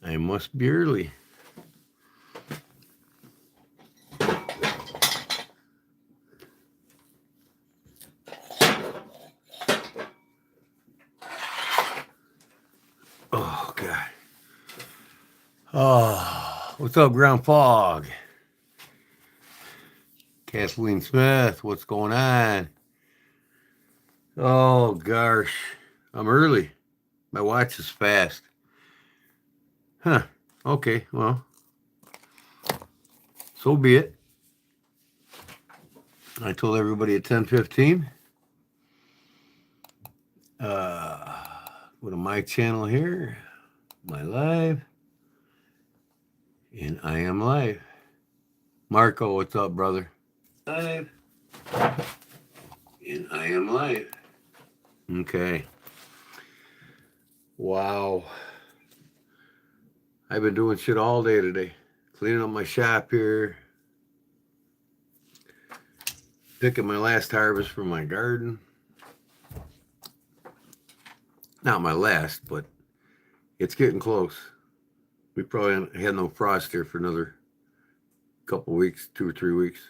I must be early. Oh, God. Oh, what's up, Ground Fog? Kathleen Smith, what's going on? Oh, gosh. I'm early. My watch is fast. Huh. Okay, well, so be it. I told everybody at 10:15. Go to my channel here, my live, and I am live. Marco, what's up, brother? Live, and I am live. Okay. Wow. I've been doing shit all day today. Cleaning up my shop here. Picking my last harvest from my garden. Not my last, but it's getting close. We probably had no frost here for another couple weeks, 2 or 3 weeks.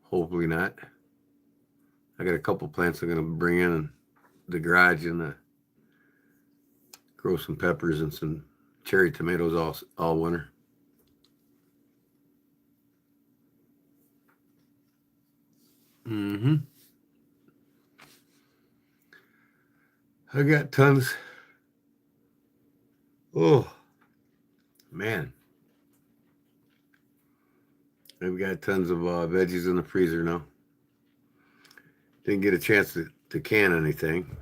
Hopefully not. I got a couple plants I'm going to bring in the garage and grow some peppers and some cherry tomatoes all winter. Mm-hmm. I got tons. Oh, man. I've got tons of veggies in the freezer now. Didn't get a chance to can anything.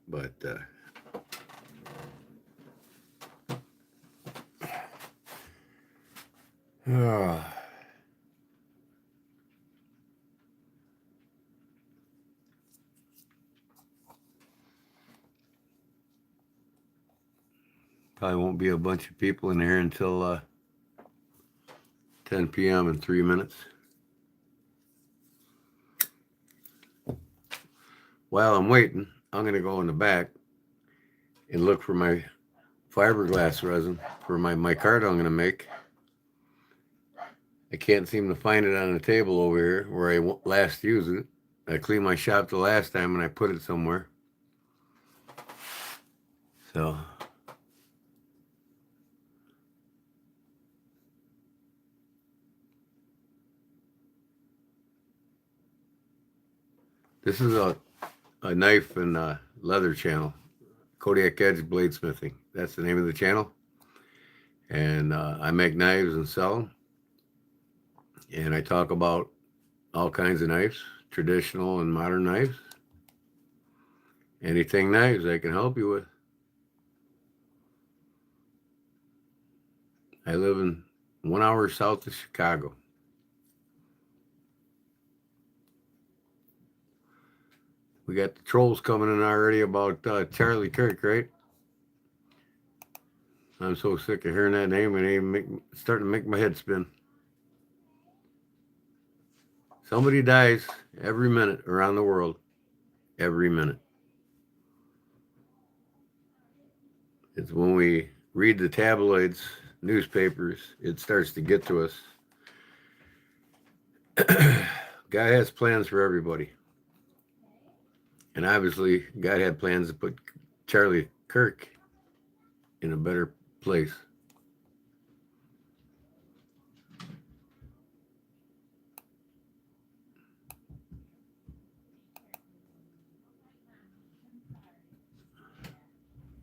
But probably won't be a bunch of people in here until 10 p.m. in 3 minutes. While I'm waiting, I'm going to go in the back and look for my fiberglass resin for my micarta I'm going to make. I can't seem to find it on the table over here where I last used it. I cleaned my shop the last time and I put it somewhere. So this is a knife and leather channel. Kodiak Edge Bladesmithing. That's the name of the channel. And I make knives and sell them. And I talk about all kinds of knives, traditional and modern knives. Anything knives I can help you with. I live in 1 hour south of Chicago. We got the trolls coming in already about Charlie Kirk, right? I'm so sick of hearing that name and it's starting to make my head spin. Somebody dies every minute around the world. Every minute. It's when we read the tabloids, newspapers, it starts to get to us. God has plans for everybody. And obviously, God had plans to put Charlie Kirk in a better place.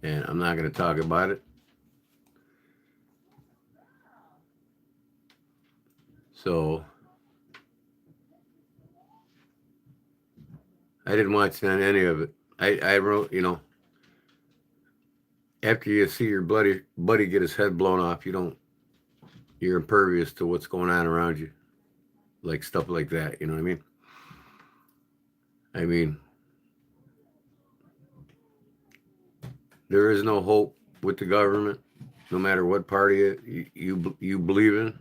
And I'm not going to talk about it. So I didn't watch any of it. I wrote, after you see your buddy get his head blown off, you're impervious to what's going on around you. Like stuff like that, you know what I mean? I mean, there is no hope with the government, no matter what party you believe in.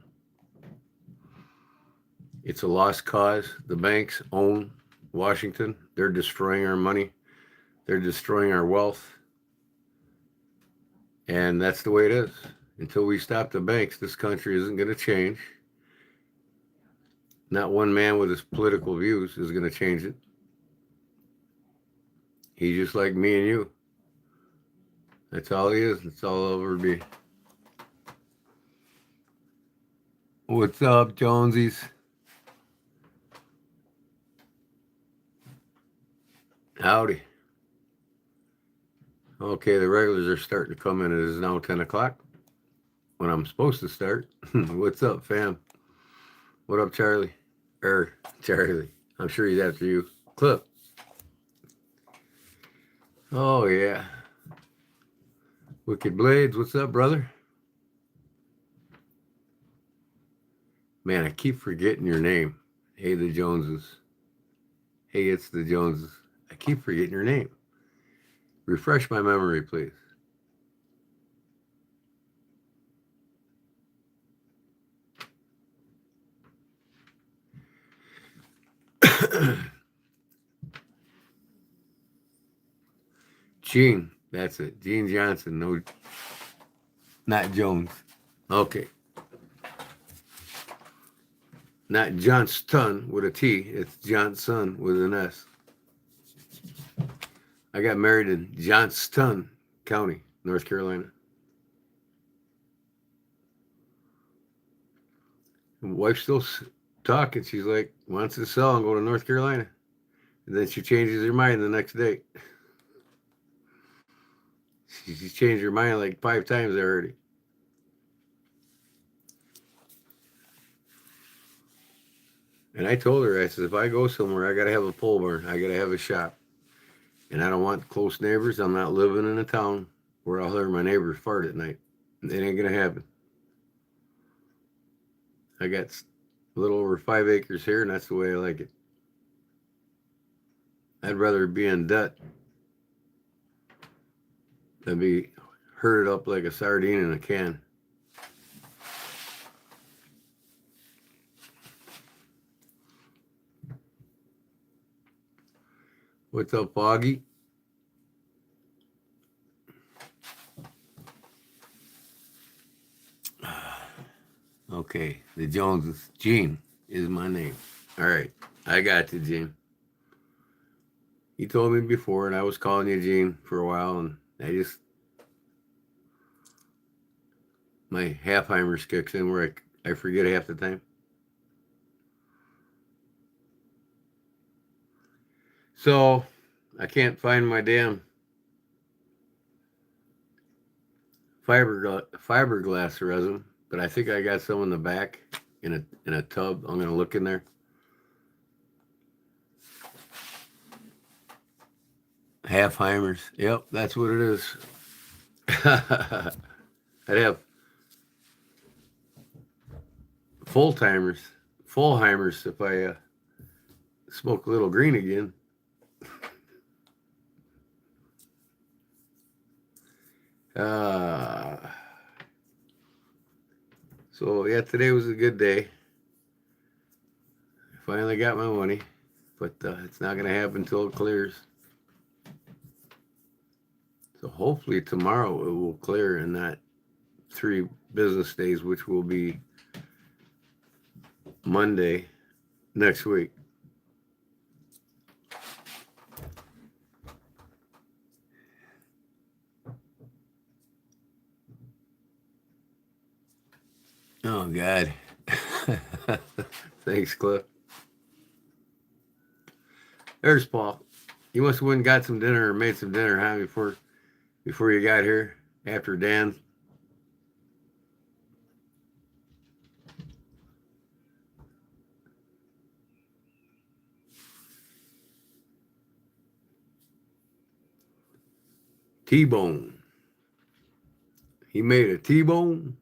It's a lost cause. The banks own Washington. They're destroying our money. They're destroying our wealth. And that's the way it is. Until we stop the banks, this country isn't going to change. Not one man with his political views is going to change it. He's just like me and you. That's all he is. That's all he'll ever be. What's up, Jonesies? Howdy. Okay, the regulars are starting to come in. It is now 10 o'clock when I'm supposed to start. What's up, fam? What up, Charlie? Charlie. I'm sure he's after you. Clip. Oh, yeah. Wicked Blades, what's up, brother? Man, I keep forgetting your name. Hey, the Joneses. Hey, it's the Joneses. I keep forgetting your name. Refresh my memory, please. Gene, that's it. Gene Johnson, no, not Jones. Okay. Not Johnston with a T. It's Johnson with an S. I got married in Johnston County, North Carolina. And wife's still talking. She's like, wants to sell and go to North Carolina. And then she changes her mind the next day. She's changed her mind like 5 times already. And I told her, I said, if I go somewhere, I got to have a pole barn. I got to have a shop. And I don't want close neighbors. I'm not living in a town where I'll hear my neighbors fart at night. It ain't going to happen. I got a little over 5 acres here, and that's the way I like it. I'd rather be in debt than be herded up like a sardine in a can. What's up, Foggy? Okay, the Joneses. Gene is my name. All right, I got you, Gene. You told me before, and I was calling you Gene for a while, and my Halfheimer's kicks in where I forget half the time. So I can't find my damn fiberglass resin, but I think I got some in the back in a tub. I'm gonna look in there. Halfheimers. Yep, that's what it is. I'd have full-heimers if I smoke a little green again. So yeah, today was a good day. I finally got my money, but it's not gonna happen until it clears. So hopefully tomorrow it will clear in that 3 business days, which will be Monday next week. Oh, God. Thanks, Cliff. There's Paul. You must have went and got some dinner or made some dinner, huh, before you got here, after Dan. T-bone. He made a T-bone.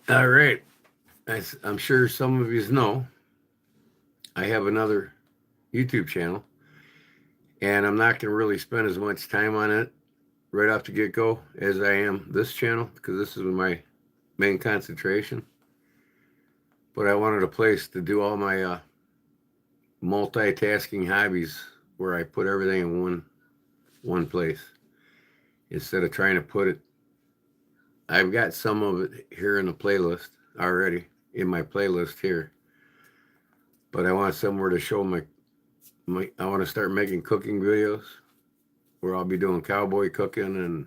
All right. As I'm sure some of you know, I have another YouTube channel, and I'm not going to really spend as much time on it right off the get-go as I am this channel, because this is my main concentration. But I wanted a place to do all my multitasking hobbies where I put everything in one place instead of trying to put it. I've got some of it here in the playlist already in my playlist here, but I want somewhere to show my. I want to start making cooking videos where I'll be doing cowboy cooking and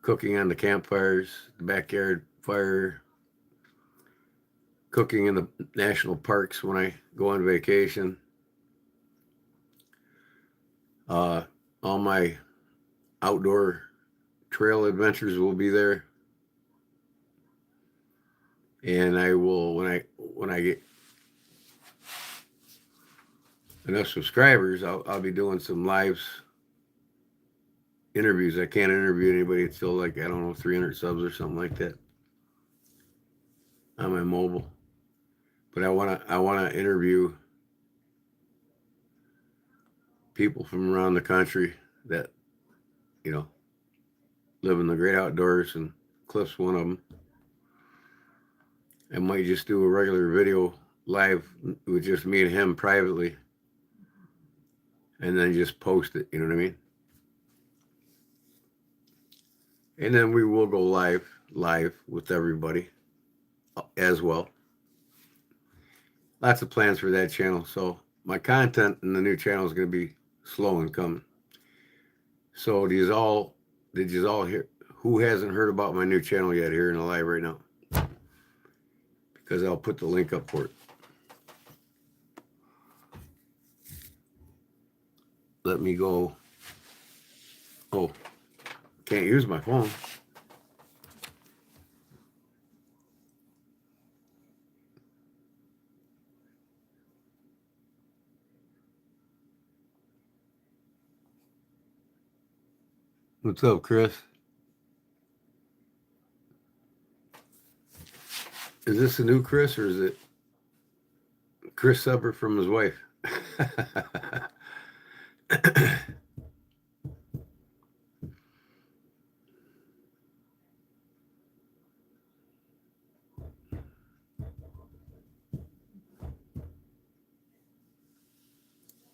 cooking on the campfires, the backyard fire, cooking in the national parks when I go on vacation. All my outdoor trail adventures will be there, and I will when I get enough subscribers, I'll be doing some lives interviews. I can't interview anybody until like I don't know 300 subs or something like that on my mobile. But I wanna interview people from around the country that you know live in the great outdoors, and Cliff's one of them. I might just do a regular video live with just me and him privately, and then just post it. You know what I mean? And then we will go live with everybody as well. Lots of plans for that channel. So my content in the new channel is going to be slow and coming. So did you all hear? Who hasn't heard about my new channel yet here in the live right now? Because I'll put the link up for it. Let me go. Oh, can't use my phone. What's up, Chris? Is this a new Chris or is it Chris separate from his wife?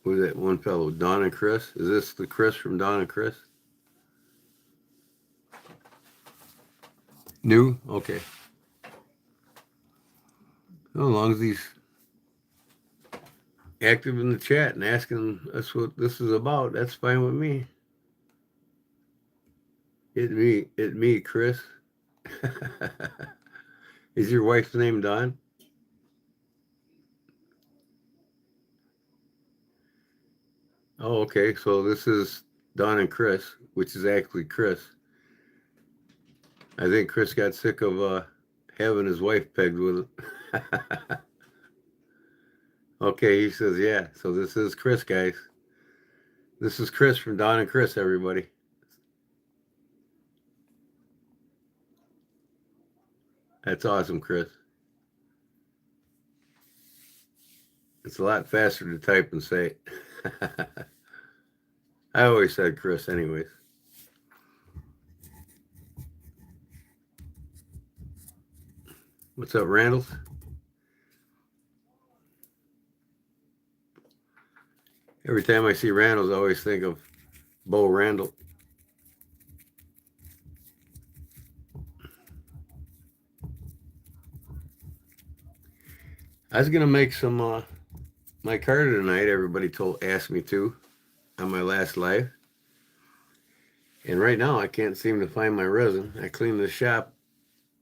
Was that one fellow, Don and Chris? Is this the Chris from Don and Chris? New? Okay. Well, as long as he's active in the chat and asking us what this is about, that's fine with me. It me, Chris. Is your wife's name Don? Oh, okay. So this is Don and Chris, which is actually Chris. I think Chris got sick of having his wife pegged with it. Okay, he says, yeah. So this is Chris, guys. This is Chris from Don and Chris, everybody. That's awesome, Chris. It's a lot faster to type and say. I always said Chris anyways. What's up, Randall? Every time I see Randall's, I always think of Bo Randall. I was gonna make some micarta tonight. Everybody asked me to on my last live, and right now I can't seem to find my resin. I cleaned the shop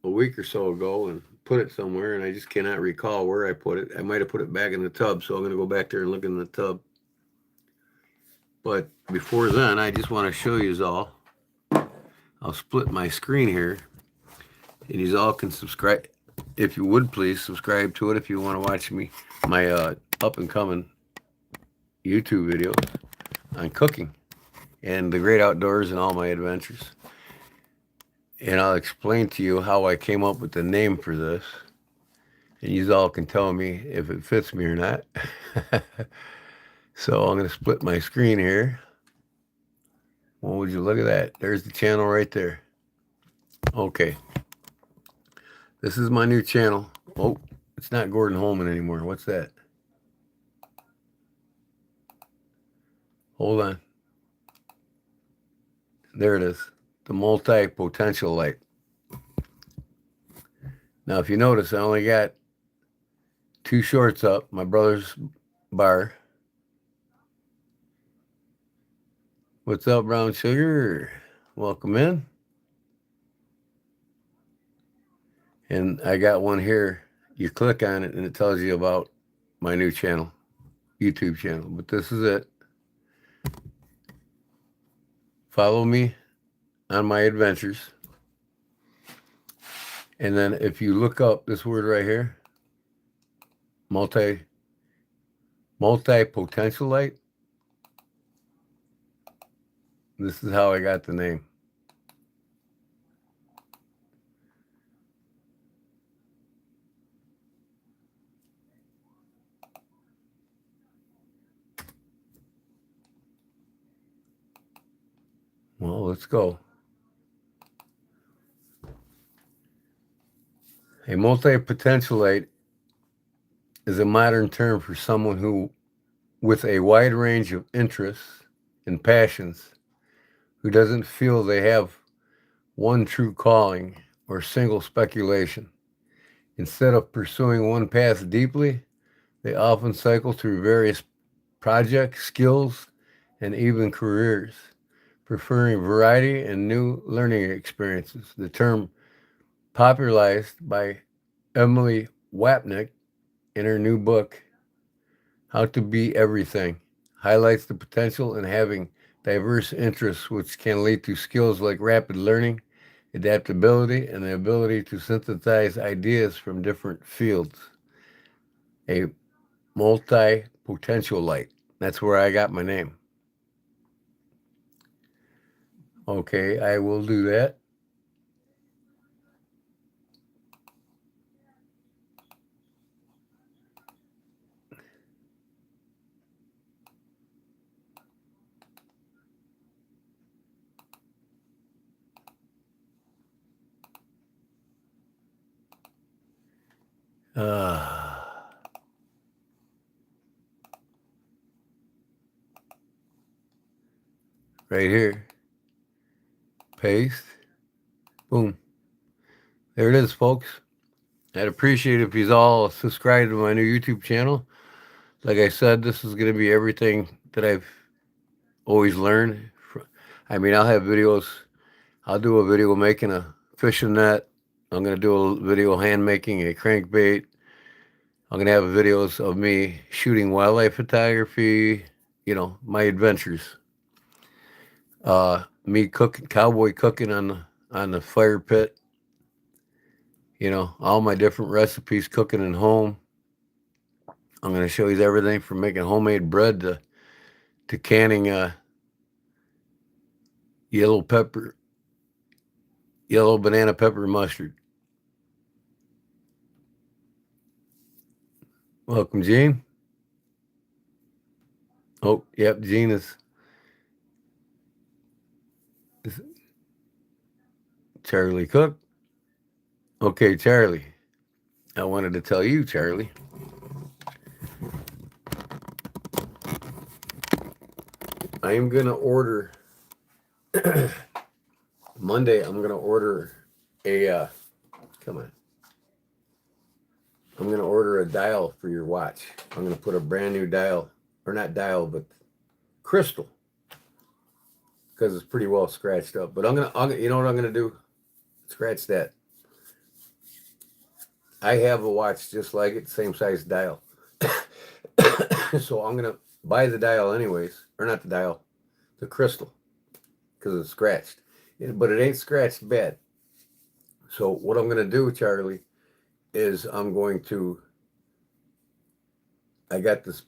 a week or so ago and put it somewhere, and I just cannot recall where I put it. I might have put it back in the tub, so I'm gonna go back there and look in the tub. But before then, I just want to show you all. I'll split my screen here, and you all can subscribe. If you would please subscribe to it if you want to watch my up and coming YouTube videos on cooking and the great outdoors and all my adventures. And I'll explain to you how I came up with the name for this, and you all can tell me if it fits me or not. So I'm going to split my screen here. Well, would you look at that? There's the channel right there. Okay. This is my new channel. Oh, it's not Gordon Holman anymore. What's that? Hold on. There it is. The multi-potential light. Now, if you notice, I only got 2 shorts up. My brother's bar. What's up, Brown Sugar? Welcome in. And I got one here. You click on it and it tells you about my new channel, YouTube channel. But this is it. Follow me on my adventures. And then if you look up this word right here, multi-potential light, this is how I got the name. Well, let's go. A multi-potentialite is a modern term for someone who, with a wide range of interests and passions, who doesn't feel they have one true calling or single speculation. Instead of pursuing one path deeply, they often cycle through various projects, skills, and even careers, preferring variety and new learning experiences. The term, popularized by Emily Wapnick in her new book, How to Be Everything, highlights the potential in having diverse interests, which can lead to skills like rapid learning, adaptability, and the ability to synthesize ideas from different fields. A multi-potential light. That's where I got my name. Okay, I will do that. Right here. Paste. Boom. There it is, folks. I'd appreciate it if you all subscribe to my new YouTube channel. Like I said, this is going to be everything that I've always learned. I mean, I'll have videos. I'll do a video making a fishing net. I'm going to do a video hand making a crankbait. I'm going to have videos of me shooting wildlife photography, my adventures. Me cooking, cowboy cooking on the fire pit. All my different recipes, cooking at home. I'm going to show you everything from making homemade bread to canning yellow banana pepper mustard. Welcome, Gene. Oh, yep, Gene is Charlie Cook. Okay, Charlie. I wanted to tell you, Charlie. I am going to order Monday. I'm going to order a come on. I'm going to order a dial for your watch. I'm going to put a brand new dial, or not dial, but crystal, because it's pretty well scratched up. But you know what I'm going to do? Scratch that. I have a watch just like it, same size dial. So I'm going to buy the dial anyways, or not the dial, the crystal, because it's scratched. But it ain't scratched bad. So what I'm going to do, Charlie, is I got this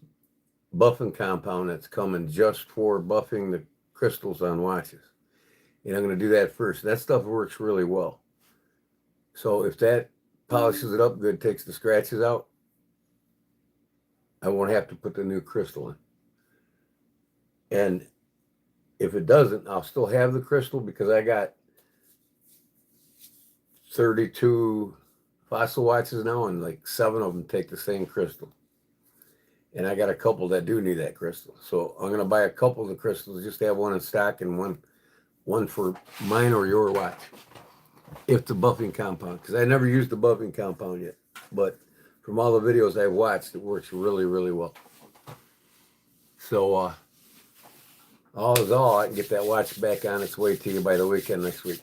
buffing compound that's coming just for buffing the crystals on watches. And I'm going to do that first. That stuff works really well. So if that polishes it up good, takes the scratches out, I won't have to put the new crystal in. And if it doesn't, I'll still have the crystal, because I got 32 fossil watches now, and like 7 of them take the same crystal. And I got a couple that do need that crystal. So I'm going to buy a couple of the crystals, just to have one in stock and one for mine or your watch. If the buffing compound, because I never used the buffing compound yet. But from all the videos I've watched, it works really, really well. So all is all, I can get that watch back on its way to you by the weekend next week.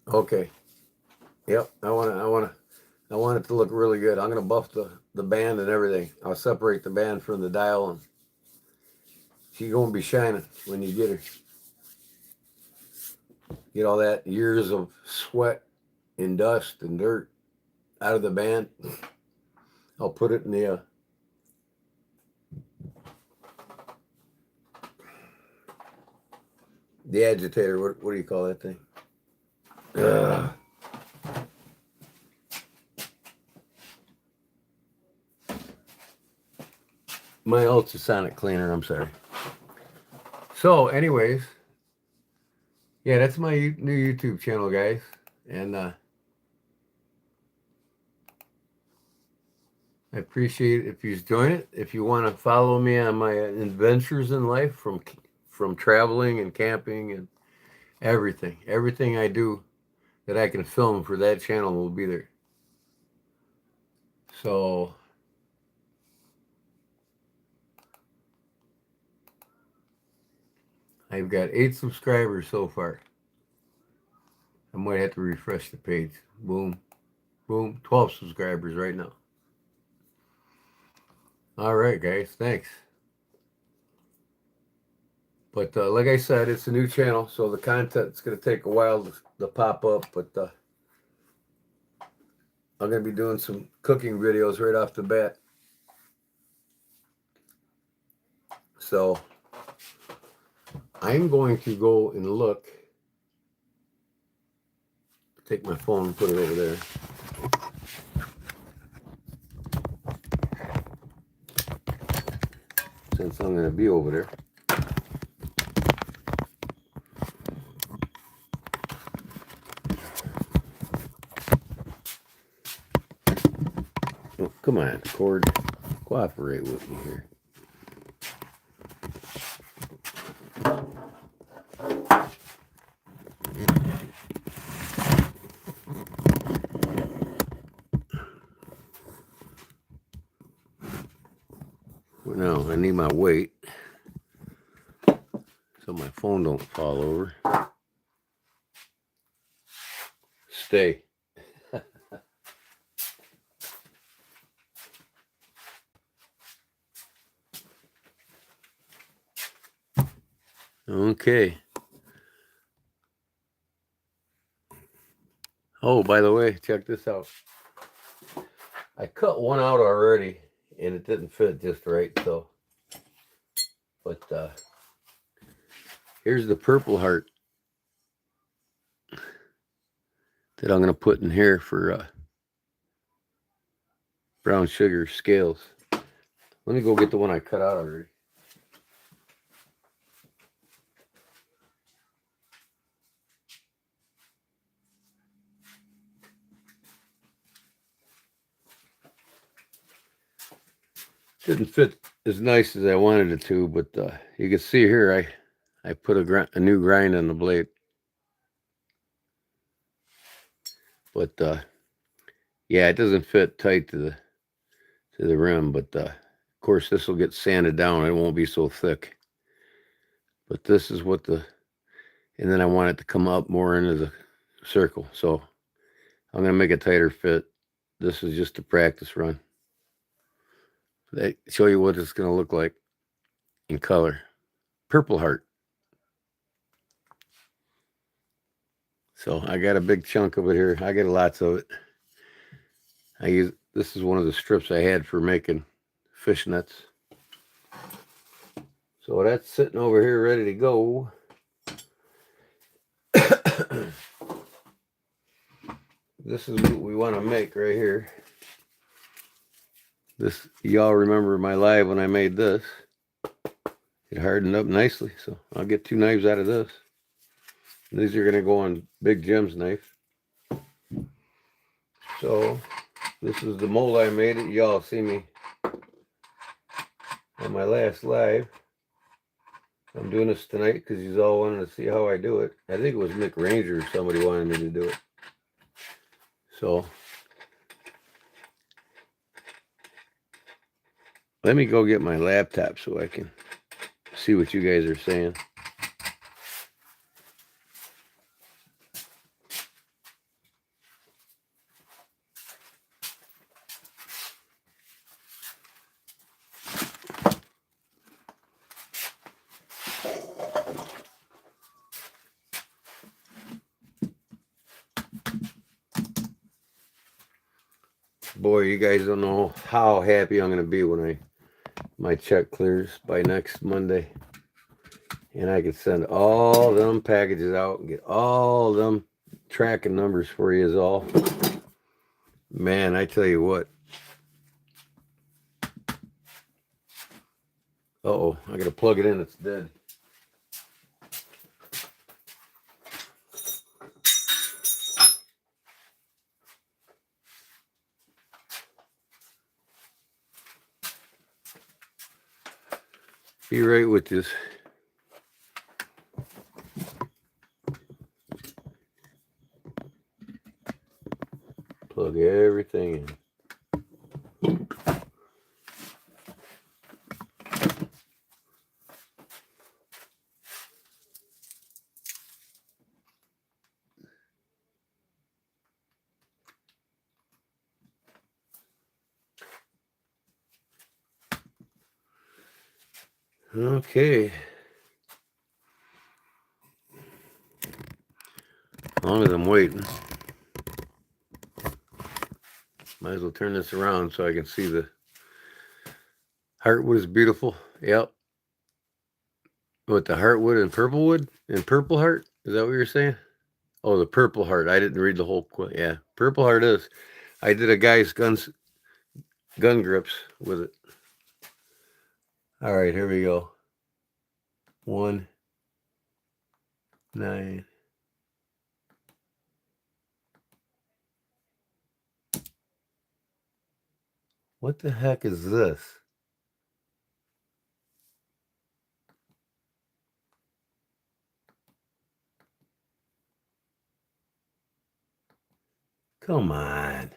Okay. Yep. I want it to look really good. I'm gonna buff the band and everything. I'll separate the band from the dial, and she's gonna be shining when you get her. Get all that years of sweat and dust and dirt out of the band. I'll put it in the agitator. What do you call that thing? My ultrasonic cleaner, I'm sorry. So anyways, yeah, that's my new YouTube channel, guys. And I appreciate it if you join it. If you want to follow me on my adventures in life, from traveling and camping and everything I do that I can film for that channel will be there. So I've got 8 subscribers so far. I might have to refresh the page. Boom, boom, 12 subscribers right now. All right, guys, thanks. But like I said, it's a new channel, so the content's going to take a while to pop up. But I'm going to be doing some cooking videos right off the bat. So I'm going to go and look. Take my phone and put it over there. Since I'm going to be over there. Oh, come on, cord. Cooperate with me here. Now I need my weight so my phone don't fall over. Stay. Okay. Oh, by the way, check this out. I cut one out already, and it didn't fit just right. So, but here's the purple heart that I'm going to put in here for brown sugar scales. Let me go get the one I cut out already. Didn't fit as nice as I wanted it to, but you can see here I put a new grind on the blade. But yeah, it doesn't fit tight to the rim, but of course this will get sanded down. It won't be so thick. But this is what and then I want it to come up more into the circle. So I'm going to make a tighter fit. This is just a practice run. They show you what it's going to look like in color. Purple heart. So I got a big chunk of it here. I got lots of it. This is one of the strips I had for making fishnets. So that's sitting over here ready to go. This is what we want to make right here. This, y'all remember my live when I made this. It hardened up nicely, so I'll get 2 knives out of this. These are going to go on Big Jim's knife. So this is the mold I made. It y'all see me on my last live. I'm doing this tonight because you all wanted to see how I do it. I think it was Mick Ranger or somebody wanted me to do it. So let me go get my laptop so I can see what you guys are saying. Boy, you guys don't know how happy I'm going to be when my check clears by next Monday. And I can send all them packages out and get all them tracking numbers for you all. Man, I tell you what. Uh-oh, I got to plug it in. It's dead. Be right with this. Plug everything in. Okay. As long as I'm waiting. Might as well turn this around so I can see the heartwood is beautiful. Yep. What, the heartwood and purple wood? And purple heart? Is that what you're saying? Oh, the purple heart. I didn't read the whole quote. Yeah, purple heart is. I did a guy's gun grips with it. All right, here we go. 1, 9. What the heck is this? Come on.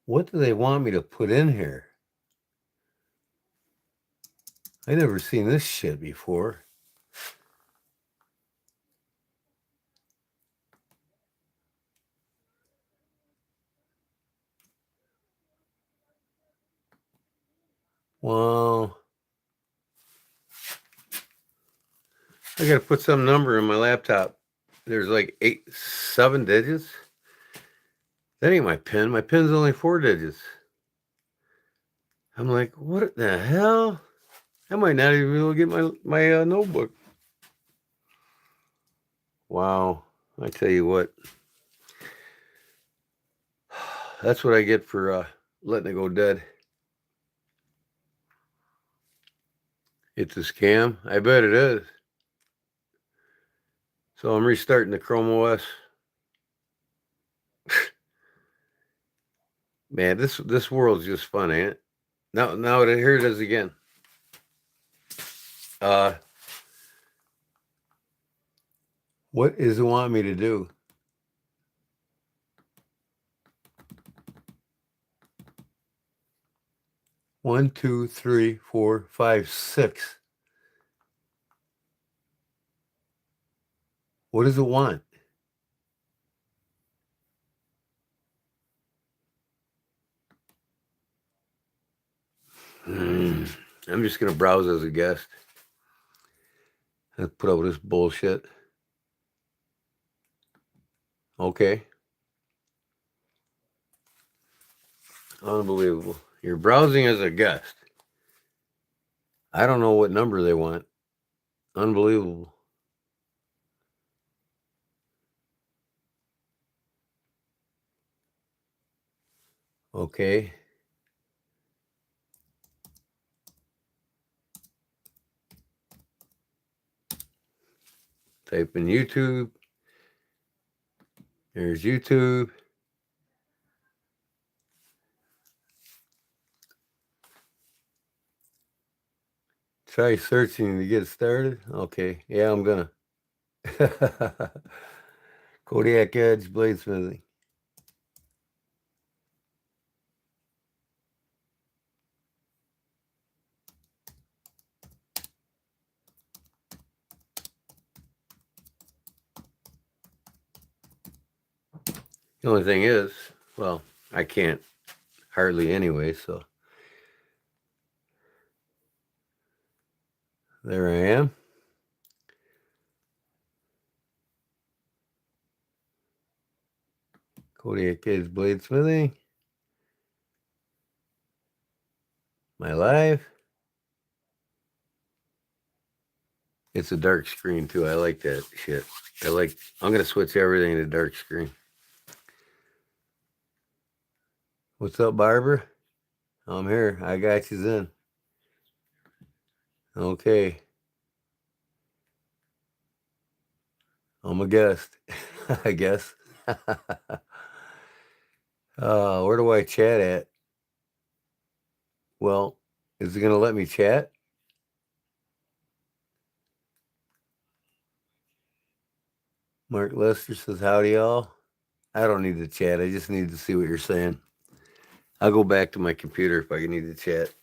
What do they want me to put in here? I never seen this shit before. Well, I gotta put some number in my laptop. There's like 7 digits. That ain't my pin. My pin's only 4 digits. I'm like, what the hell? I might not even be able to get my notebook. Wow. I tell you what. That's what I get for letting it go dead. It's a scam. I bet it is. So I'm restarting the Chrome OS. Man, this world's just fun, ain't it? Now here it is again. What does it want me to do? One, 2, 3, 4, 5, 6. What does it want? I'm just gonna browse as a guest. Let's put up with this bullshit. Okay. Unbelievable. You're browsing as a guest. I don't know what number they want. Unbelievable. Okay. Type in YouTube. There's YouTube. Try searching to get started. Okay, yeah, I'm gonna. Kodiak Edge Bladesmithing. The only thing is, well, I can't hardly anyway, so there I am. Kodiak Edge Bladesmithing. My live. It's a dark screen too. I like that shit. I'm gonna switch everything to dark screen. What's up, Barbara? I'm here. I got you in. Okay. I'm a guest, I guess. Where do I chat at? Well, is it gonna let me chat? Mark Lester says, howdy, y'all. I don't need to chat. I just need to see what you're saying. I'll go back to my computer if I need to chat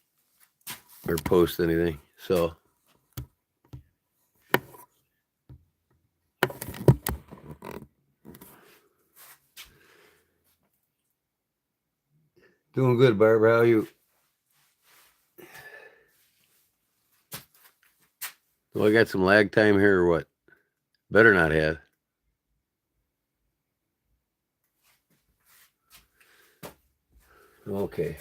or post anything. So, doing good, Barbara. How are you? Do I got some lag time here or what? Better not have. Okay.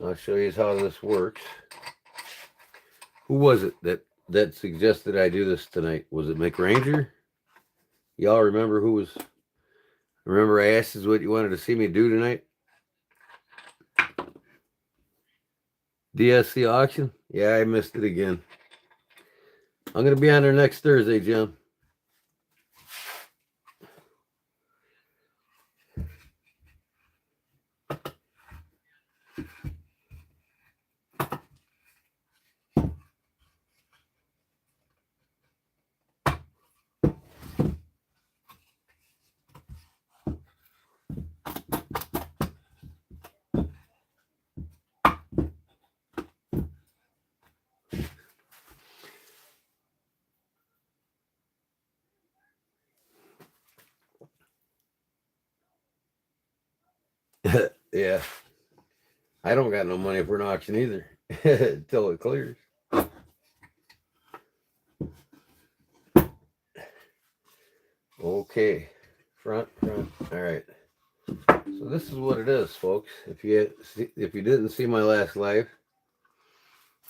I'll show you how this works. Who was it that suggested I do this tonight? Was it McRanger? Y'all remember who was? Remember I asked is what you wanted to see me do tonight? DSC auction? Yeah, I missed it again. I'm going to be on there next Thursday, Jim. Yeah. I don't got no money for an auction either until it clears. Okay. Front. All right. So this is what it is, folks. If you didn't see my last live,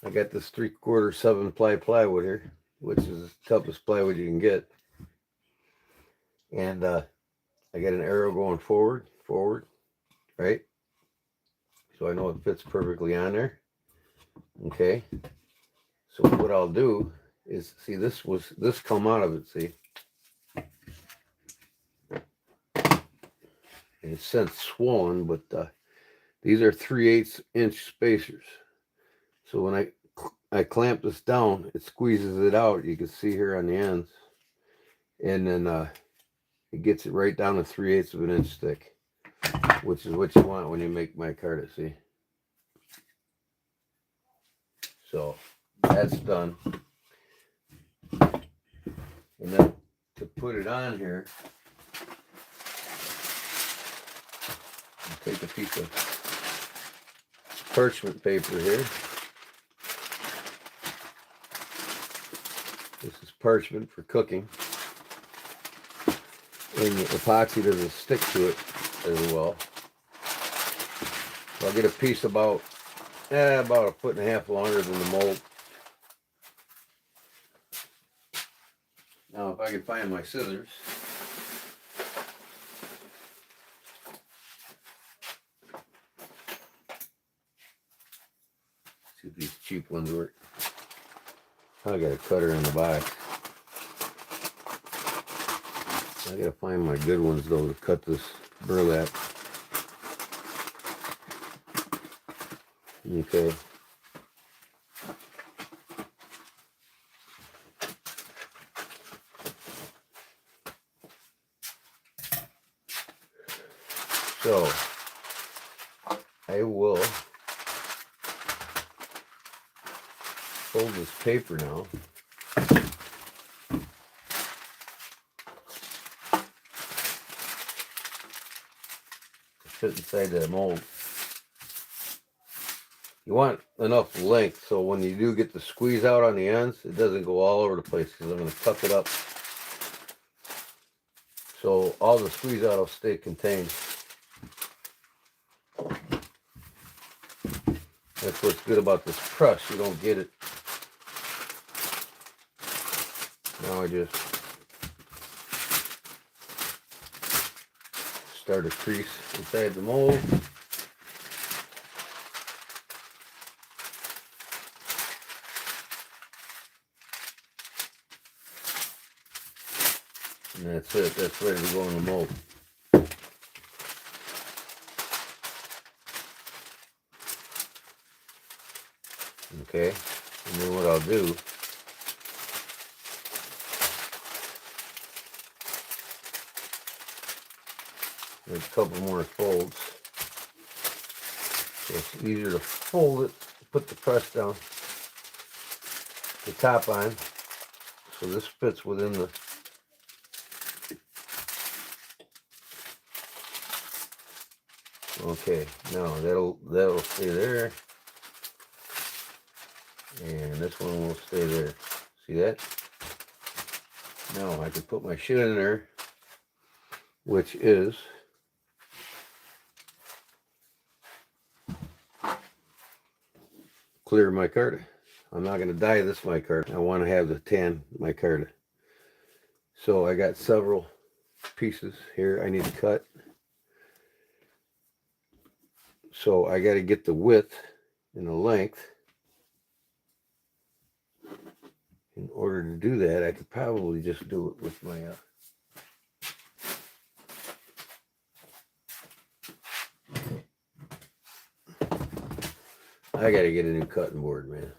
I got this 3/4 7-ply plywood here, which is the toughest plywood you can get. And I got an arrow going forward, right? So I know it fits perfectly on there. Okay. So what I'll do is, see, this come out of it, see? And it's since swollen, but these are 3/8 inch spacers. So when I clamp this down, it squeezes it out. You can see here on the ends. And then it gets it right down to 3/8 of an inch thick, which is what you want when you make micarta, see? So that's done. And then to put it on here, I'll take a piece of parchment paper here. This is parchment for cooking. And the epoxy doesn't stick to it as well. So I'll get a piece about 1.5 feet longer than the mold. Now, if I can find my scissors. See if these cheap ones work. I got a cutter in the box. I gotta find my good ones though to cut this burlap. Okay. So I will fold this paper now. Fit inside that mold. You want enough length so when you do get the squeeze out on the ends, it doesn't go all over the place because I'm going to tuck it up. So all the squeeze out will stay contained. That's what's good about this press. You don't get it. Now I just start a crease inside the mold. And that's it. That's ready to go in the mold. Okay. And then what I'll do, there's a couple more folds. So it's easier to fold it, put the press down, the top on. So this fits within the okay, now that'll stay there. And this one will stay there. See that? Now I can put my shit in there, which is clear micarta. I'm not going to dye this micarta. I want to have the tan micarta. So I got several pieces here I need to cut. So I got to get the width and the length. In order to do that, I could probably just do it with my I got to get a new cutting board, man.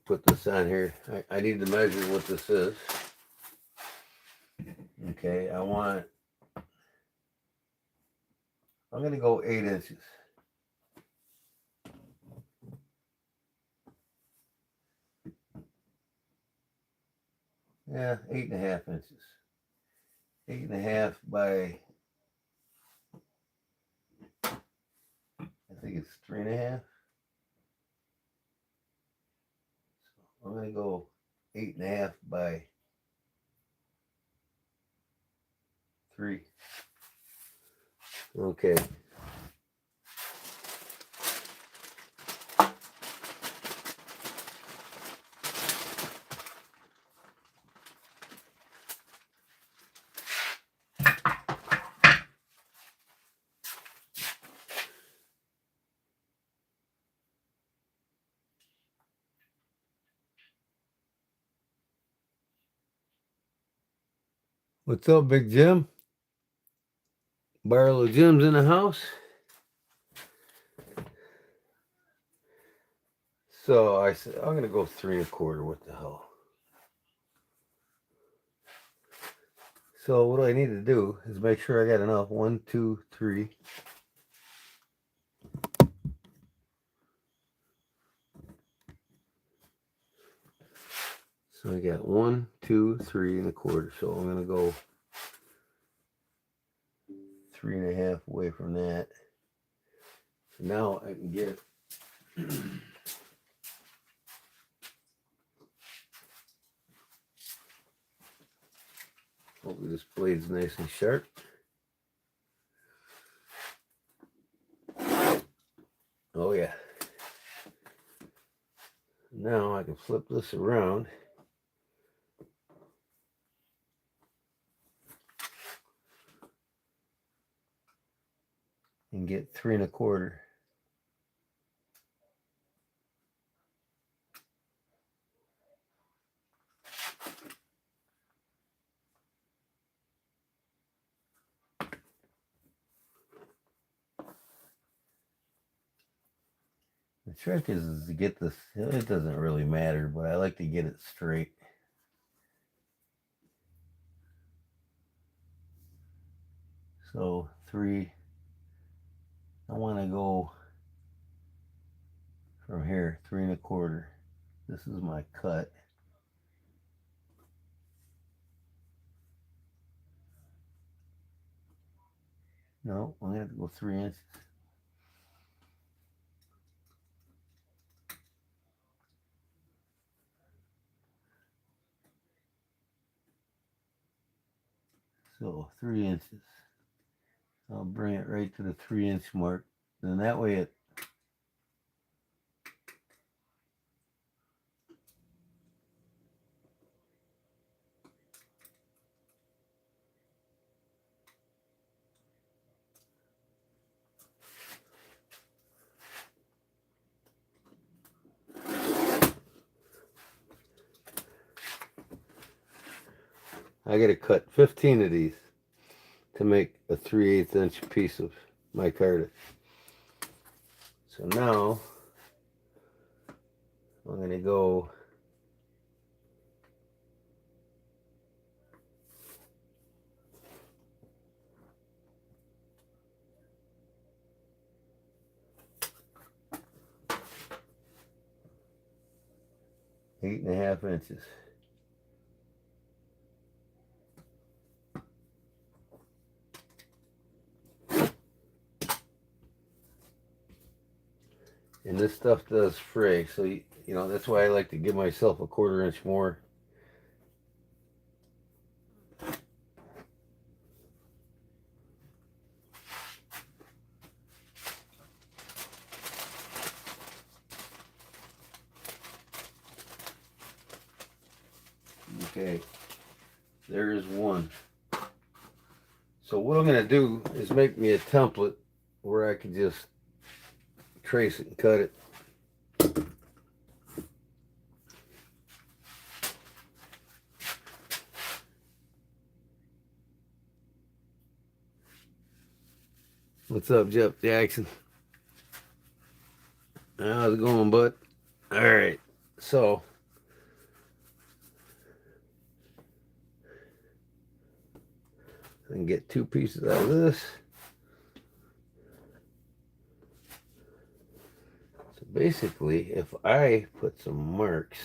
Put this on here. I need to measure what this is. Okay, I'm going to go 8 inches. Yeah, 8.5 inches. 8.5 by, I think it's 3.5. So I'm going to go 8.5 by 3. Okay. What's up, Big Jim? Barlow Jim's in the house. So I said, I'm going to go 3 1/4. What the hell? So what I need to do is make sure I got enough. 1, 2, 3. So I got 1, 2, 3 1/4. So I'm going to go 3.5 away from that. So now I can get hopefully this blade's nice and sharp. Oh yeah. Now I can flip this around. And get 3 1/4. trick is to get this, it doesn't really matter, but I like to get it straight. So 3, I want to go from here, 3 1/4. This is my cut. No, I'm going to have to go 3 inches. So 3 inches. I'll bring it right to the 3-inch mark. And that way it I got to cut 15 of these to make a 3/8 inch piece of micarta. So now I'm going to go 8 1/2 inches. And this stuff does fray, so you know that's why I like to give myself a 1/4 inch more. Okay, there is one. So what I'm going to do is make me a template where I can just trace it and cut it. What's up, Jeff Jackson? How's it going, bud? All right, so I can get 2 pieces out of this. So basically, if I put some marks,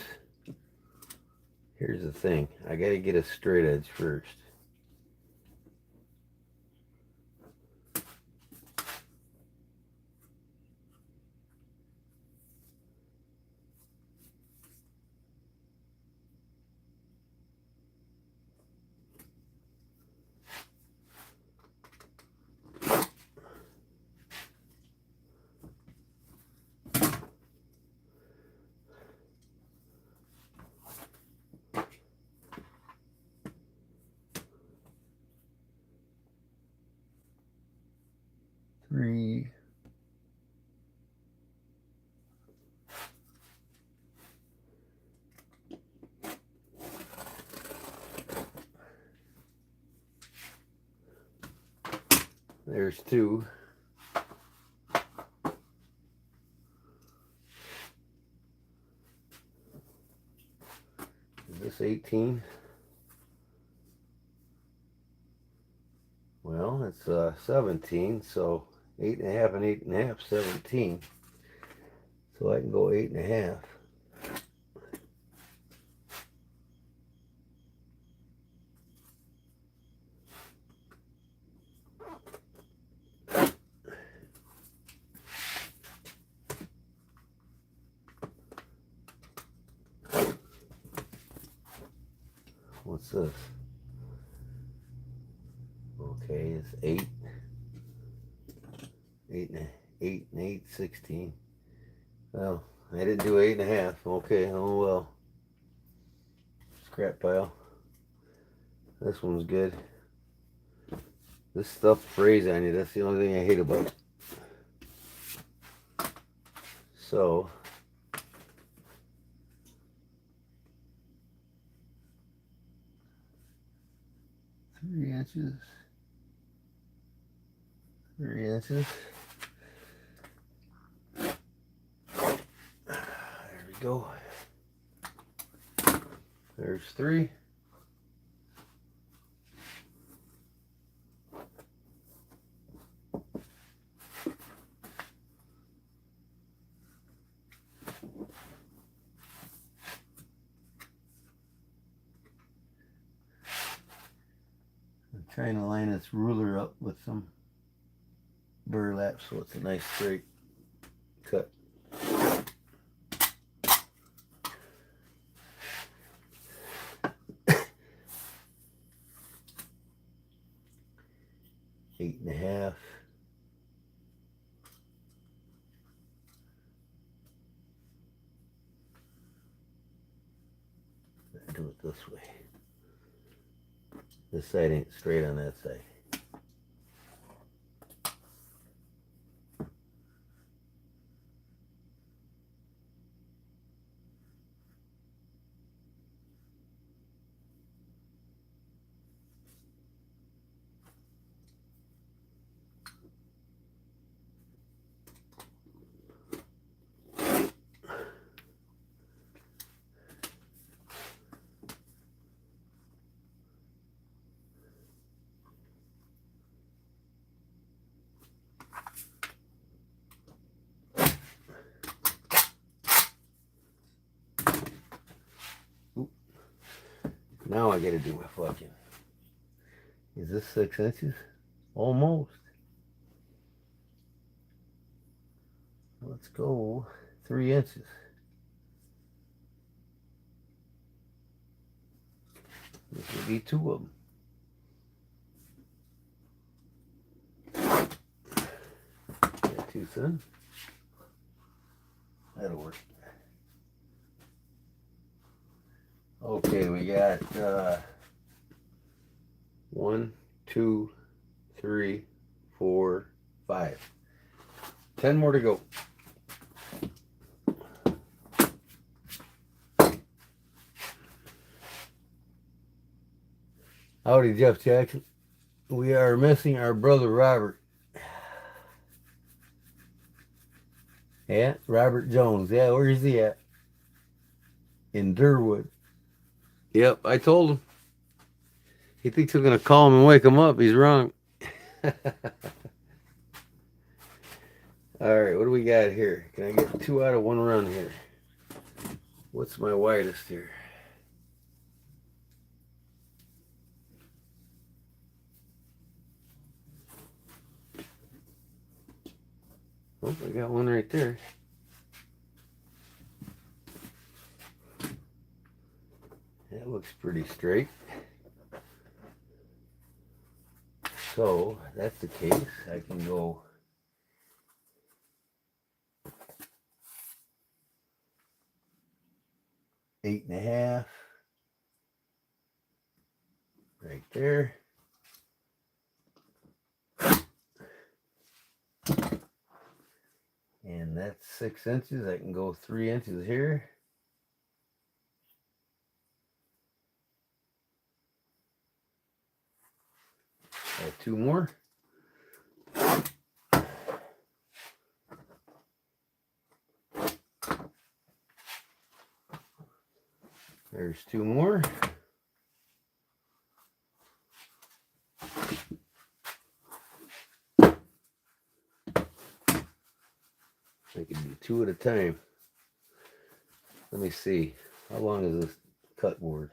here's the thing. I got to get a straight edge first. Three. There's 2. Is this 18? Well, it's 17, so 8 1/2 and 8 1/2, 17. So I can go 8 1/2. What's this? Okay, it's 8. 8 and 8, 16. Well, I didn't do 8 1/2. Okay, oh well. Scrap pile. This one's good. This stuff frays on you. That's the only thing I hate about it. So, three inches. 3 inches. go. There's 3. I'm trying to line this ruler up with some burlap so it's a nice straight cut. Eight and a half. Do it this way. This side ain't straight on that side. Now I gotta do my fucking. Is this 6 inches? Almost. Let's go 3 inches. This will be 2 of them. Got 2 thin. That'll work. Okay, we got 1, 2, 3, 4, 5. 10 more to go. Howdy, Jeff Jackson. We are missing our brother Robert. Yeah, Robert Jones. Yeah, where is he at? In Durwood. Yep, I told him. He thinks we're going to call him and wake him up. He's wrong. All right, what do we got here? Can I get 2 out of 1 run here? What's my widest here? Oh, I got one right there. That looks pretty straight. So, if that's the case, I can go eight and a half right there. And that's 6 inches. I can go 3 inches here. Add 2 more. There's 2 more. I can do 2 at a time. Let me see. How long is this cut board?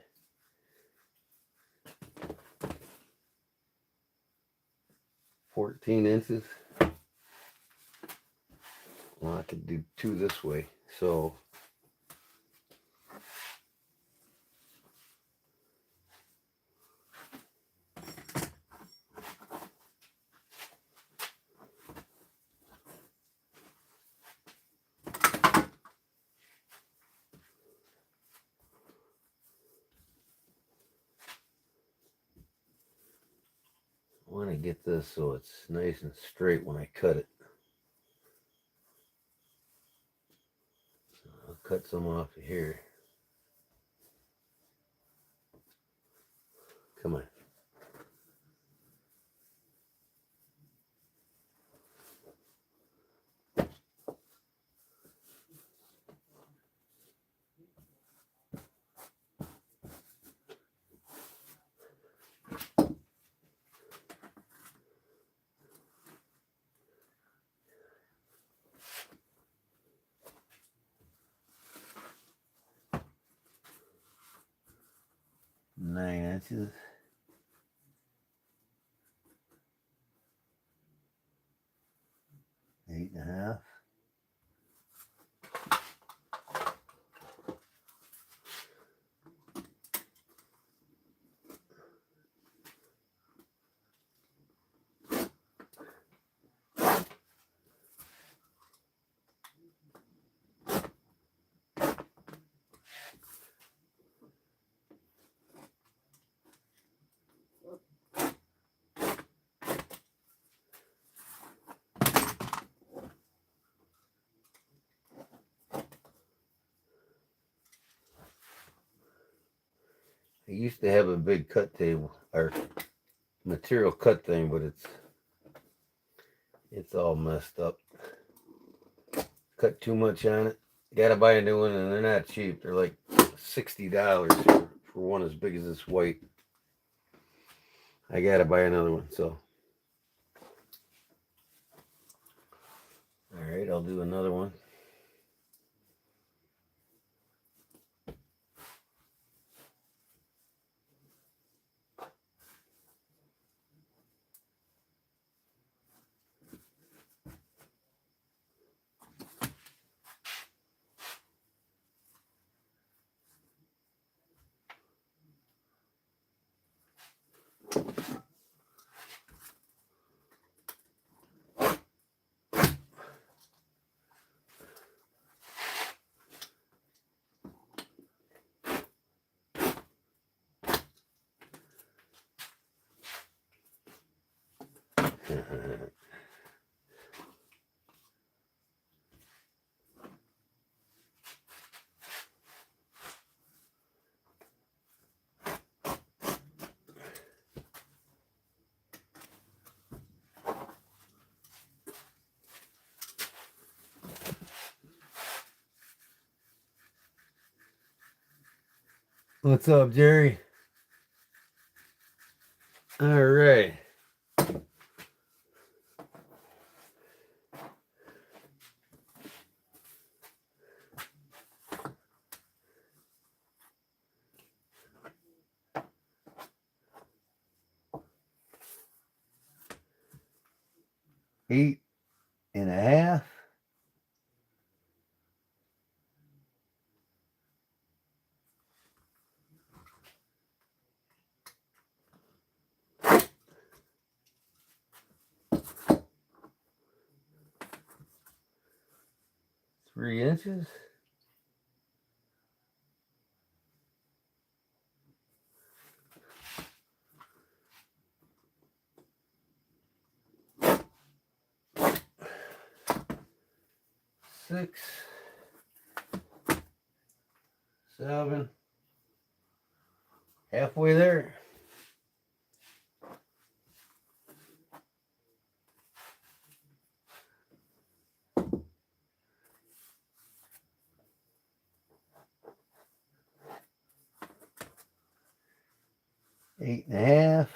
14 inches. Well, I could do 2 this way. So I want to get this so it's nice and straight when I cut it. So I'll cut some off of here. Come on. 9 inches. Eight and a half. I used to have a big cut table or material cut thing, but it's all messed up. Cut too much on it. Gotta buy a new one, and they're not cheap. They're like $60 for one as big as this white. I gotta buy another one, so. Alright, I'll do another one. What's up, Jerry? All right. Eight and a half. Three inches. Six. 7. Halfway there. Eight and a half.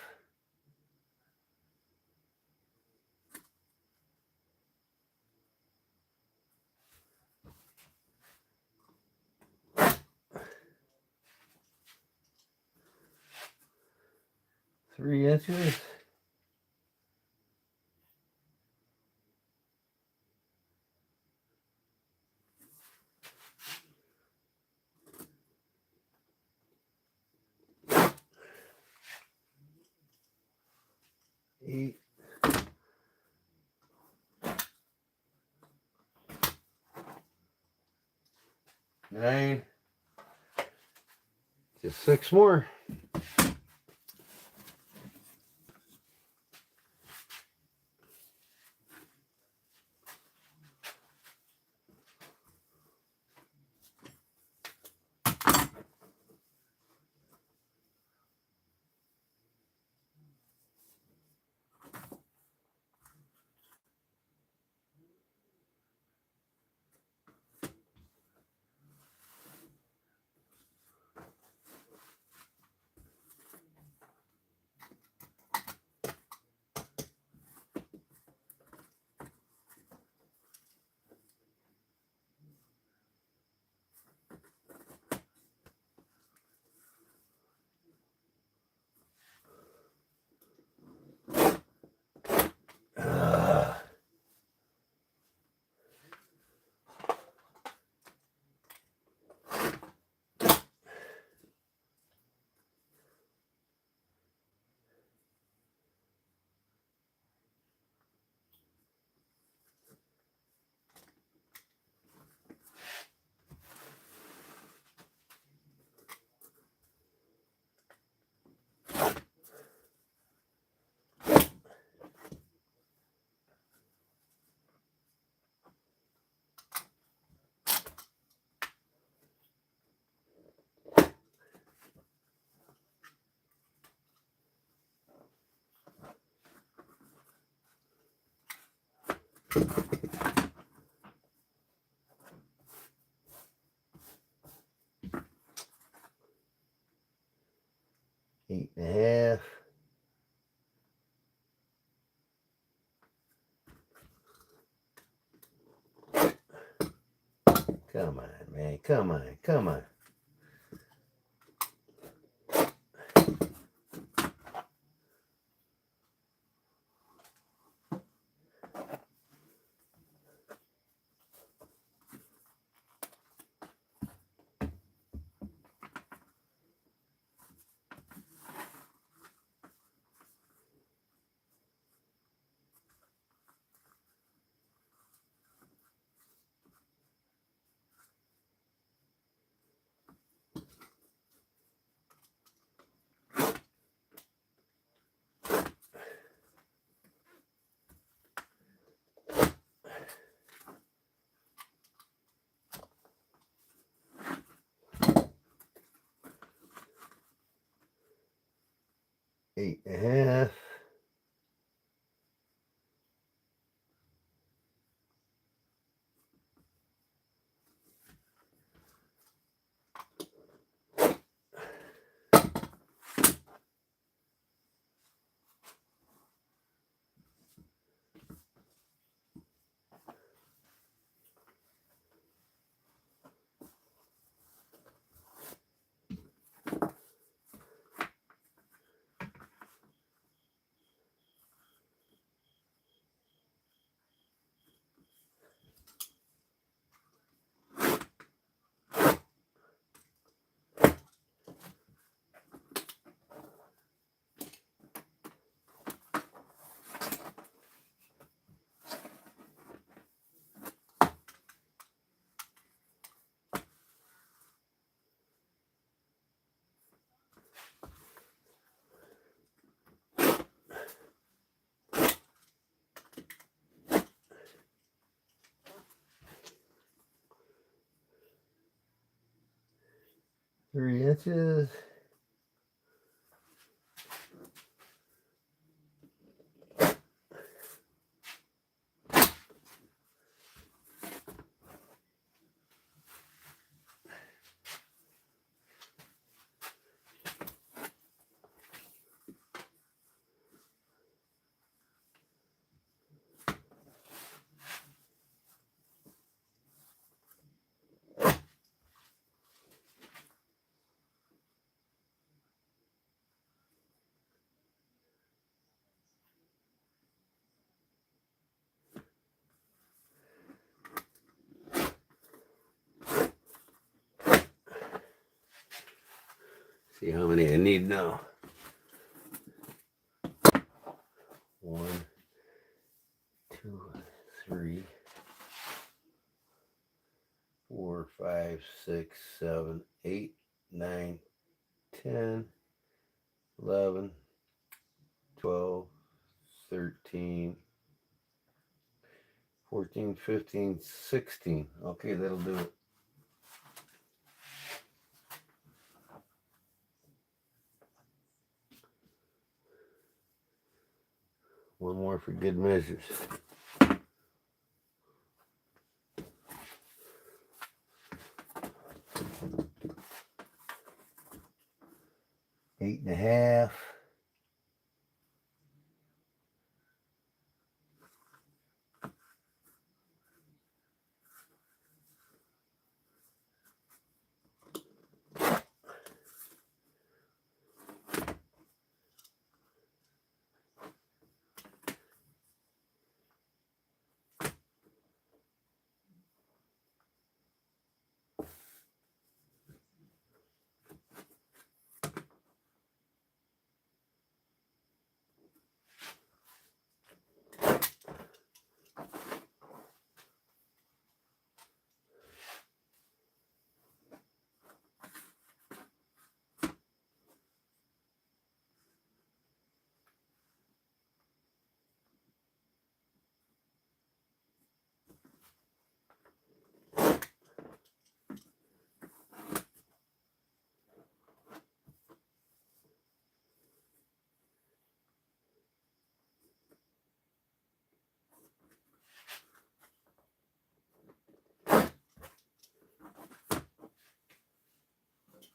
Three inches. Eight. 9. Just 6 more. 8.5. Come on, man. Come on. Come on. Eight and a half. Three inches. See how many I need now. 1, 2, 3, 4, 5, 6, 7, 8, 9, 10, 11, 12, 13, 14, 15, 16. Okay, that'll do it. One more for good measures. Eight and a half.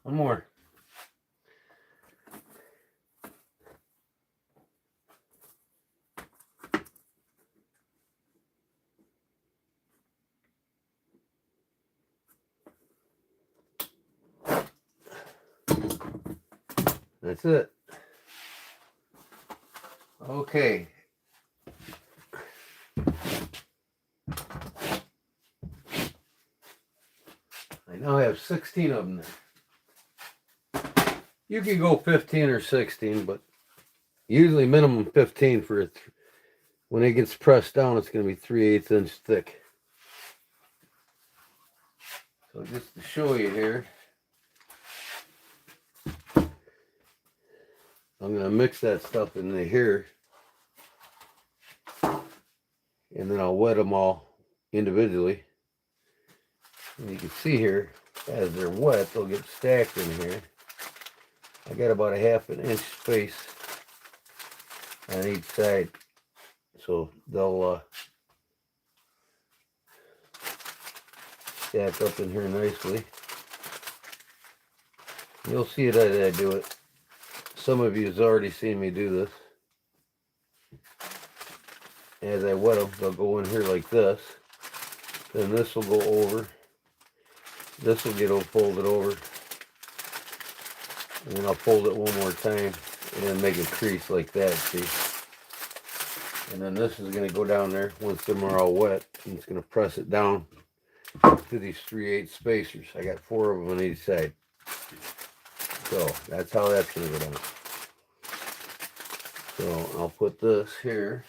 One more. That's it. Okay. I now have 16 of them there. You can go 15 or 16, but usually minimum 15 for it. When it gets pressed down, it's going to be 3/8 inch thick. So just to show you here, I'm going to mix that stuff into here, and then I'll wet them all individually. And you can see here, as they're wet, they'll get stacked in here. I got about a 1/2 inch space on each side, so they'll stack up in here nicely. You'll see it as I do it. Some of you has already seen me do this. As I wet them, they'll go in here like this. Then this will go over. This will get folded over. And then I'll fold it one more time and then make a crease like that, see? And then this is going to go down there once them are all wet. And it's going to press it down to these 3/8 spacers. I got 4 of them on each side. So that's how that's going to go down. So I'll put this here.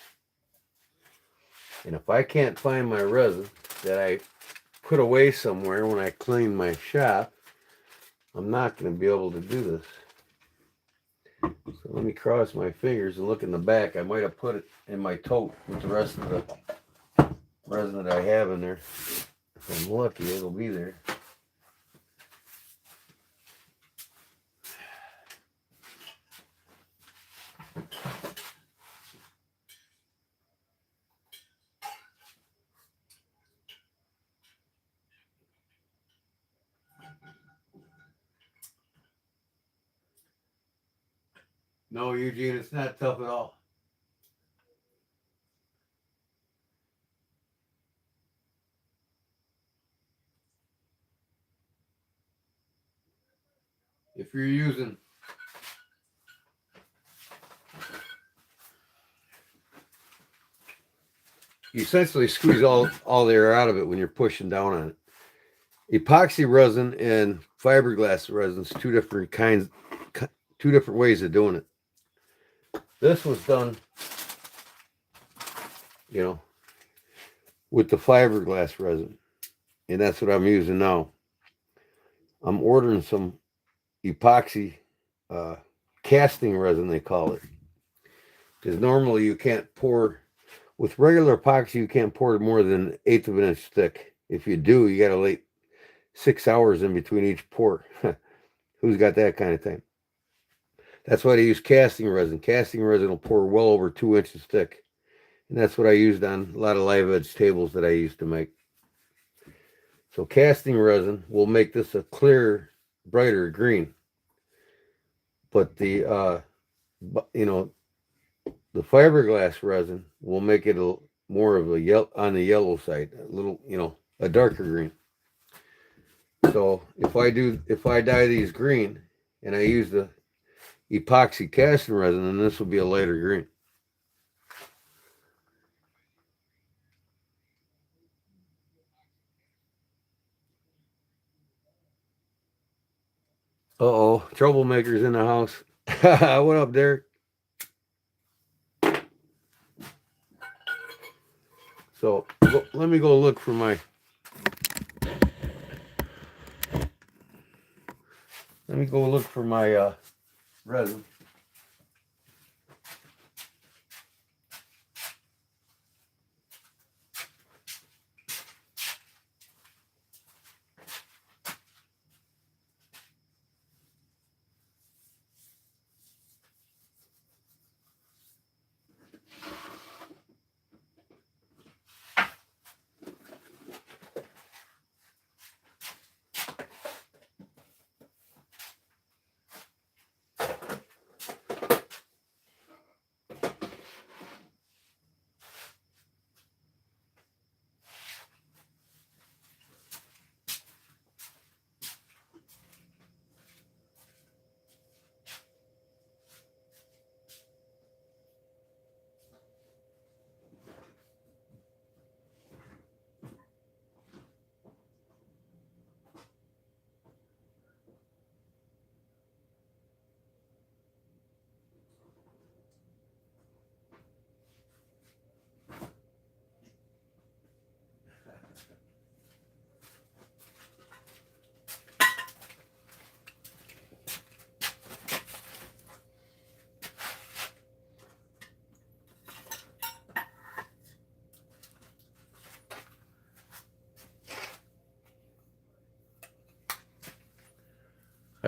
And if I can't find my resin that I put away somewhere when I clean my shop, I'm not going to be able to do this. So let me cross my fingers and look in the back. I might have put it in my tote with the rest of the resin that I have in there. If I'm lucky, it'll be there. No, Eugene, it's not tough at all. If you're using you essentially squeeze all the air out of it when you're pushing down on it. Epoxy resin and fiberglass resins, two different ways of doing it. This was done, you know, with the fiberglass resin, and that's what I'm using now. I'm ordering some epoxy casting resin, they call it, because normally you can't pour with regular epoxy. You can't pour more than 1/8 of an inch thick. If you do, you got to wait 6 hours in between each pour. Who's got that kind of time? That's why they use casting resin. Casting resin will pour well over 2 inches thick. And that's what I used on a lot of live edge tables that I used to make. So casting resin will make this a clearer, brighter green. But the, you know, the fiberglass resin will make it more of a yellow, on the yellow side, a little, you know, a darker green. So if I dye these green and I use the epoxy casting resin, then this will be a lighter green. Uh-oh, troublemakers in the house. What up, Derek? So let me go look for my resin.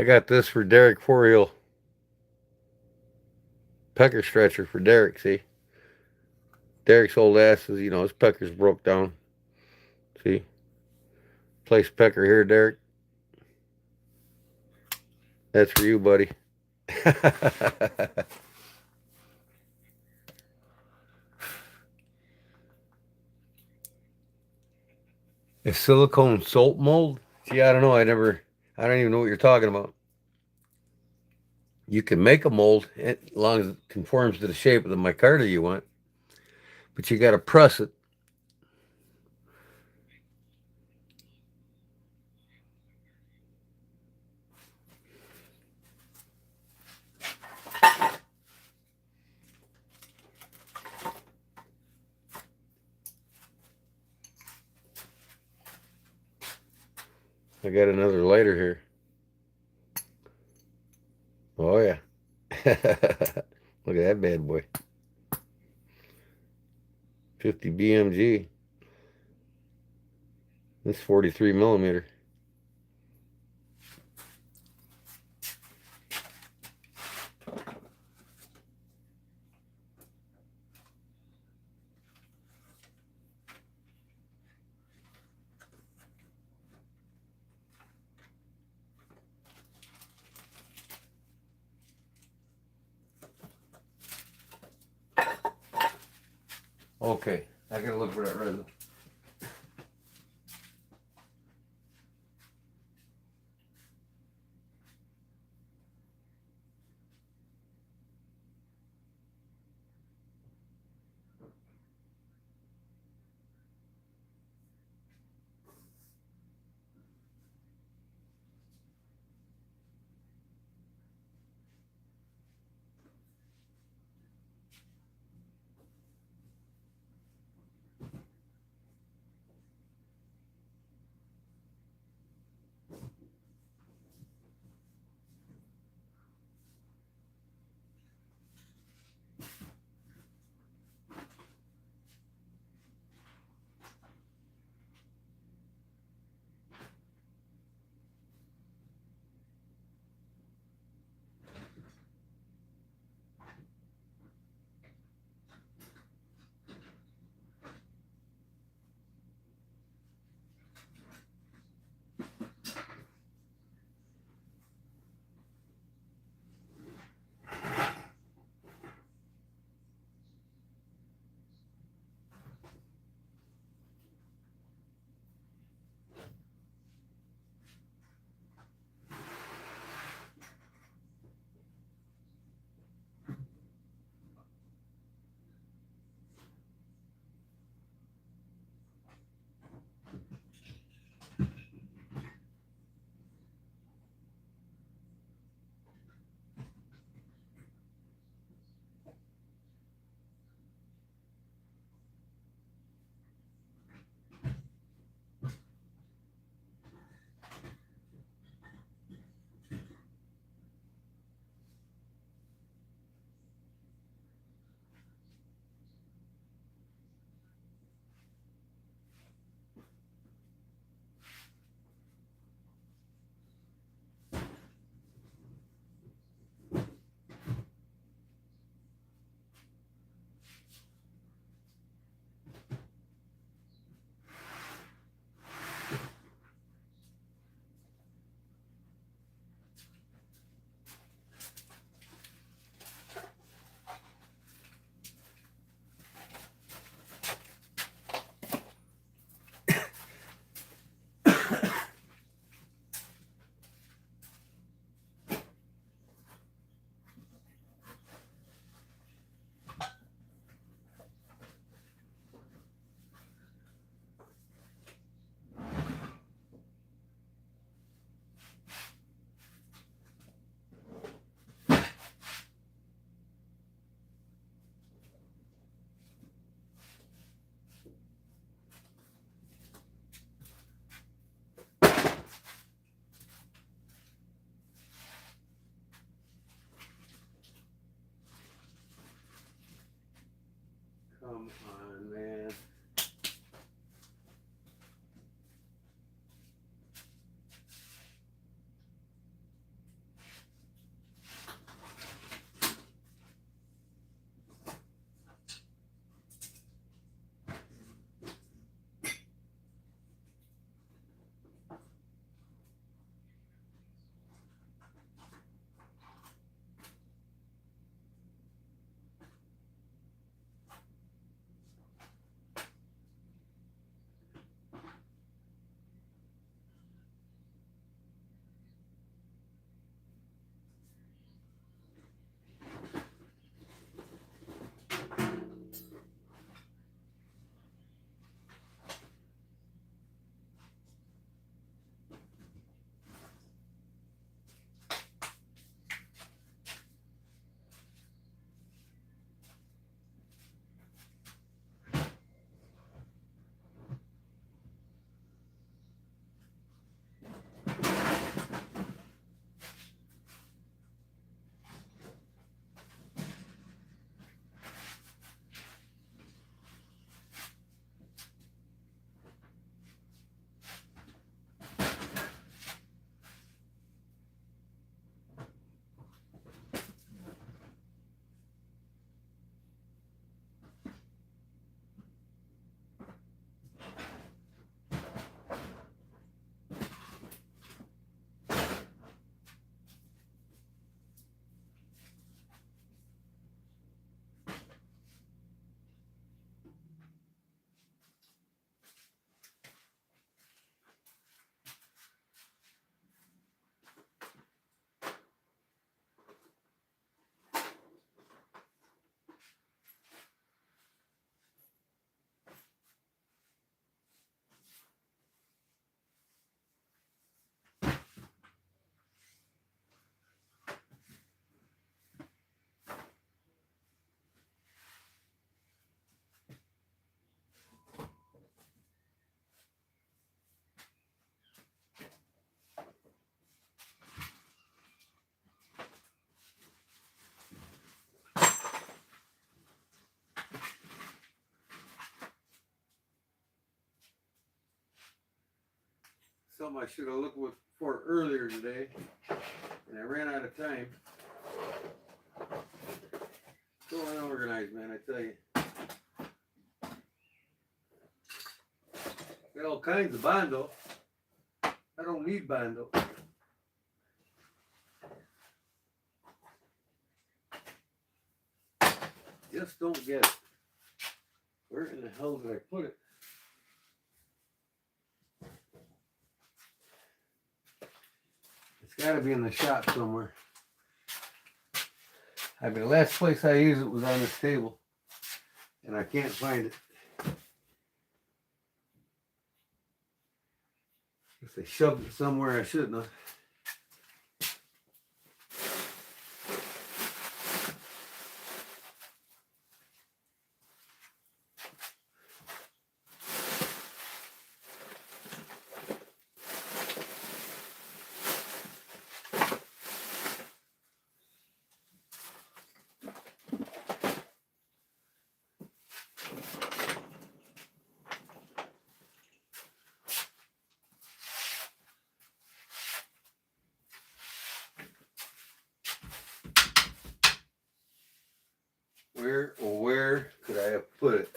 I got this for Derek 4-wheel pecker stretcher for Derek, see? Derek's old ass is, his pecker's broke down. See? Place pecker here, Derek. That's for you, buddy. A silicone soap mold? See, I don't know. I don't even know what you're talking about. You can make a mold as long as it conforms to the shape of the micarta you want, but you got to press it. I got another lighter here. Oh, yeah. Look at that bad boy. 50 BMG. This 43 millimeter. Okay, I gotta look for that resin. something I should have looked for earlier today, and I ran out of time. So unorganized, man, I tell you. Got all kinds of Bondo. I don't need Bondo. Just don't get it. Where in the hell did I put it? It's got to be in the shop somewhere. I mean, the last place I used it was on this table, and I can't find it. Guess I shoved it somewhere I shouldn't have. Where could I have put it?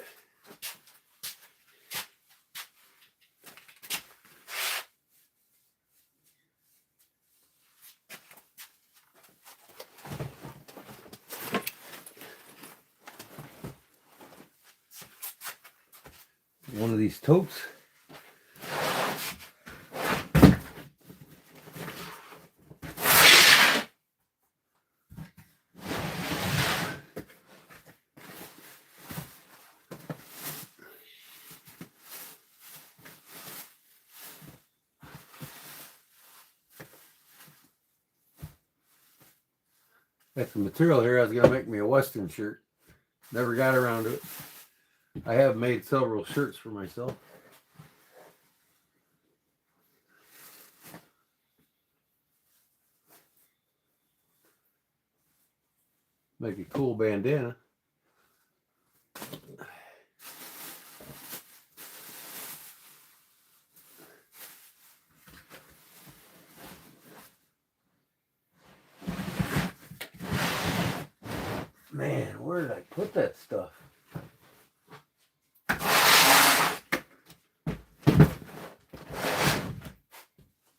One of these totes. Got some material here. I was going to make me a Western shirt. Never got around to it. I have made several shirts for myself. Make a cool bandana. Man, where did I put that stuff?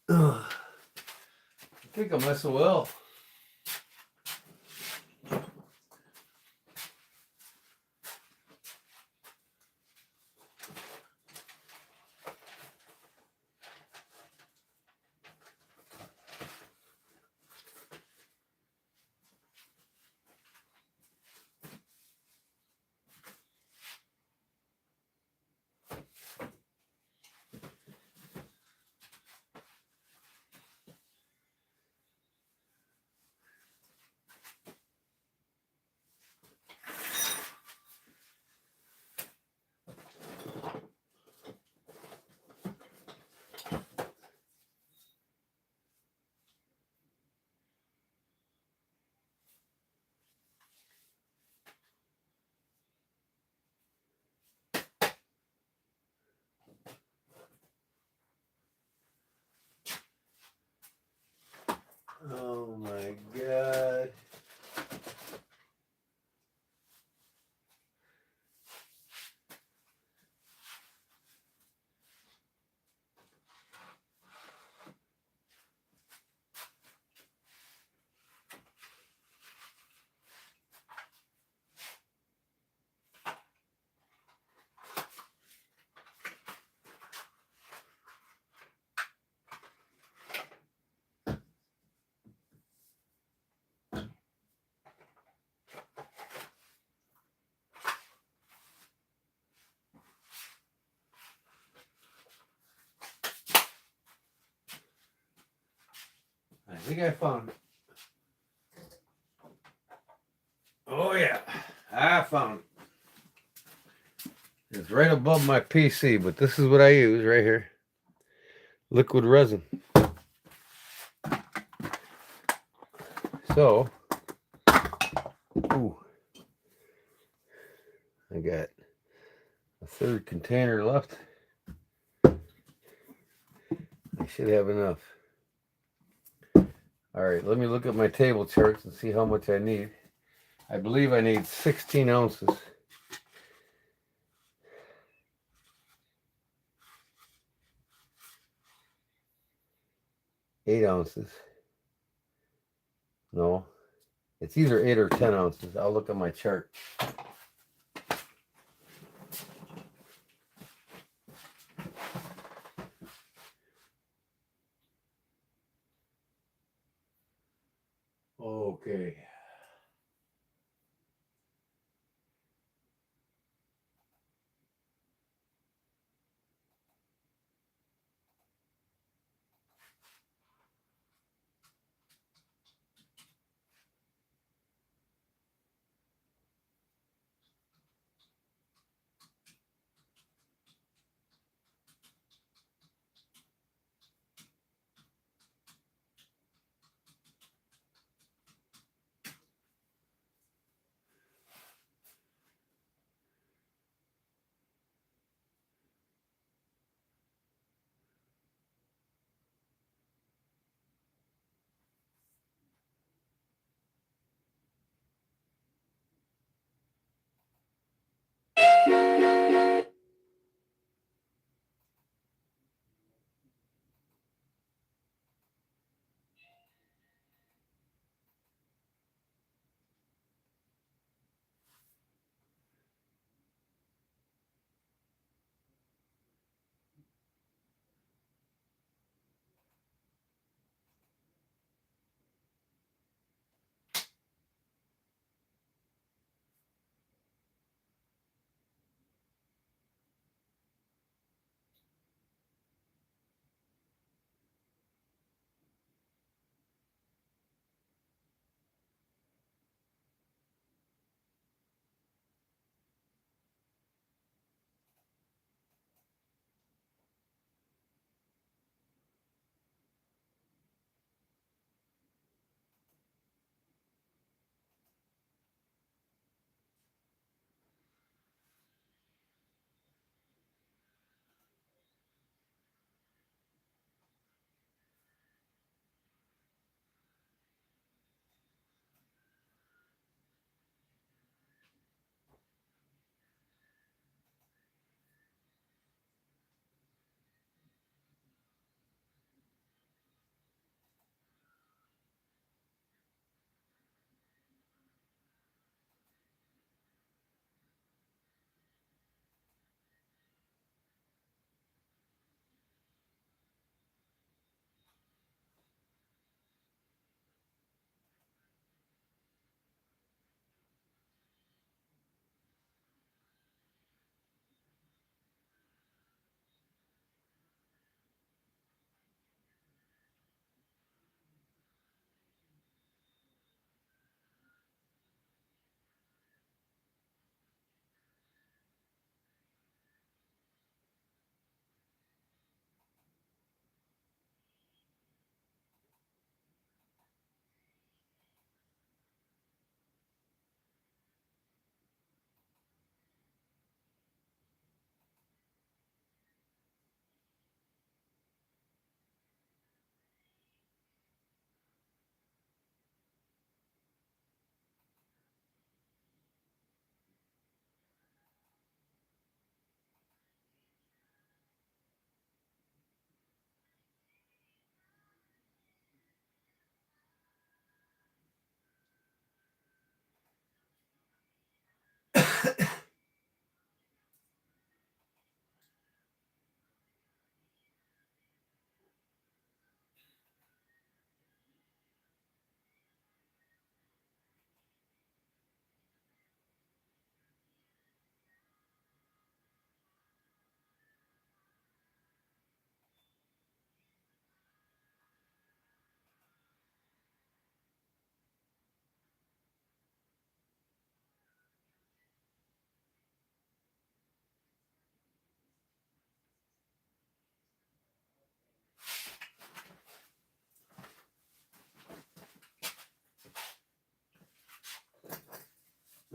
Ugh. I think I'm SOL. Oh my God. I think I found it. Oh yeah, I found it. It's right above my PC, but this is what I use right here. Liquid resin. So, ooh, I got a third container left. I I should have enough. All right, let me look at my table charts and see how much I need. I believe I need 16 ounces. Eight ounces. No, it's either 8 or 10 ounces. I'll look at my chart. Okay.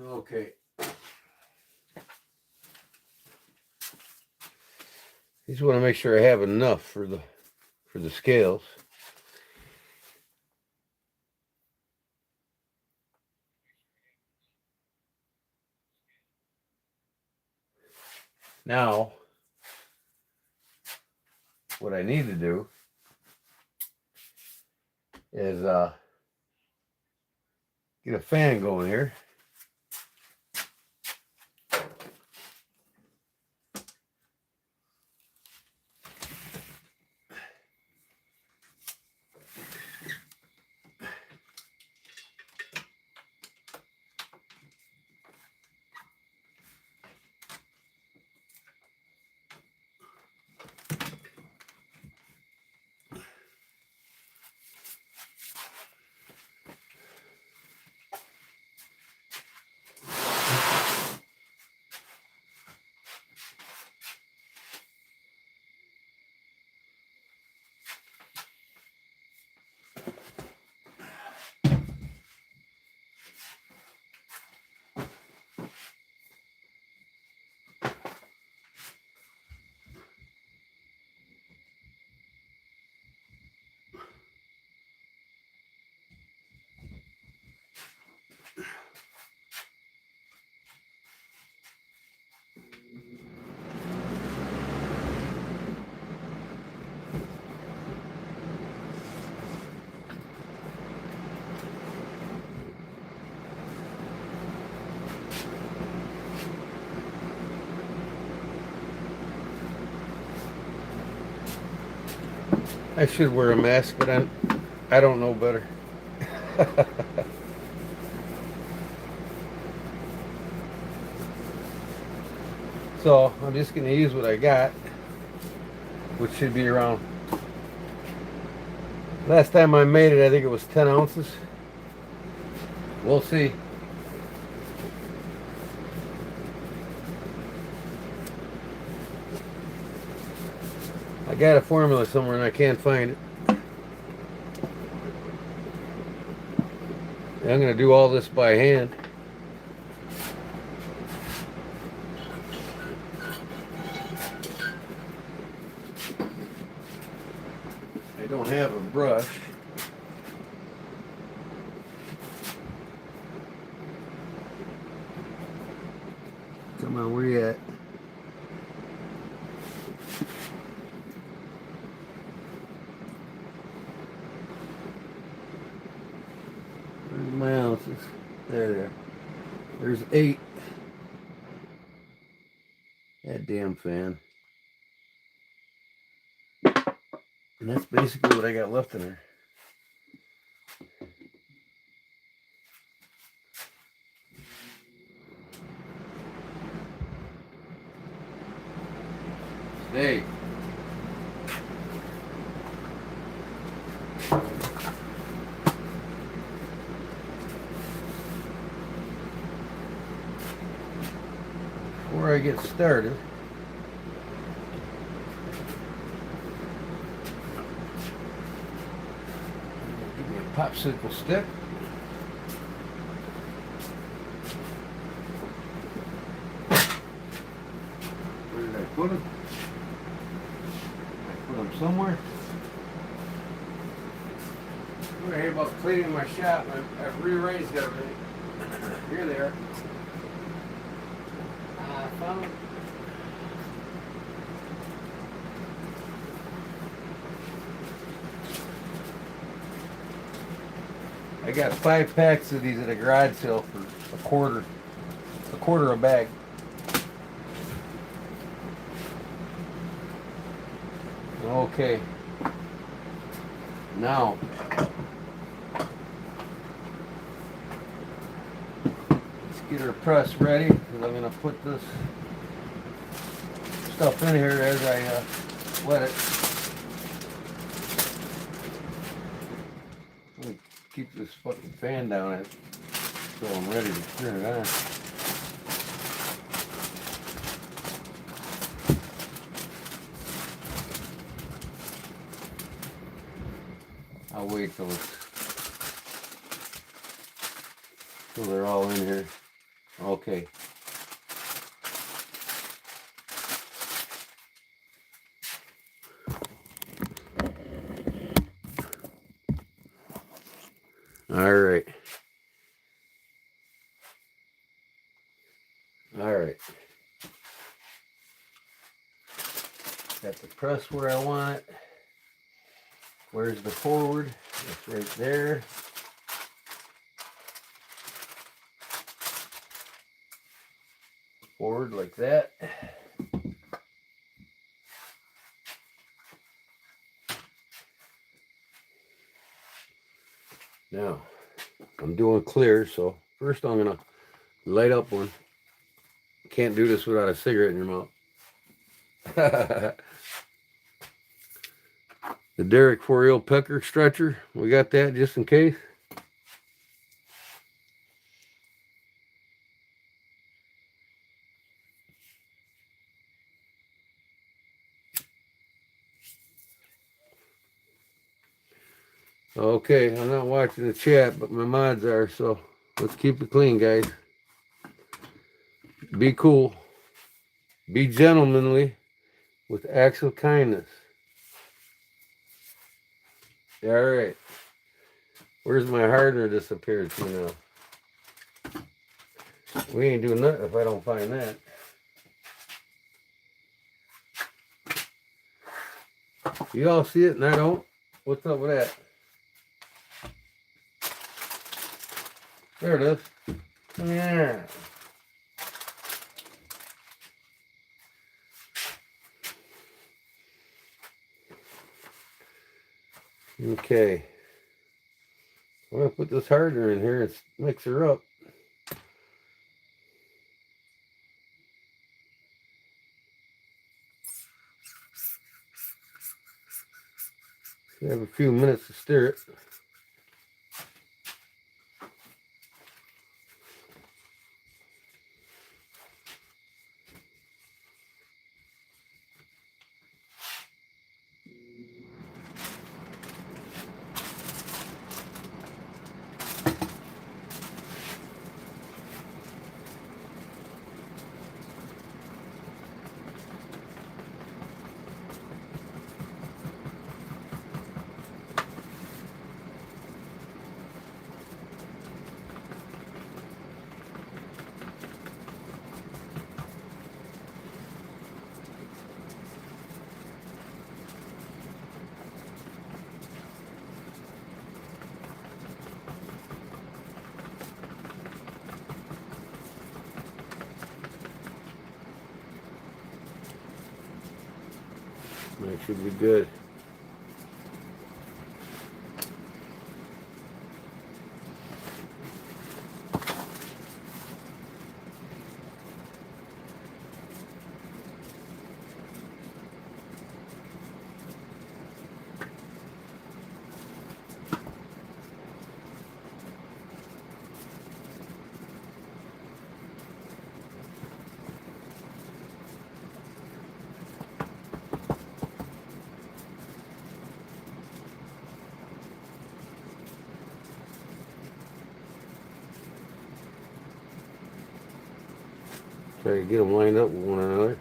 Okay. Just want to make sure I have enough for the for the scales. Now, what I need to do is get a fan going here. I should wear a mask, but I don't know better. So I'm just going to use what I got, which should be around. Last time I made it, I think it was 10 ounces. We'll see. I got a formula somewhere and I can't find it. And I'm going to do all this by hand. I don't have a brush. Come on, where you at? Where's my ounces? There. There's 8. That damn fan. And that's basically what I got left in there. Hey. Before I get started, give me a popsicle stick. Where did I put them? I put them somewhere. We're here about cleaning my shop. I've rearranged everything. Here they are. I found them. I got 5 packs of these at a garage sale for a quarter a bag. Okay. Now, let's get our press ready, because I'm going to put this stuff in here as I wet it. Let me keep this fucking fan down so I'm ready to turn it on. I'll wait till they're all in here. Okay. All right. All right. Got the press where I want it. Where's the forward? It's right there. Forward like that. Now, I'm doing clear, so first I'm gonna light up one. Can't do this without a cigarette in your mouth. The Derrick 4 pecker stretcher, we got that just in case. Okay, I'm not watching the chat, but my mods are, so let's keep it clean, guys. Be cool. Be gentlemanly with acts of kindness. All right. Where's my hardener disappeared to now? We ain't doing nothing if I don't find that. You all see it and I don't? What's up with that? There it is. Yeah. Okay. I'm going to put this hardener in here and mix her up. I have a few minutes to stir it. That should be good. Try to get them lined up with one another.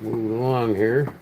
Moving along here.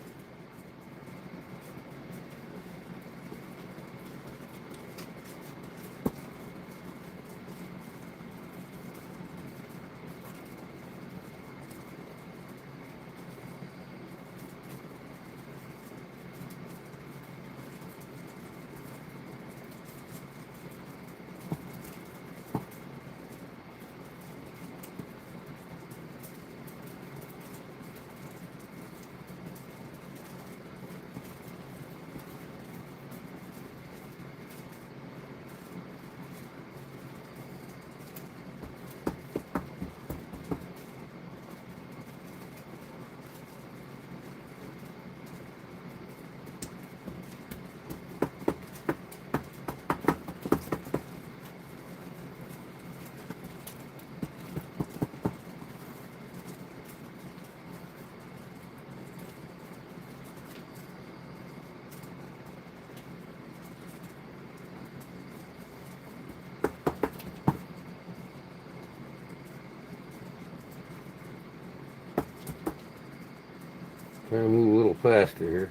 Trying to move a little faster here.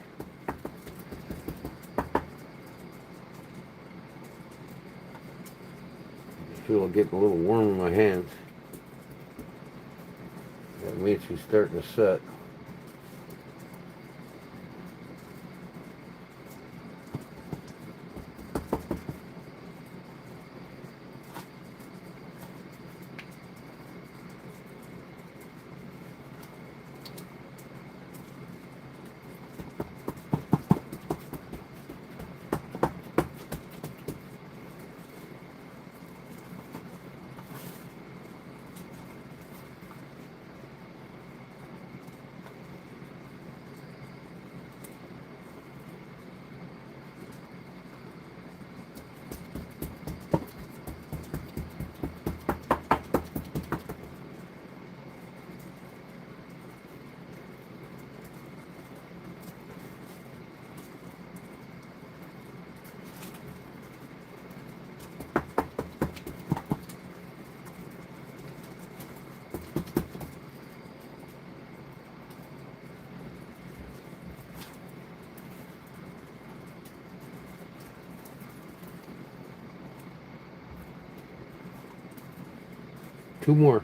I feel it getting a little warm in my hands. That means she's starting to set. Two more.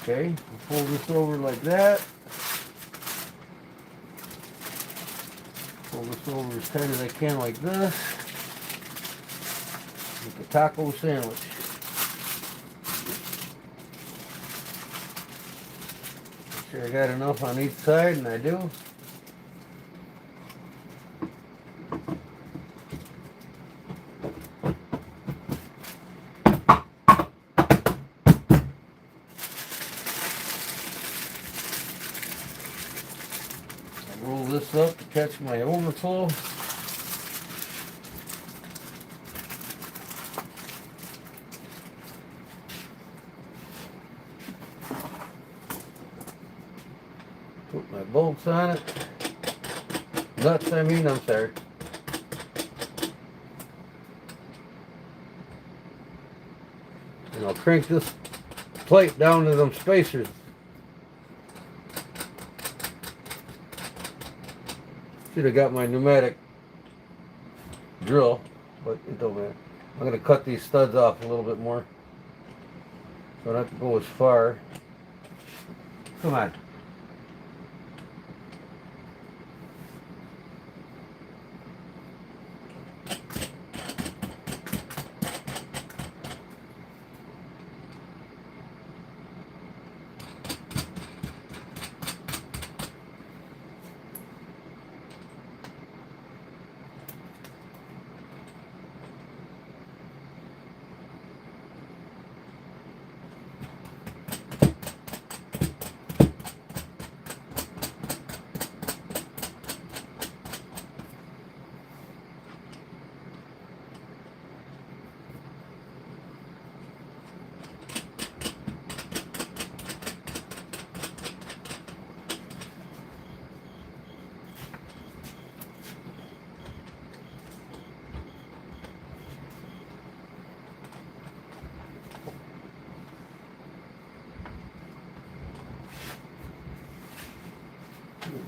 Okay, fold this over like that. Fold this over as tight as I can like this. Make a taco sandwich. Make sure I got enough on each side, and I do. Roll this up to catch my overflow. Put my bolts on it. Nuts, I'm sorry. And I'll crank this plate down to them spacers. Should have got my pneumatic drill, but it don't matter. I'm going to cut these studs off a little bit more, so I don't have to go as far. Come on.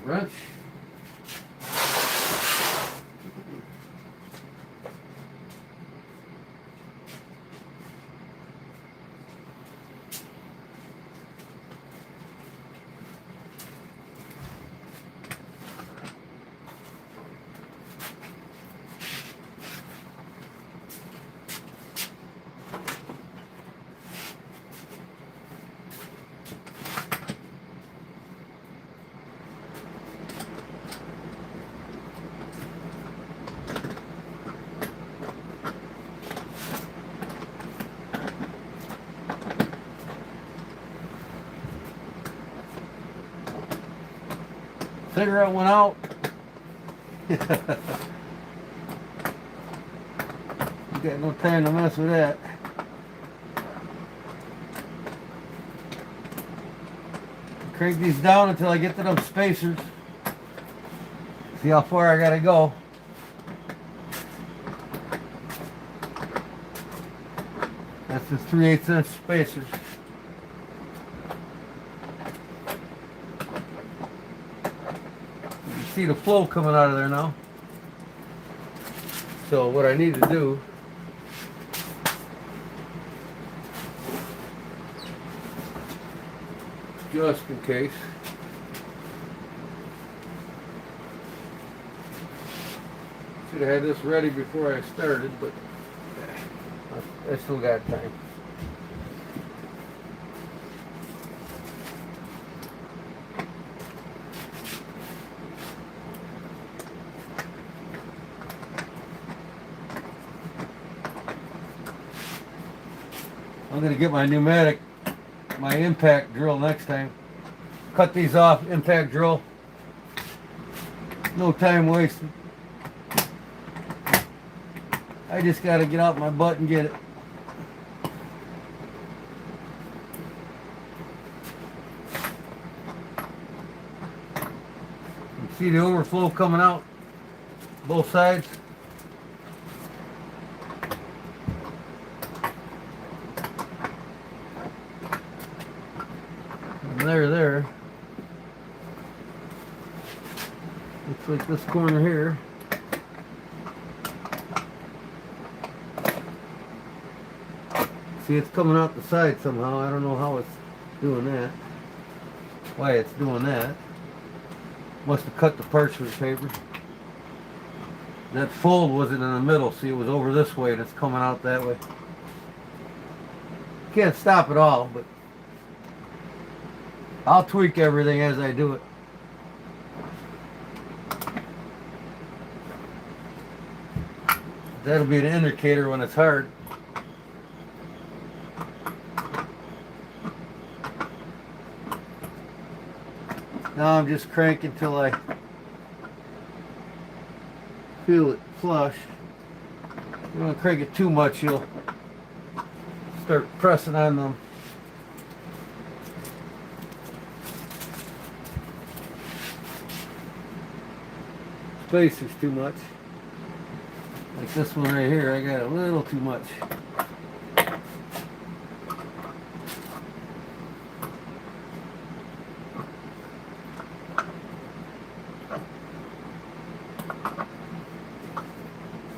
wrench. Cigarette went out. You got no time to mess with that. Crank these down until I get to them spacers. See how far I gotta go. That's the 3/8 inch spacers. See the flow coming out of there now. So what I need to do just in case, should have had this ready before I started, but I still got time. I'm going to get my pneumatic, my impact drill next time. Cut these off, impact drill. No time wasted. I just got to get out my butt and get it. You see the overflow coming out both sides. There. Looks like this corner here. See, it's coming out the side somehow. I don't know how it's doing that. Why it's doing that. Must have cut the parchment paper. That fold wasn't in the middle. See, it was over this way and it's coming out that way. Can't stop it all, but I'll tweak everything as I do it. That'll be the indicator when it's hard. Now I'm just cranking till I feel it flush. You don't crank it too much, you'll start pressing on them. Spacers too much. Like this one right here, I got a little too much.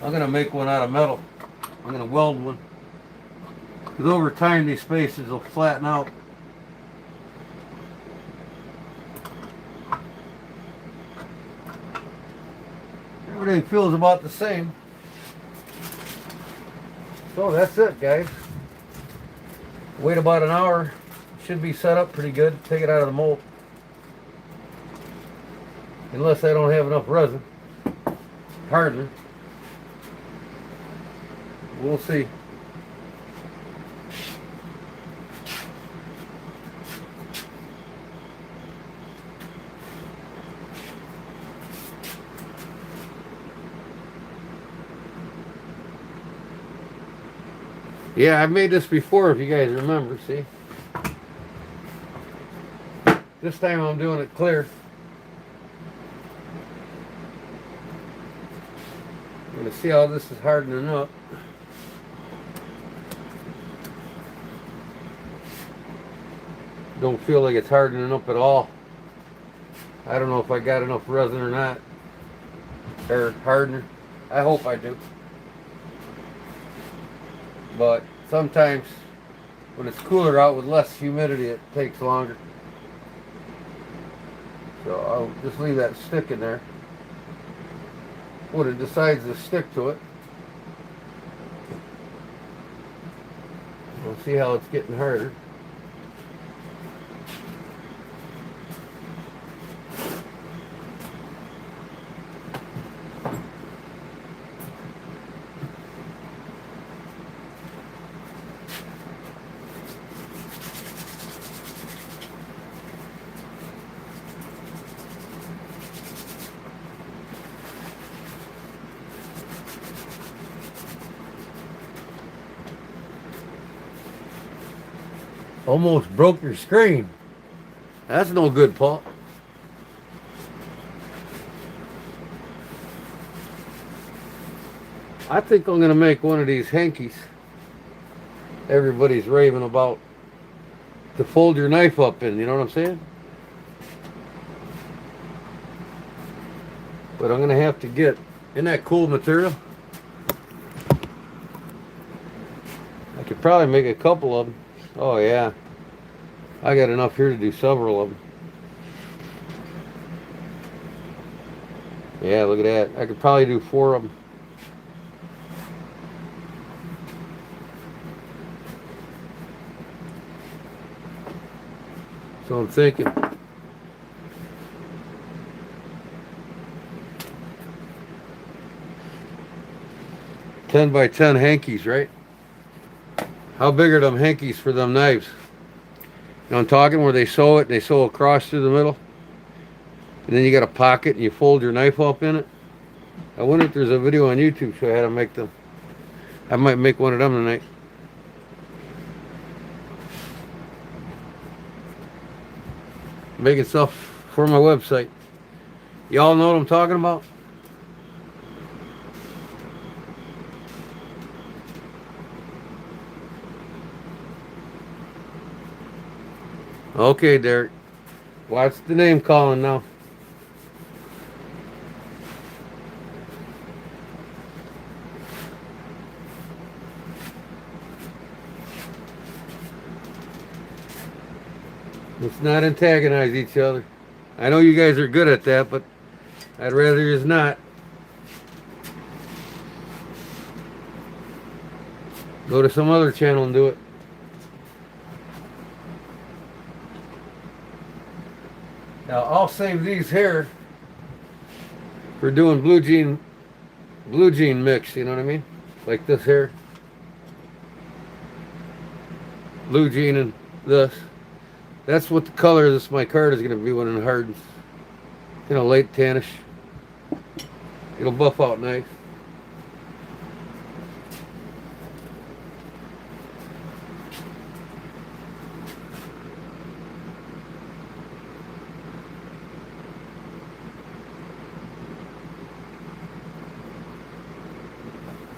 I'm going to make one out of metal. I'm going to weld one. Because over time these spacers will flatten out. Everything feels about the same. So that's it, guys. Wait about an hour. Should be set up pretty good. Take it out of the mold. Unless I don't have enough resin. Hardly. We'll see. Yeah, I've made this before if you guys remember, see? This time I'm doing it clear. I'm going to see how this is hardening up. Don't feel like it's hardening up at all. I don't know if I got enough resin or not, or hardener. I hope I do. But sometimes when it's cooler out with less humidity, it takes longer. So I'll just leave that stick in there. When it decides to stick to it, we'll see how it's getting harder. Almost broke your screen. That's no good, Paul. I think I'm going to make one of these hankies everybody's raving about to fold your knife up in, you know what I'm saying? But I'm going to have to get, isn't that cool material? I could probably make a couple of them. Oh yeah, I got enough here to do several of them. Yeah, look at that. I could probably do 4 of them. So I'm thinking 10 by 10 hankies, right? How big are them hankies for them knives? You know what I'm talking, where they sew it, they sew across through the middle, and then you got a pocket and you fold your knife up in it. I wonder if there's a video on YouTube show how to make them. I might make one of them tonight. Making stuff for my website. Y'all know what I'm talking about? Okay, Derek. Watch the name calling now. Let's not antagonize each other. I know you guys are good at that, but I'd rather you not. Go to some other channel and do it. Now I'll save these here for doing blue jean mix, you know what I mean? Like this here. Blue jean and this. That's what the color of this micarta is going to be when it hardens. You know, late tannish. It'll buff out nice.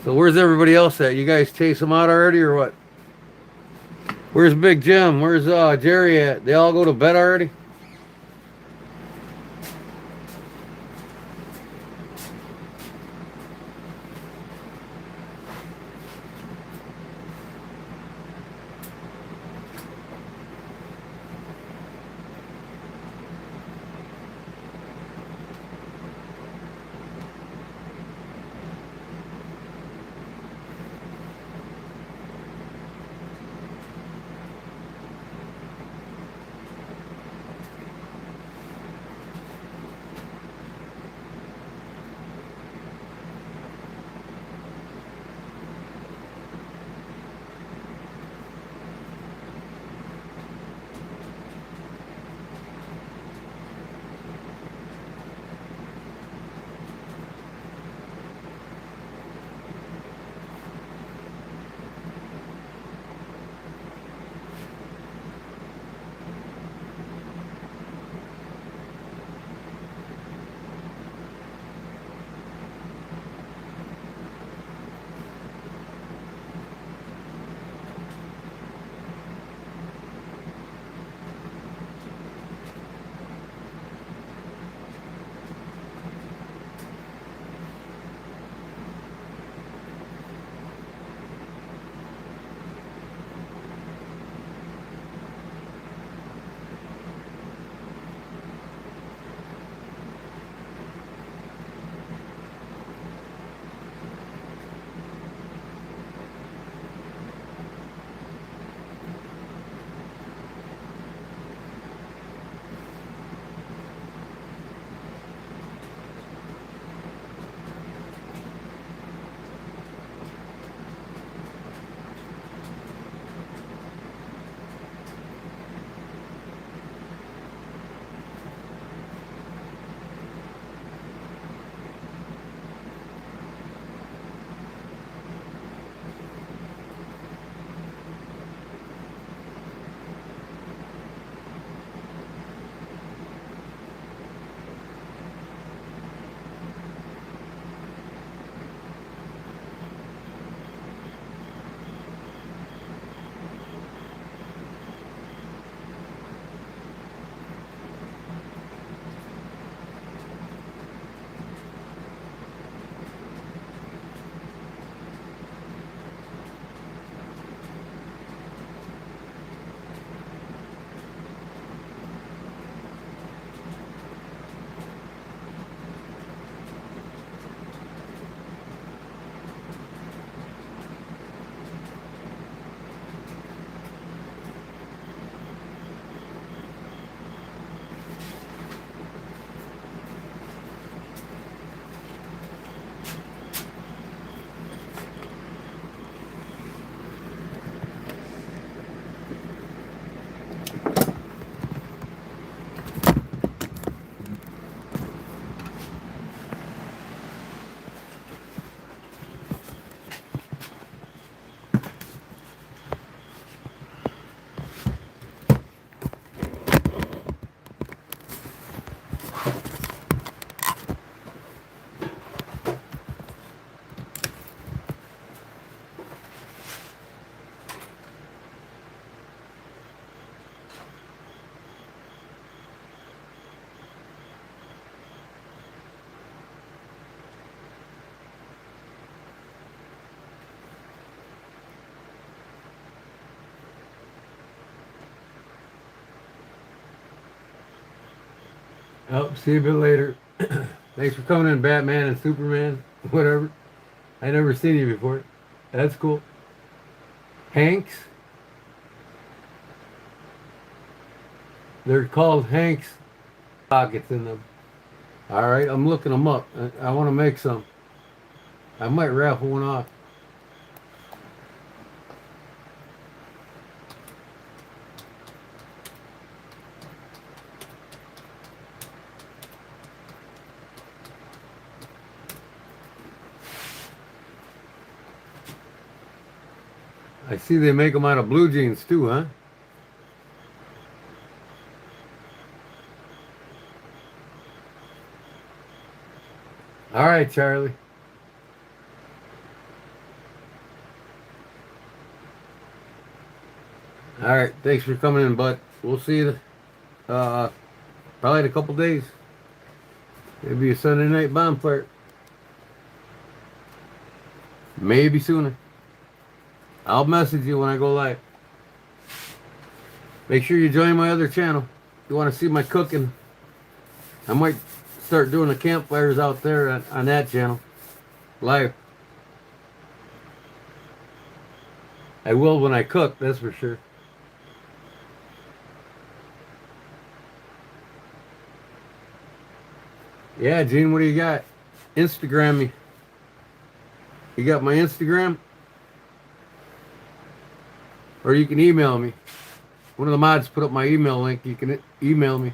So where's everybody else at? You guys chase them out already or what? Where's Big Jim? Where's Jerry at? They all go to bed already? Oh, see you a bit later. Thanks for coming in, Batman and Superman, whatever. I never seen you before. That's cool. Hanks. They're called Hanks. Pockets in them. All right, I'm looking them up. I want to make some. I might raffle one off. I see they make them out of blue jeans too, huh? All right, Charlie. All right, thanks for coming in, bud. We'll see you uh, probably in a couple days. Maybe a Sunday night bonfire. Maybe sooner. I'll message you when I go live. Make sure you join my other channel. If you want to see my cooking, I might start doing the campfires out there on that channel. Live. I will when I cook, that's for sure. Yeah, Gene, what do you got? Instagram me. You got my Instagram? Or you can email me. One of the mods put up my email link. You can email me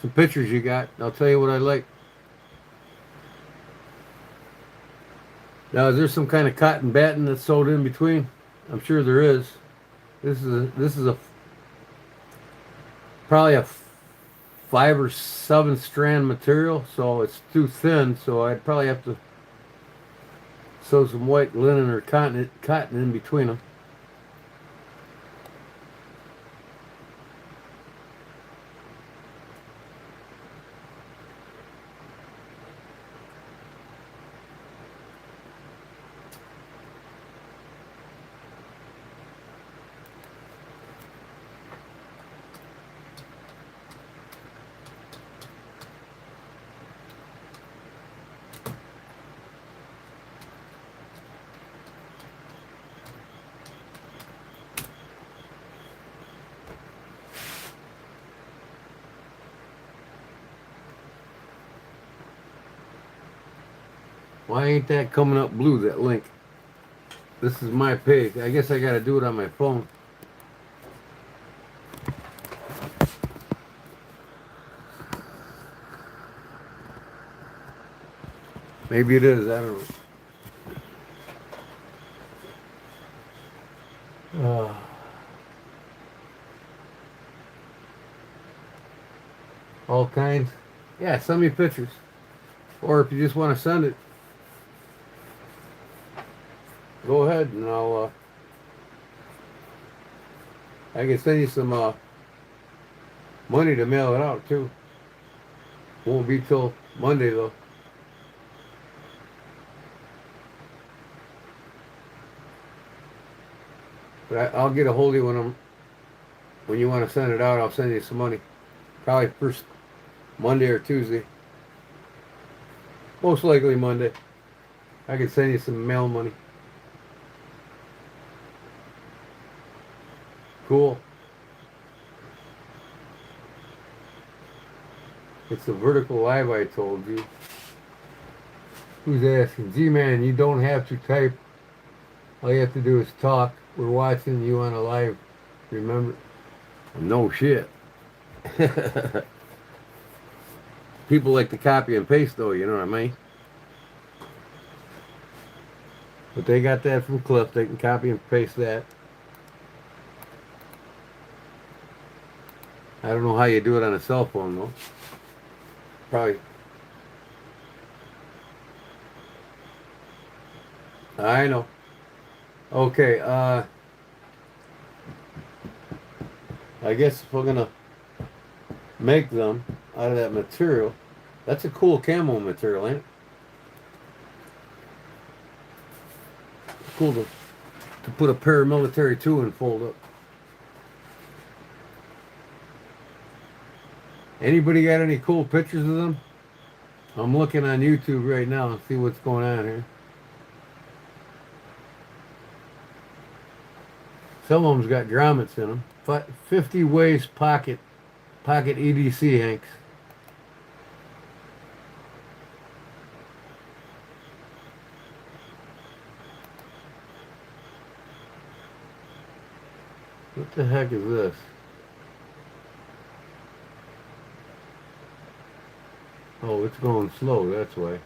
some pictures you got. I'll tell you what I like. Now, is there some kind of cotton batting that's sewed in between? I'm sure there is. This is probably a 5 or 7 strand material, so it's too thin. So I'd probably have to sew some white linen or cotton in between them. Why ain't that coming up blue, that link? This is my page. I guess I gotta do it on my phone. Maybe it is, I don't know. All kinds. Yeah, send me pictures. Or if you just want to send it, go ahead and I can send you some money to mail it out too. Won't be till Monday though. But I'll get a hold of you when you want to send it out. I'll send you some money. Probably first Monday or Tuesday. Most likely Monday. I can send you some mail money. Cool. It's a vertical live, I told you. Who's asking? G-Man, you don't have to type. All you have to do is talk. We're watching you on a live. Remember? No shit. People like to copy and paste though, you know what I mean? But they got that from Cliff. They can copy and paste that. I don't know how you do it on a cell phone though. Probably. I know. Okay, I guess if we're gonna make them out of that material, that's a cool camo material, ain't it? Cool to put a paramilitary 2 and fold up. Anybody got any cool pictures of them? I'm looking on YouTube right now and see what's going on here. Some of them's got grommets in them. 50 waist pocket EDC hanks. What the heck is this? Oh, it's going slow, that's why.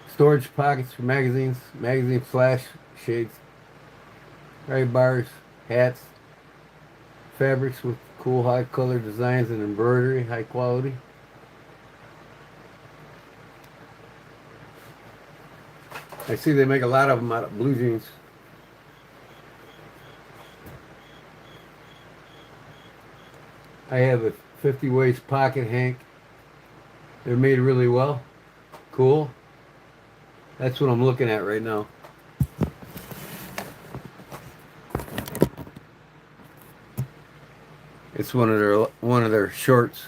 Storage pockets for magazines, magazine flash shades, right bars, hats, fabrics with cool high color designs and embroidery, high quality. I see they make a lot of them out of blue jeans. I have a 50 waist pocket hank. They're made really well. Cool. That's what I'm looking at right now. It's one of their shorts.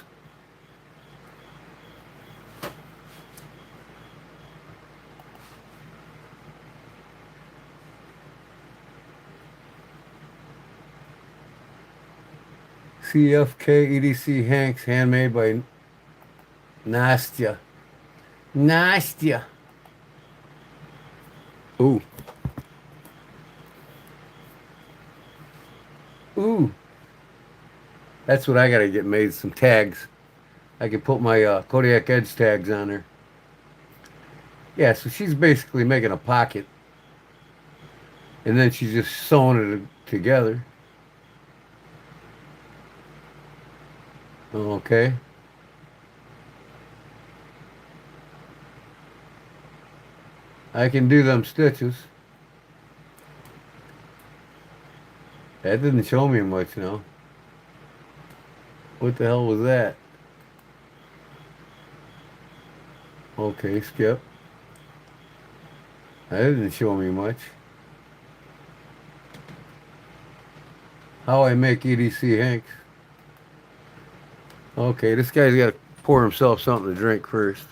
CFK EDC Hanks, handmade by Nastya. Nastya. Ooh. Ooh. That's what I gotta get made, some tags. I can put my Kodiak Edge tags on there. Yeah, so she's basically making a pocket, and then she's just sewing it together. Okay. I can do them stitches. That didn't show me much, no. What the hell was that? Okay, skip. That didn't show me much. How I make EDC Hanks. Okay, this guy's got to pour himself something to drink first.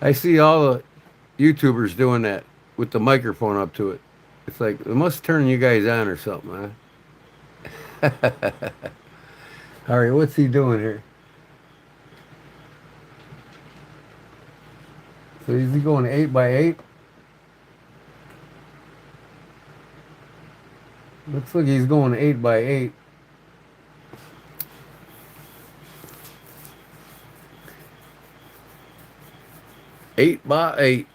I see all the YouTubers doing that with the microphone up to it. It's like, it must turn you guys on or something, huh? All right, what's he doing here? So is he going 8 by 8? Looks like he's going 8 by 8. Eight by 8.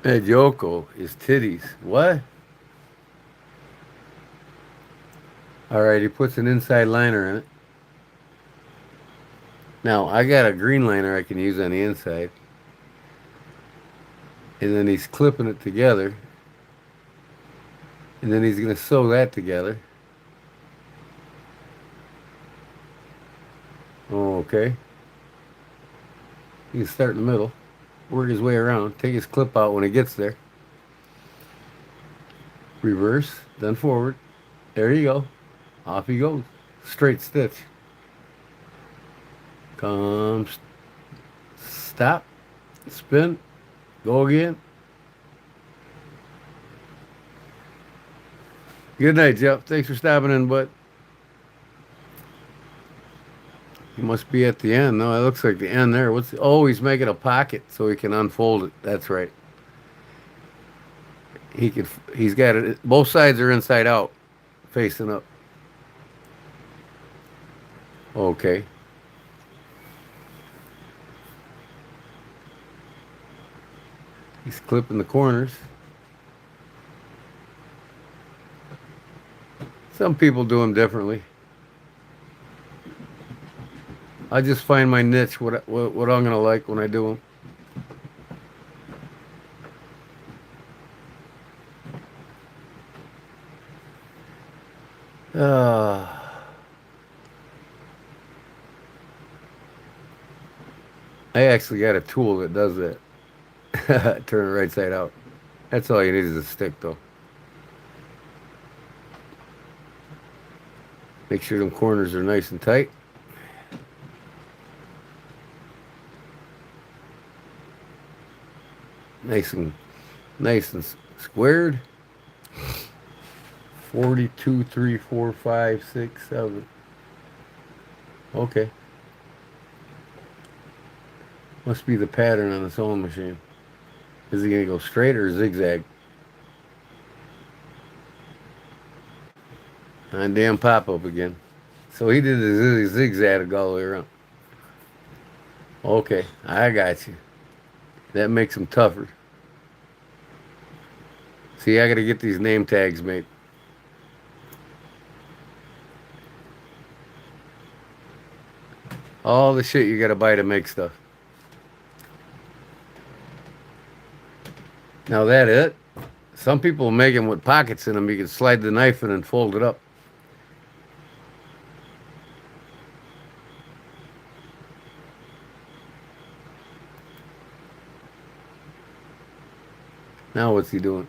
That Yoko is titties. What? All right, he puts an inside liner in it. Now, I got a green liner I can use on the inside. And then he's clipping it together. And then he's going to sew that together. Oh, okay. He can start in the middle, work his way around, take his clip out when he gets there. Reverse, then forward. There you go. Off he goes. Straight stitch. Come, stop, spin, go again. Good night, Jeff. Thanks for stopping in, bud. He must be at the end. No, it looks like the end there. Oh, he's making a pocket so he can unfold it. That's right. He's got it. Both sides are inside out, facing up. Okay. He's clipping the corners. Some people do them differently. I just find my niche, what I'm gonna like when I do them. I actually got a tool that does that. Turn it right side out. That's all you need is a stick, though. Make sure them corners are nice and tight. Nice and squared. 42, 3, 4, 5, 6, 7. Okay. Must be the pattern on the sewing machine. Is he gonna go straight or zigzag? And damn pop up again. So he did the zigzag all the way around. Okay, I got you. That makes him tougher. See, I gotta get these name tags made. All the shit you gotta buy to make stuff. Now that it? Some people make them with pockets in them. You can slide the knife in and fold it up. Now what's he doing?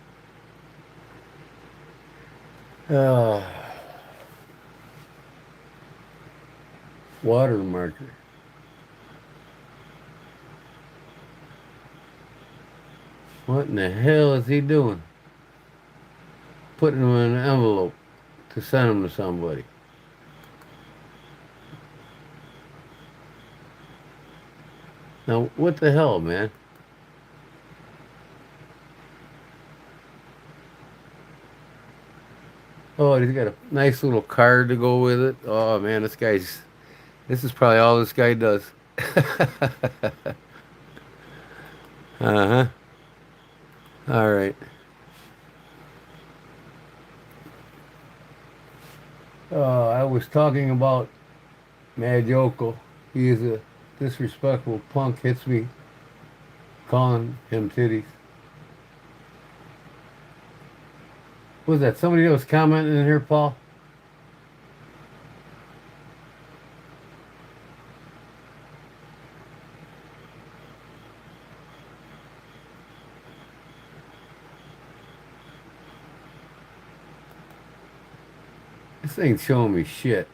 Uh, water marker. What in the hell is he doing? Putting them in an envelope to send them to somebody. Now, what the hell, man? Oh, he's got a nice little card to go with it. Oh, man, this is probably all this guy does. Uh-huh. All right. I was talking about Mad Yoko. He is a disrespectful punk. Hits me calling him titties. What was that? Somebody that was commenting in here, Paul? This ain't showing me shit.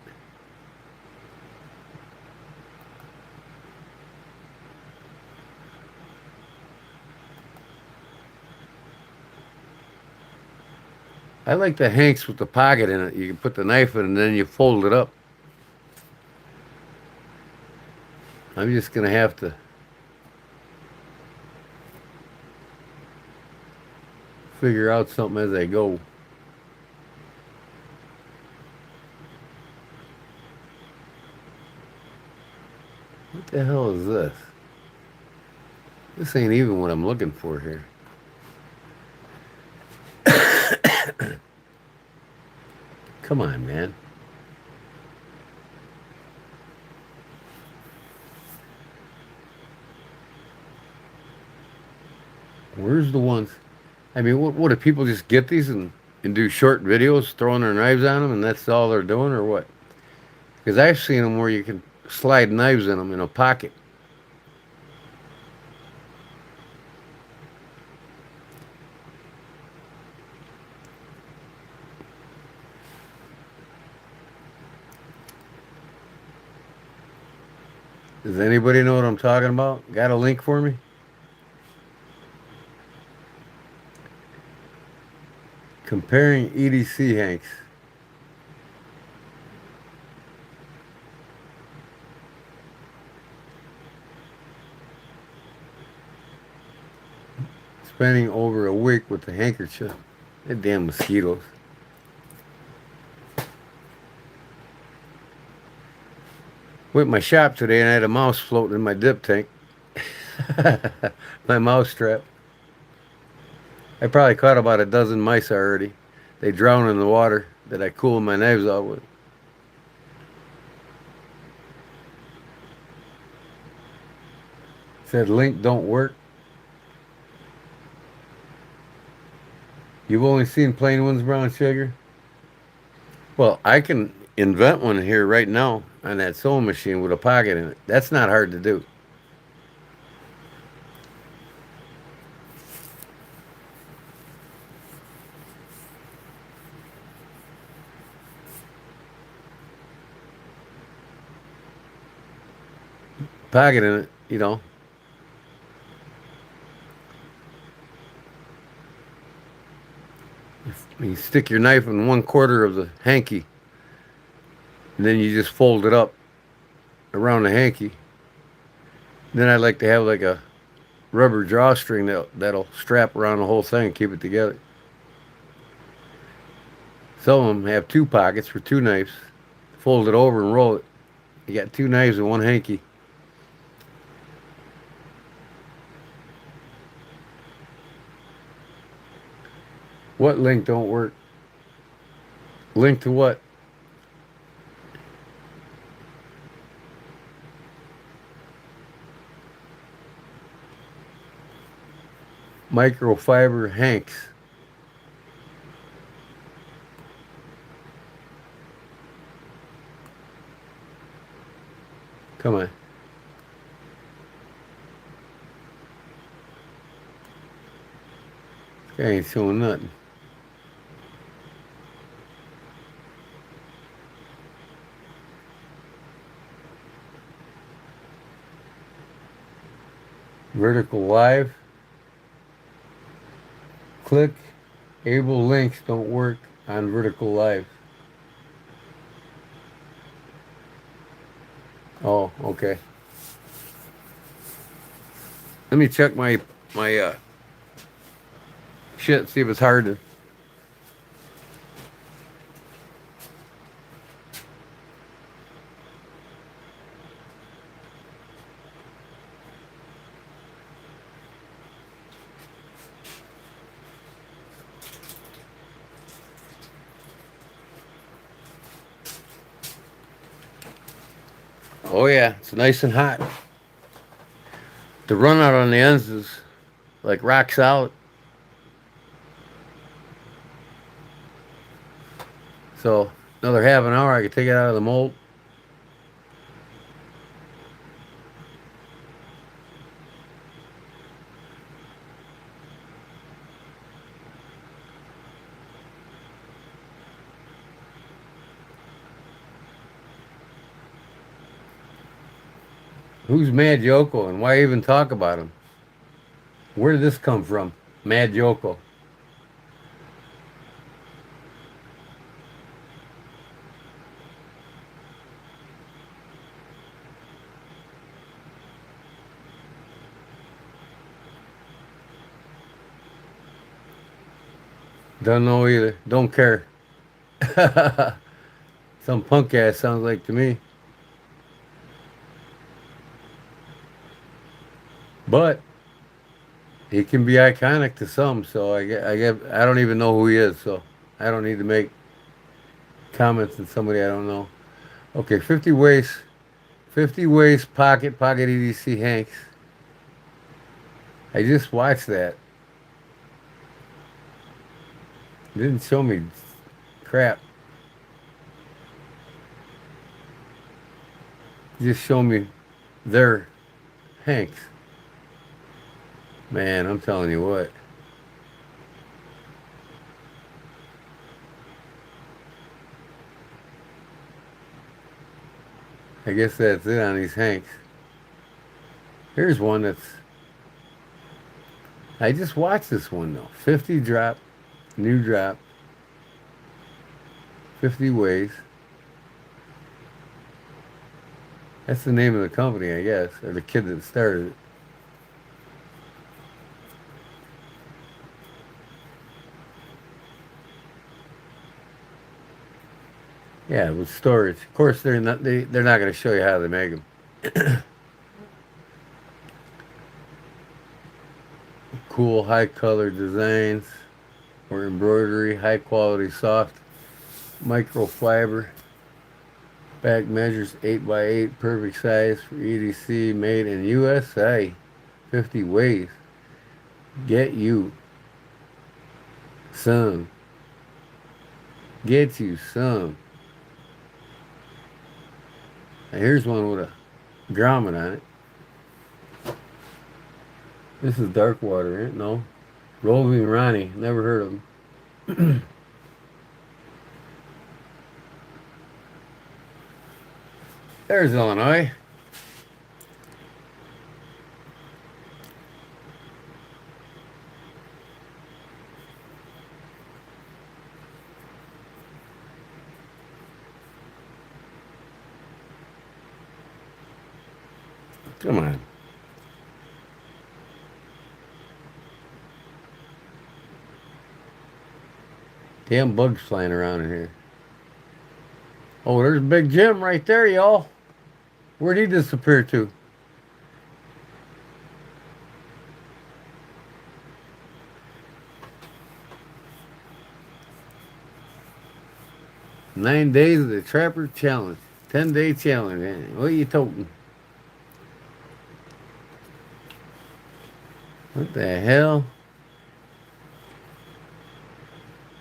I like the hanks with the pocket in it. You can put the knife in and then you fold it up. I'm just going to have to figure out something as I go. What the hell is this? This ain't even what I'm looking for here. Come on, man. Where's the ones? I mean, what do people just get these and do short videos throwing their knives on them and that's all they're doing or what? Because I've seen them where you can slide knives in them in a pocket. Does anybody know what I'm talking about? Got a link for me? Comparing EDC hanks. Spending over a week with the handkerchief. That damn mosquitoes. Went to my shop today and I had a mouse floating in my dip tank. My mouse trap. I probably caught about a dozen mice already. They drown in the water that I cool my knives out with. Said link don't work. You've only seen plain ones, brown sugar? Well, I can invent one here right now on that sewing machine with a pocket in it. That's not hard to do. Pocket in it, you know. You stick your knife in 1/4 of the hanky, and then you just fold it up around the hanky. Then I like to have like a rubber drawstring that'll strap around the whole thing and keep it together. Some of them have two pockets for two knives. Fold it over and roll it. You got two knives in one hanky. What link don't work? Link to what? Microfiber hanks. Come on. This guy ain't showing nothing. Vertical live. Click. Able links don't work on vertical live. Oh, okay. Let me check my shit. See if it's hard to. Oh yeah, it's nice and hot. The run out on the ends is like rock solid. So another half an hour, I can take it out of the mold. Who's Mad Yoko and why even talk about him? Where did this come from? Mad Yoko. Don't know either. Don't care. Some punk ass sounds like to me. But he can be iconic to some, so I don't even know who he is, so I don't need to make comments on somebody I don't know. Okay, 50 waist pocket EDC Hanks. I just watched that. It didn't show me crap. It just show me their Hanks. Man, I'm telling you what. I guess that's it on these Hanks. Here's one that's. I just watched this one though. 50 drop, new drop, 50 ways. That's the name of the company, I guess, or the kid that started it. Yeah, with storage. Of course, they're not going to show you how they make them. Cool, high color designs or embroidery, high quality soft microfiber. Back measures 8 by 8, perfect size for EDC, made in USA. 50 ways. Get you some. Get you some. Now here's one with a grommet on it. This is dark water, ain't it? No. Roving Ronnie. Never heard of him. There's Illinois. Come on. Damn bugs flying around in here. Oh, there's Big Jim right there, y'all. Where'd he disappear to? "9 days of the Trapper Challenge. 10-day challenge. Man. What are you toting? What the hell?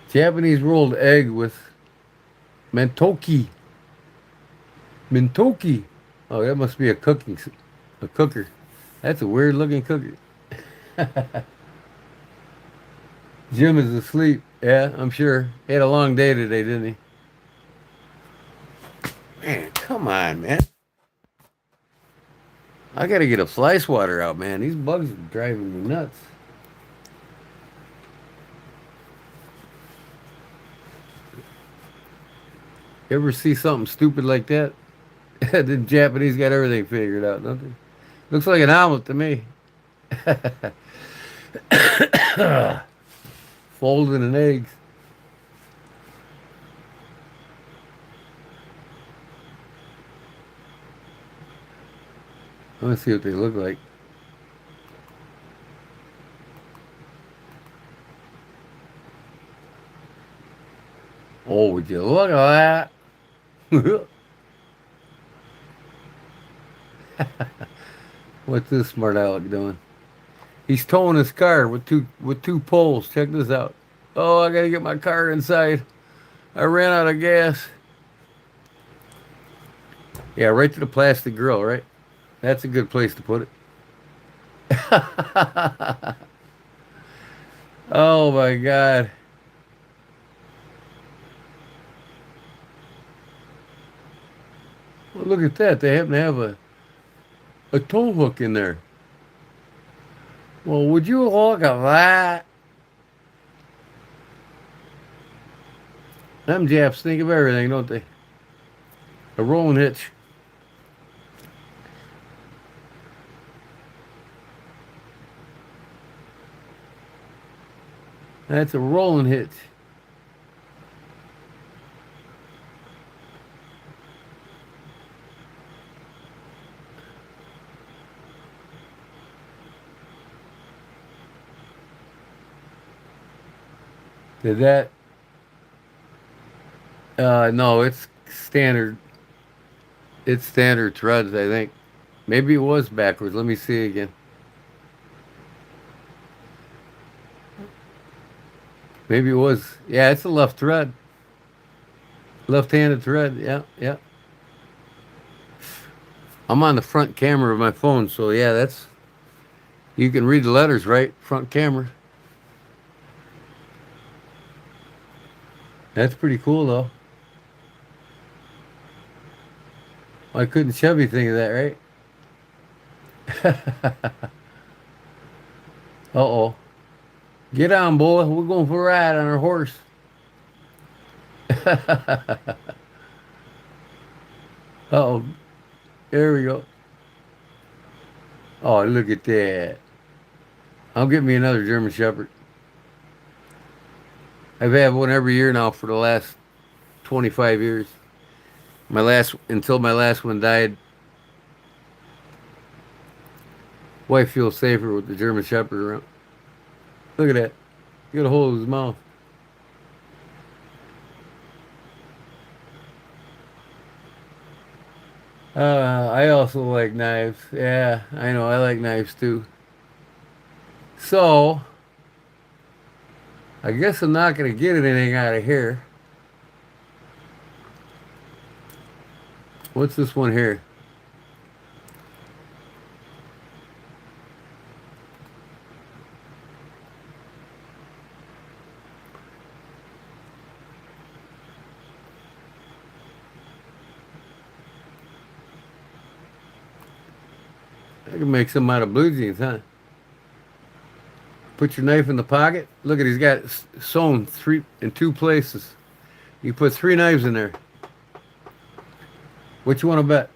Japanese rolled egg with mentoki. Mentoki. Oh, that must be a cooker. That's a weird looking cooker. Jim is asleep. Yeah, I'm sure. He had a long day today, didn't he? Man, come on, man. I gotta get a fly swatter out, man. These bugs are driving me nuts. You ever see something stupid like that? The Japanese got everything figured out, nothing. Looks like an omelet to me. Folding an egg. I want to see what they look like. Oh, would you look at that? What's this smart aleck doing? He's towing his car with two poles. Check this out. Oh, I gotta get my car inside. I ran out of gas. Yeah, right to the plastic grill, right? That's a good place to put it. Oh my God. Well, look at that. They happen to have a tow hook in there. Well, would you look at that? Them Japs think of everything, don't they? A rolling hitch. That's a rolling hitch. Did that? No, it's standard. It's standard threads, I think. Maybe it was backwards. Let me see again. Maybe it was. Yeah, it's a left thread. Left-handed thread. Yeah, yeah. I'm on the front camera of my phone, so yeah, that's you can read the letters, right? Front camera. That's pretty cool, though. Why couldn't Chevy think of that, right? Uh-oh. Get on, boy. We're going for a ride on our horse. Uh-oh. There we go. Oh, look at that. I'll get me another German Shepherd. I've had one every year now for the last 25 years. Until my last one died. Wife feels safer with the German Shepherd around. Look at that. You got a hold of his mouth. I also like knives. Yeah, I know. I like knives too. So I guess I'm not going to get anything out of here. What's this one here? I can make some out of blue jeans, huh? Put your knife in the pocket. Look at, he's got it sewn three in two places. You put three knives in there. What you want to bet?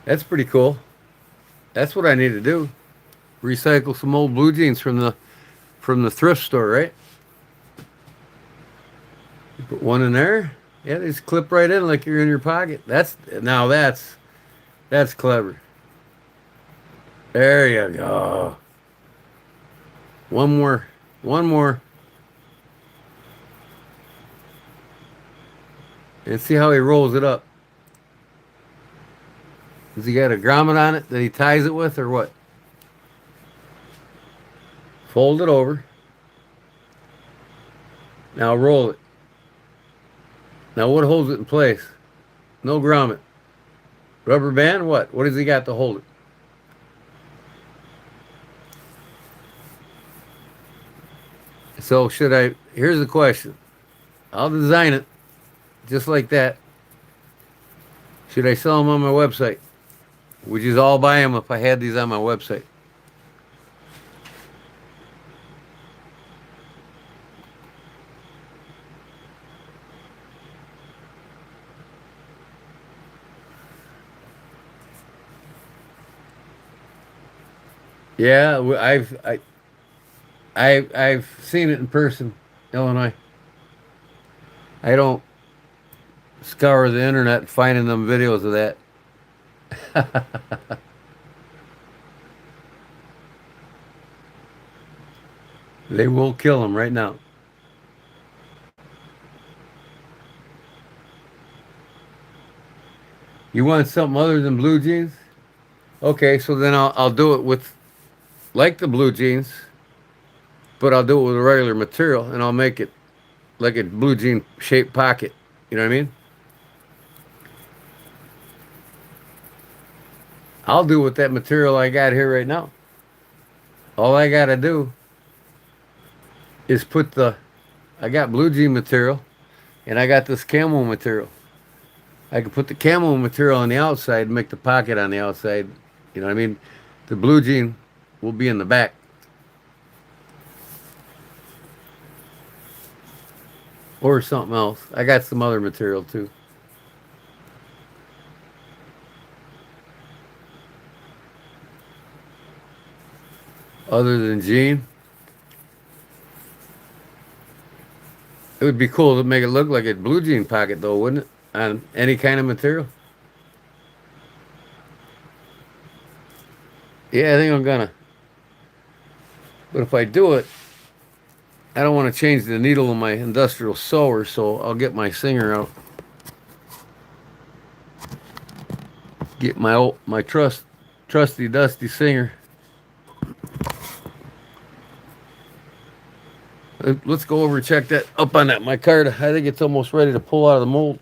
That's pretty cool. That's what I need to do. Recycle some old blue jeans from the thrift store, right? You put one in there. Yeah, they just clip right in like you're in your pocket. That's clever. There you go. One more. One more. And see how he rolls it up. Has he got a grommet on it that he ties it with or what? Fold it over. Now roll it. Now what holds it in place? No grommet. Rubber band? What? What has he got to hold it? So should I? Here's the question. I'll design it just like that. Should I sell them on my website? Would you all buy them if I had these on my website? Yeah, I've seen it in person, Illinois. I don't scour the internet finding them videos of that. They will kill them right now. You want something other than blue jeans? Okay, so then I'll do it with like the blue jeans, but I'll do it with a regular material, and I'll make it like a blue jean shaped pocket. You know what I mean? I'll do with that material I got here right now. All I gotta do is I got blue jean material, and I got this camo material. I can put the camo material on the outside and make the pocket on the outside. You know what I mean? The blue jean will be in the back. Or something else. I got some other material too. Other than jean. It would be cool to make it look like a blue jean pocket though, wouldn't it? On any kind of material. Yeah, I think I'm gonna. But if I do it, I don't want to change the needle of my industrial sewer, so I'll get my singer out. Get my trusty dusty singer. Let's go over and check that up on that micarta. I think it's almost ready to pull out of the mold.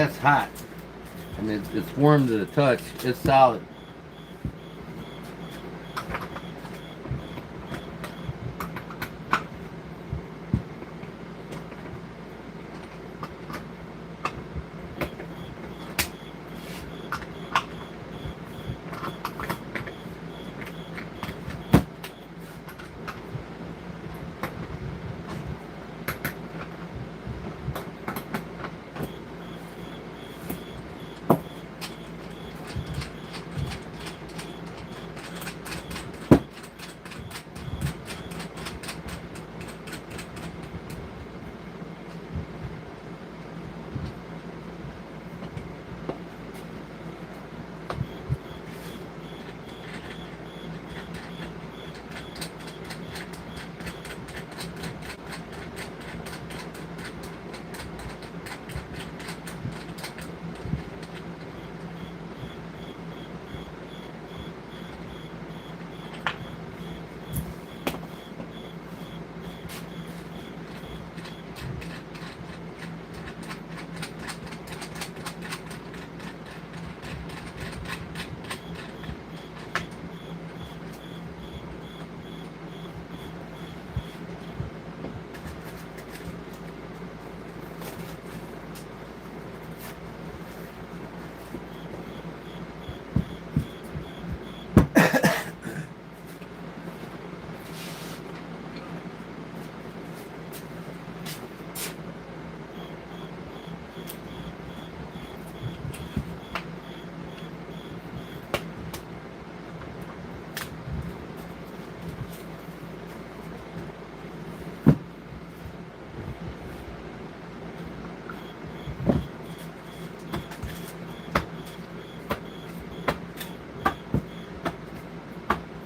that's hot. I mean, it's warm to the touch. It's solid.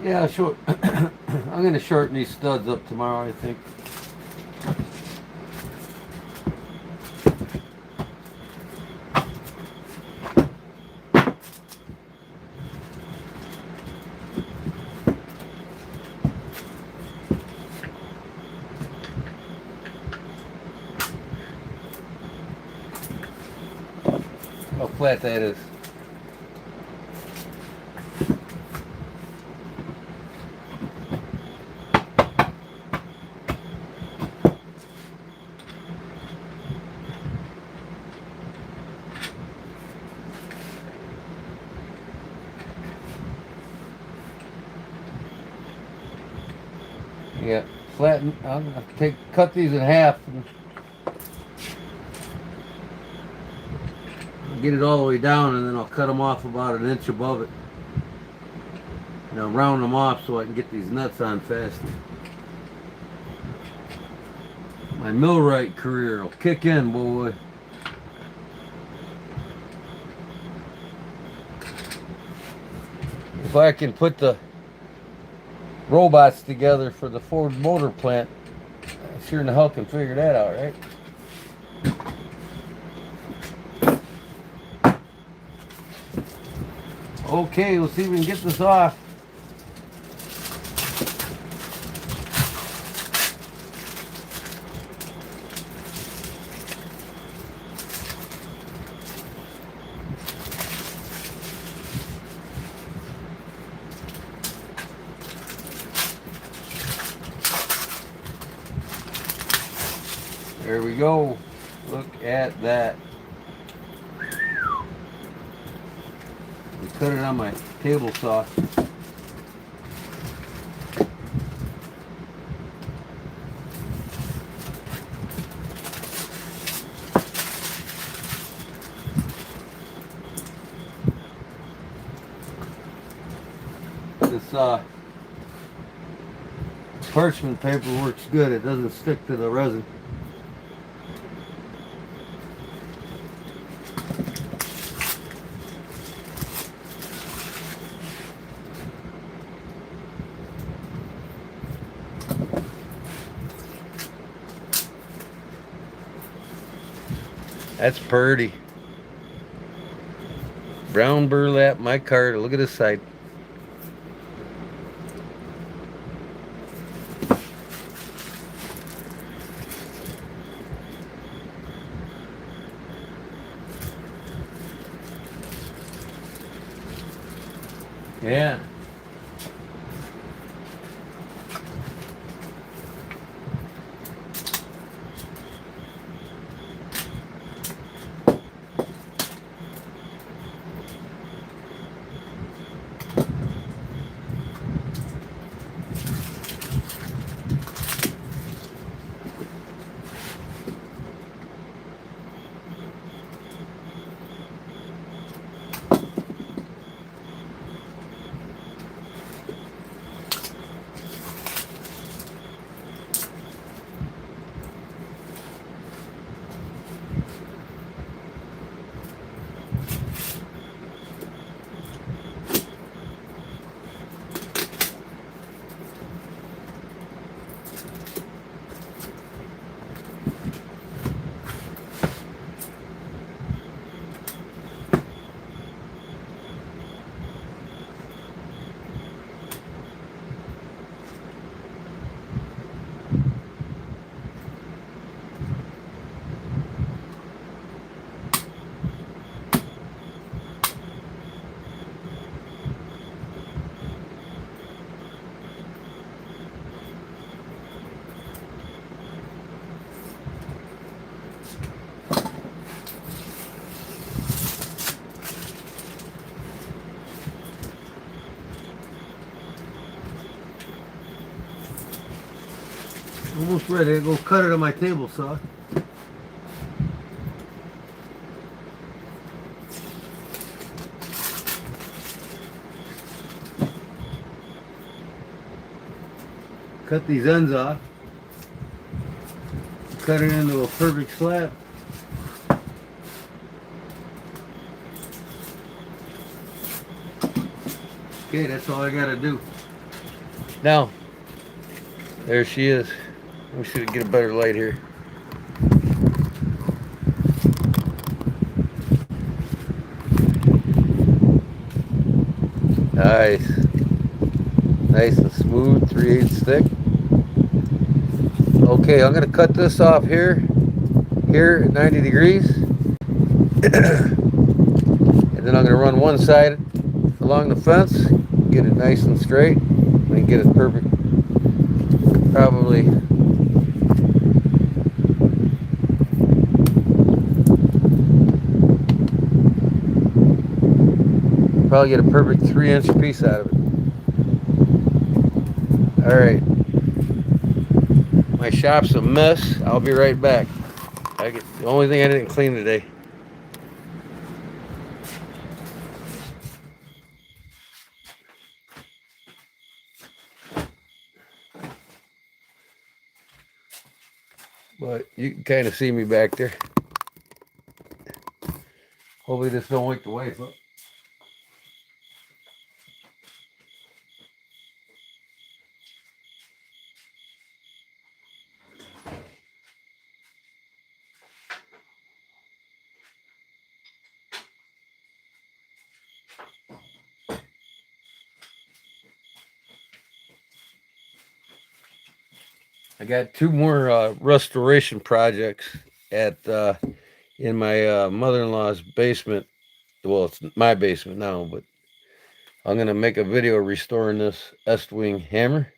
Yeah, sure. I'm going to shorten these studs up tomorrow, I think. How flat that is. Yeah, flatten. I'm gonna cut these in half and get it all the way down, and then I'll cut them off about an inch above it. And I'll round them off so I can get these nuts on faster. My millwright career will kick in, boy. If I can put the robots together for the Ford motor plant, I sure in the hell can figure that out, right? Okay, we'll see if we can get this off. There we go. Look at that. I cut it on my table saw. This parchment paper works good. It doesn't stick to the resin. That's pretty. Brown burlap, micarta. Look at this side. Yeah. Almost ready. I go cut it on my table saw. Cut these ends off. Cut it into a perfect slab. Okay, that's all I gotta do. Now, there she is. We should get a better light here. Nice. Nice and smooth, 3/8 thick. Okay, I'm gonna cut this off here at 90 degrees. And then I'm gonna run one side along the fence, get it nice and straight, and get it perfect. Probably get a perfect 3-inch piece out of it. All right, my shop's a mess. I'll be right back. The only thing I didn't clean today. But you can kind of see me back there. Hopefully this don't wake the wife up. I got 2 more restoration projects at in my mother-in-law's basement. Well, it's my basement now, but I'm gonna make a video restoring this Est-Wing hammer,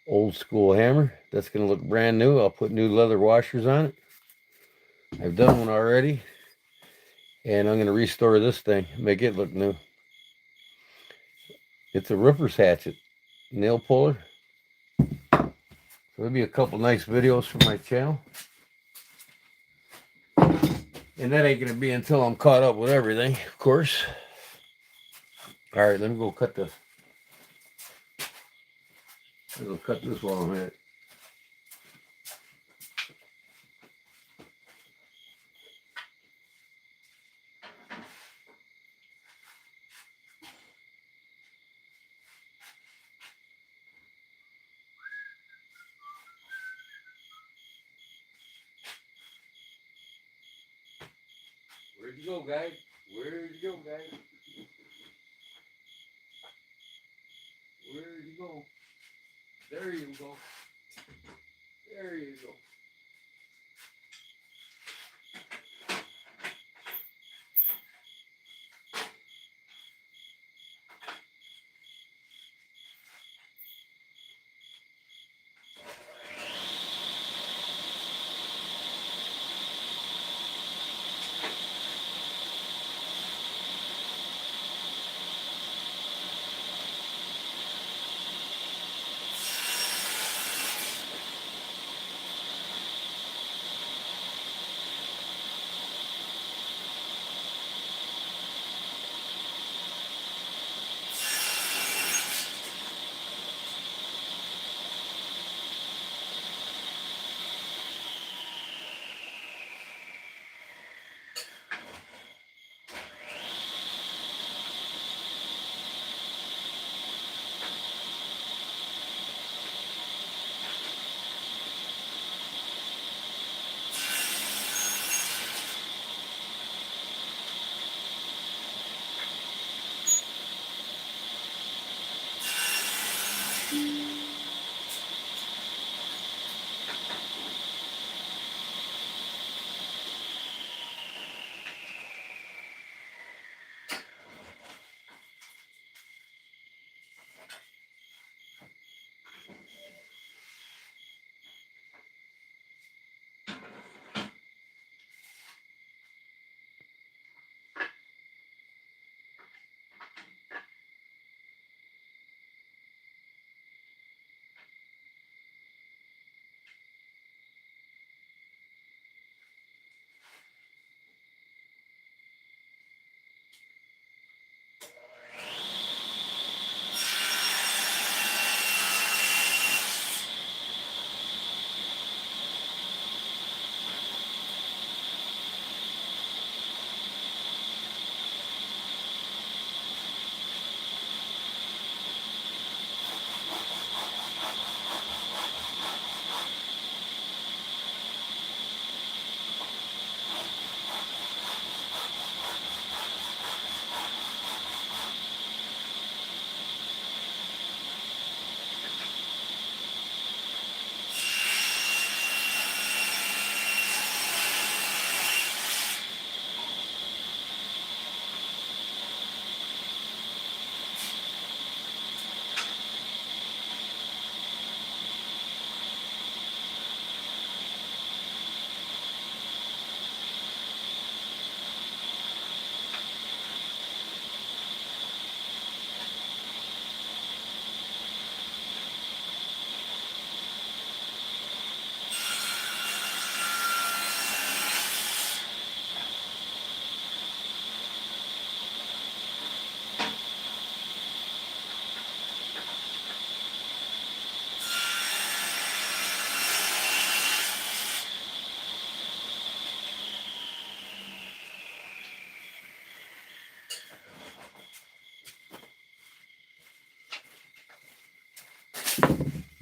old school hammer. That's gonna look brand new. I'll put new leather washers on it. I've done one already, and I'm gonna restore this thing, make it look new. It's a ripper's hatchet, nail puller. So there'll be a couple nice videos from my channel. And that ain't gonna be until I'm caught up with everything, of course. All right, let me go cut this. I'm gonna cut this while I'm at it. Where'd you go, guys? Where'd you go, guys? Where'd you go? There you go. There you go.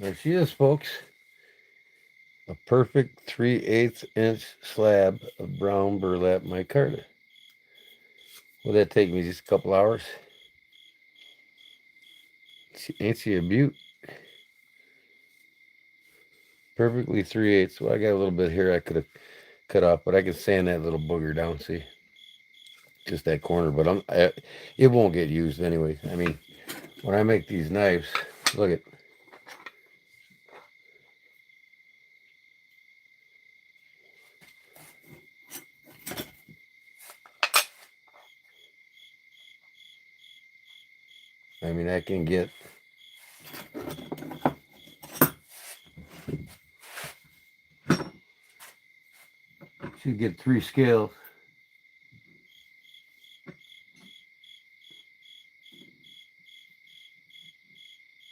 There she is, folks. A perfect 3/8 inch slab of brown burlap micarta. Will that take me just a couple hours? Ain't she a beaut? Perfectly 3/8. Well, I got a little bit here I could have cut off, but I can sand that little booger down, see? Just that corner, but it won't get used anyway. I mean, when I make these knives, look at. I mean, I can get should get 3 scales.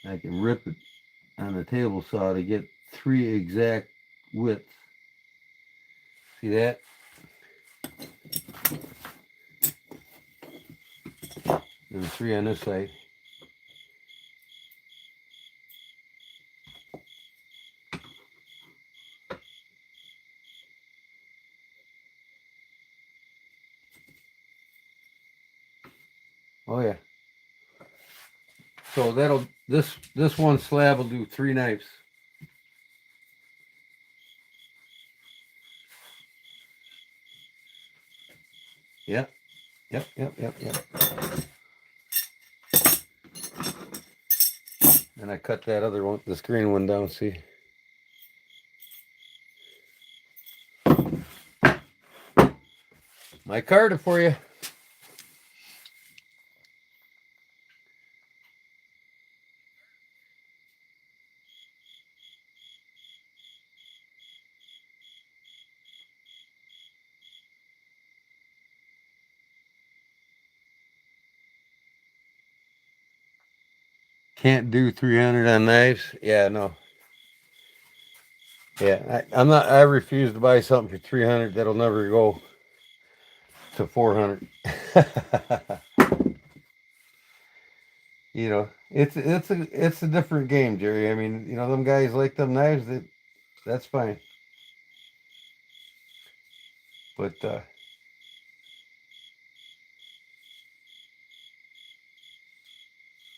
I can rip it on the table saw to get 3 exact widths. See that? And 3 on this side. Oh yeah. So this one slab will do 3 knives. Yep. And I cut that other one, this green one down, see? Micarta for you. Can't do 300 on knives. Yeah, no. Yeah, I refuse to buy something for 300 that'll never go to 400. You know, it's a different game, Jerry. I mean, you know, them guys like them knives, that's fine. But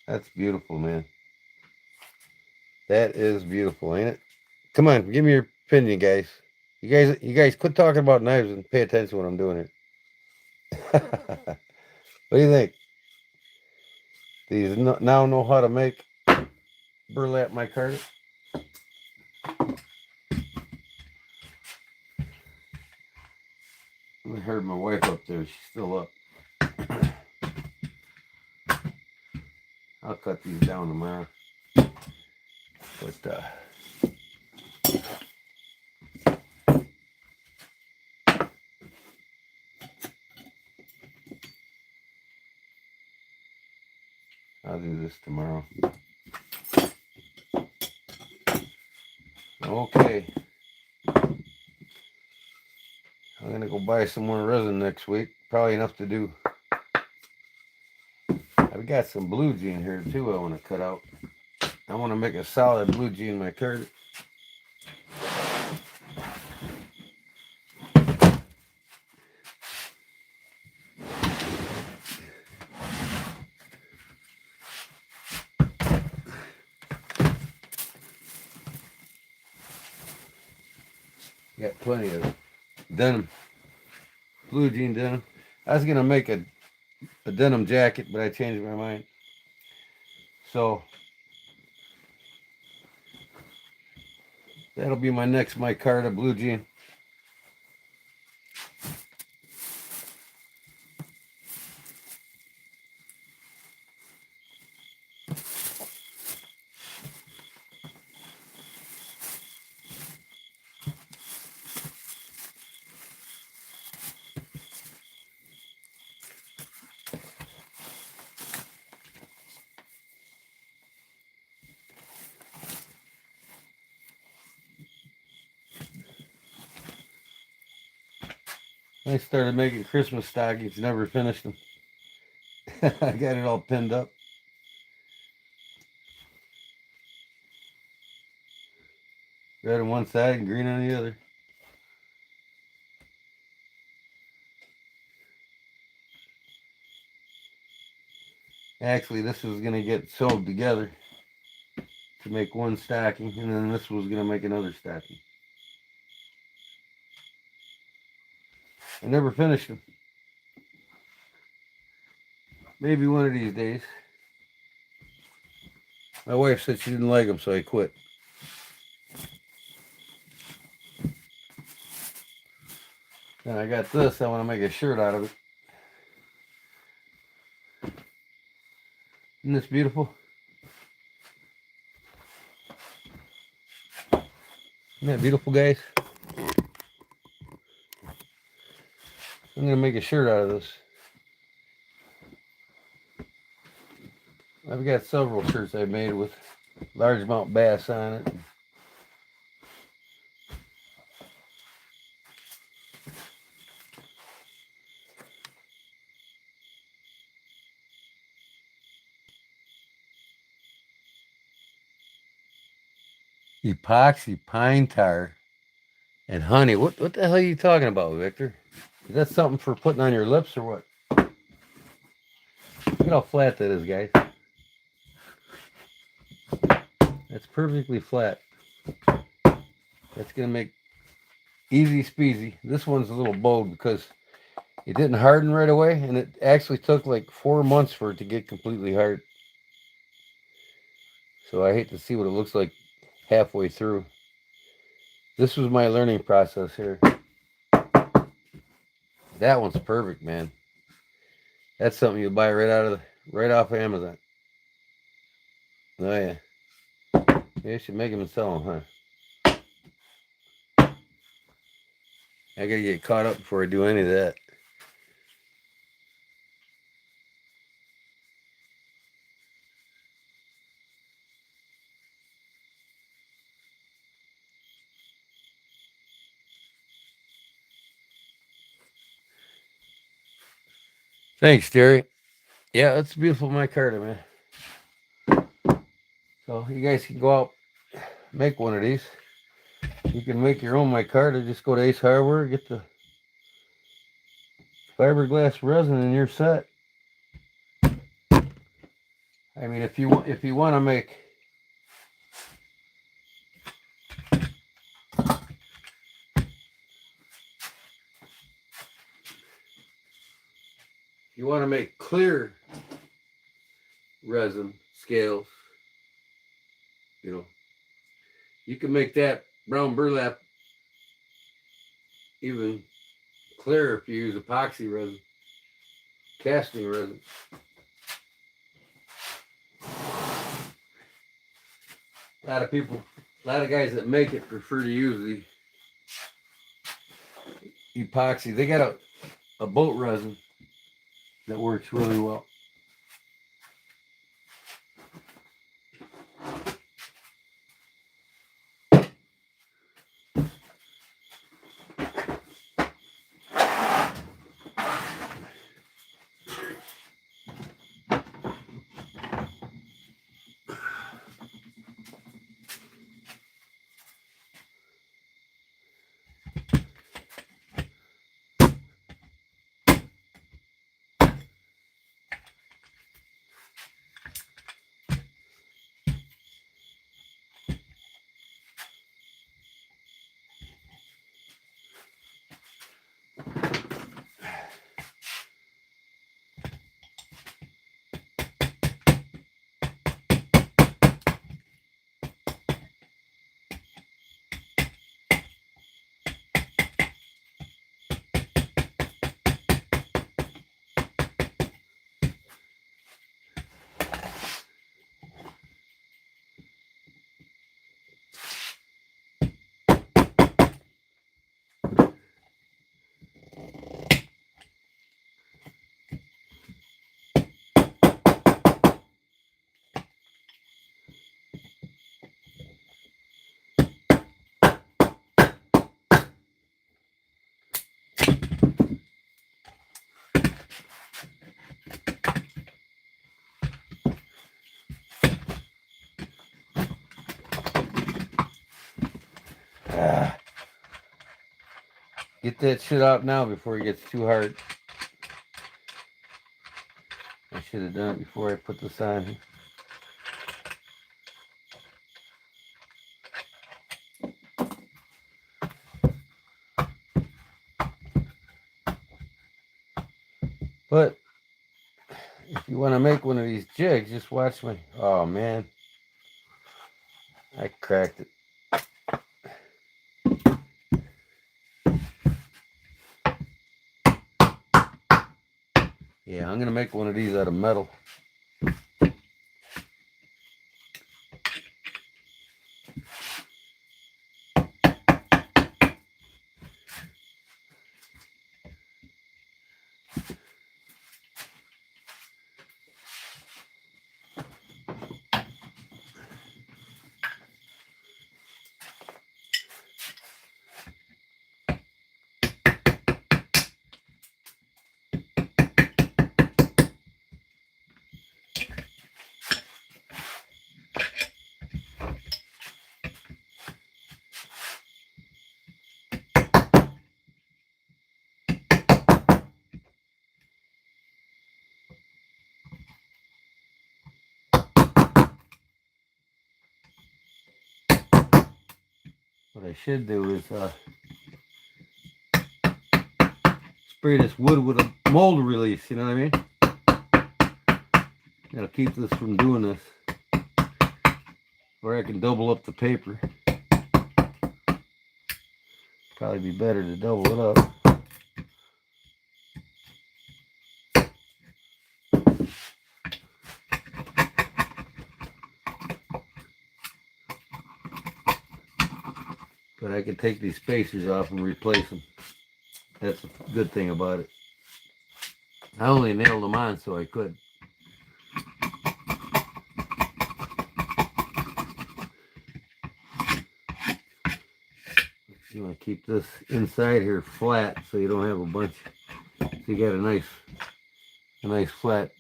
that's beautiful, man. That is beautiful, ain't it? Come on, give me your opinion, guys. You guys quit talking about knives and pay attention to what I'm doing here. What do you think? Do you now know how to make burlap micarta? I heard my wife up there. She's still up. I'll cut these down tomorrow. But I'll do this tomorrow. Okay. I'm gonna go buy some more resin next week. Probably enough to do. I've got some blue jean here too I want to cut out. I want to make a solid blue jean micarta. Got plenty of denim, blue jean denim. I was gonna make a denim jacket, but I changed my mind. So that'll be my next micarta blue jean. I started making Christmas stockings, never finished them. I got it all pinned up. Red on one side and green on the other. Actually, this was going to get sewed together to make one stocking, and then this was going to make another stocking. I never finished them. Maybe one of these days. My wife said she didn't like them, so I quit. And I got this. I want to make a shirt out of it. Isn't this beautiful? Isn't that beautiful, guys? I'm going to make a shirt out of this. I've got several shirts I've made with largemouth bass on it. Epoxy, pine tar, and honey. What the hell are you talking about, Victor? Is that something for putting on your lips or what? Look at how flat that is, guys. That's perfectly flat. That's going to make easy speasy. This one's a little bowed because it didn't harden right away, and it actually took like 4 months for it to get completely hard. So I hate to see what it looks like halfway through. This was my learning process here. That one's perfect, man. That's something you buy right off of Amazon. Oh yeah. Yeah, you should make them and sell them, huh? I gotta get caught up before I do any of that. Thanks, Terry. Yeah, that's a beautiful micarta, man. So you guys can go out, make one of these. You can make your own micarta. Just go to Ace Hardware, get the fiberglass resin, and you're set. I mean, if you want to make clear resin scales, you know, you can make that brown burlap even clearer if you use epoxy resin, casting resin. A lot of guys that make it prefer to use the epoxy. They got a boat resin that works really well. Get that shit out now before it gets too hard. I should have done it before I put this on here. But if you want to make one of these jigs, just watch me. Oh man, I cracked it. Yeah, I'm gonna make one of these out of metal. What I should do is spray this wood with a mold release, you know what I mean? That'll keep this from doing this. Or I can double up the paper. Probably be better to double it up. But I can take these spacers off and replace them. That's a good thing about it. I only nailed them on so I could. You want to keep this inside here flat so you don't have a bunch. So you got a nice flat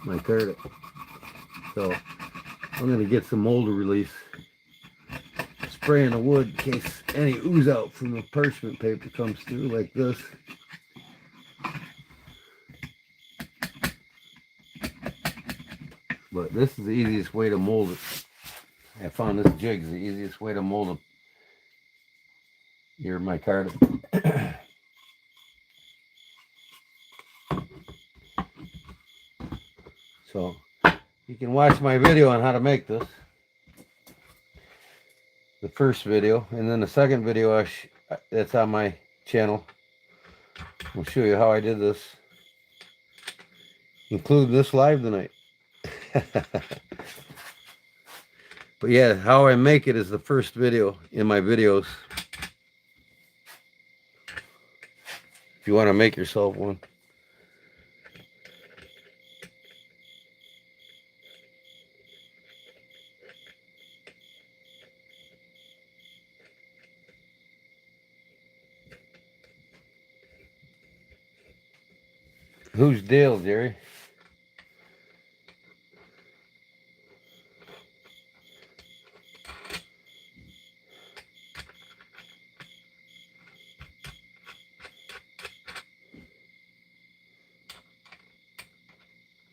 micarta. So I'm going to get some molder release, spray in the wood in case any ooze out from the parchment paper comes through like this. But this is the easiest way to mold it. I found this jig is the easiest way to mold your micarta. So you can watch my video on how to make this. The first video, and then the second video that's on my channel. I'll show you how I did this. Include this live tonight. But yeah, how I make it is the first video in my videos. If you want to make yourself one. Who's Dale, Jerry?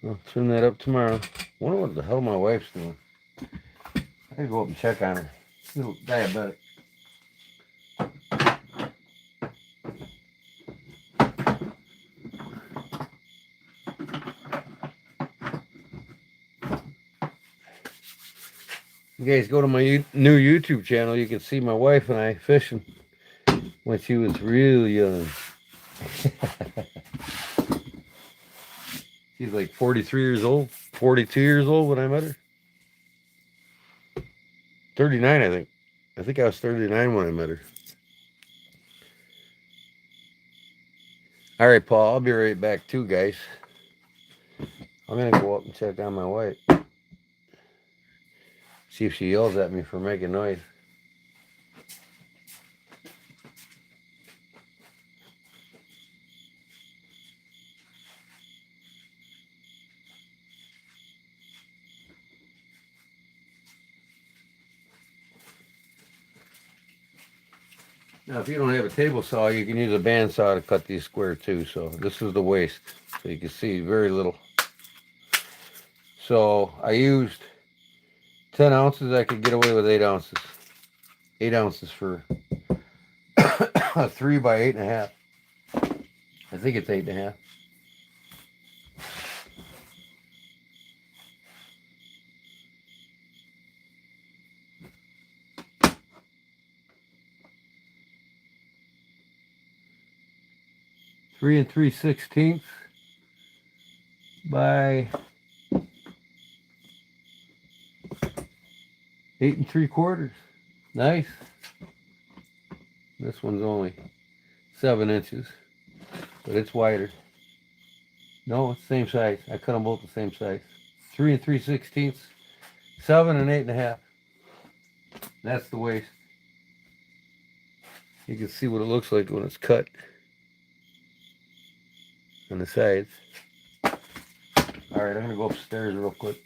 I'll turn that up tomorrow. I wonder what the hell my wife's doing. I gotta go up and check on her. She's a little diabetic. You guys go to my new YouTube channel, you can see my wife and I fishing when she was real young. She's like 43 years old, 42 years old when I met her. 39, I think. I think I was 39 when I met her. All right, Paul, I'll be right back too, guys. I'm going to go up and check on my wife. See if she yells at me for making noise. Now, if you don't have a table saw, you can use a bandsaw to cut these square too. So this is the waste. So you can see very little. So I used 10 ounces. I could get away with 8 ounces. 8 ounces for a 3 by 8.5. I think it's 8.5. Three and 3/16 by 8 3/4. Nice. This one's only 7 inches, but it's wider. No, it's the same size. I cut them both the same size. 3 and 3/16, 7 and 8.5. That's the waist. You can see what it looks like when it's cut on the sides. All right, I'm gonna go upstairs real quick.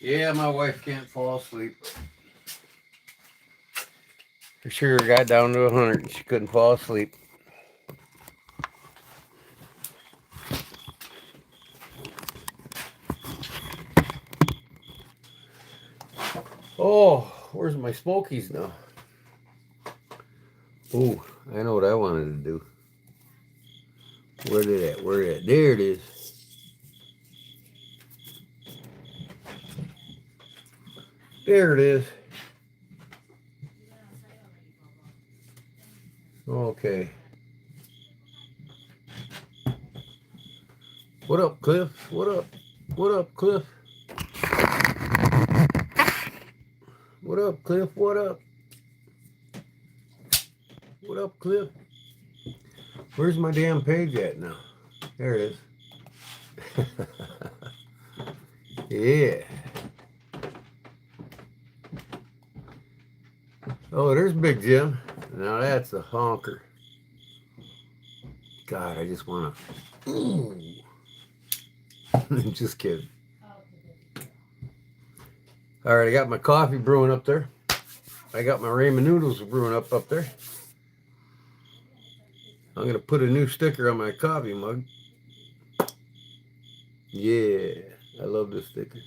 Yeah, my wife can't fall asleep. Her sugar got down to 100 and she couldn't fall asleep. Oh, where's my smokies now? Oh, I know what I wanted to do. Where did it? Where did it? There it is. There it is. Okay. What up, Cliff? What up? What up, Cliff? What up, Cliff? What up? What up, Cliff? Where's my damn page at now? There it is. Yeah. Oh, there's Big Jim. Now that's a honker. God, I just want to. Just kidding. All right, I got my coffee brewing up there. I got my ramen noodles brewing up there. I'm going to put a new sticker on my coffee mug. Yeah, I love this sticker.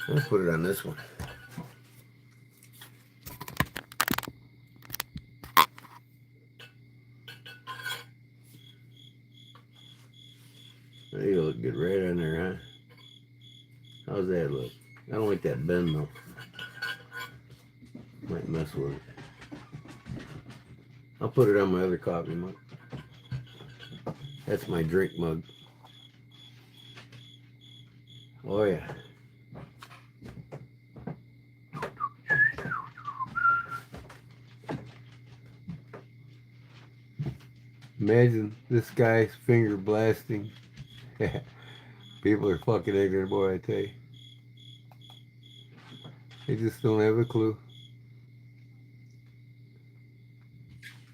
I'm going to put it on this one. There you look good right on there, huh? How's that look? I don't like that bend though. Might mess with it. I'll put it on my other coffee mug. That's my drink mug. Oh yeah. Imagine this guy's finger blasting. People are fucking ignorant, boy, I tell you. They just don't have a clue.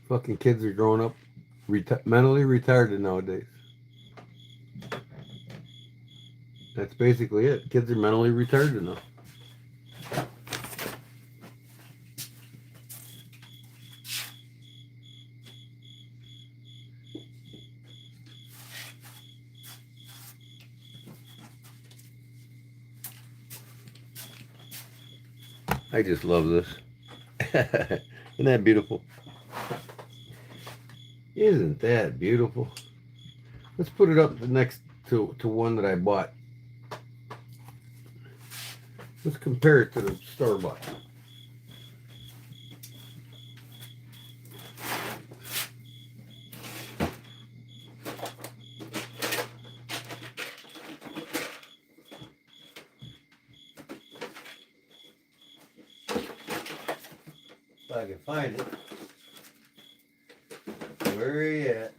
Fucking kids are growing up mentally retarded nowadays. That's basically it. Kids are mentally retarded now. I just love this. Isn't that beautiful? Isn't that beautiful? Let's put it up next to one that I bought. Let's compare it to the store-bought. If I can find it. Where are you at?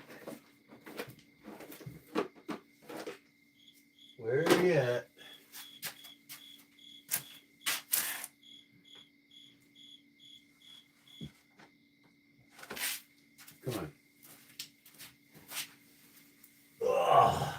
Where are you at? Come on. Ugh.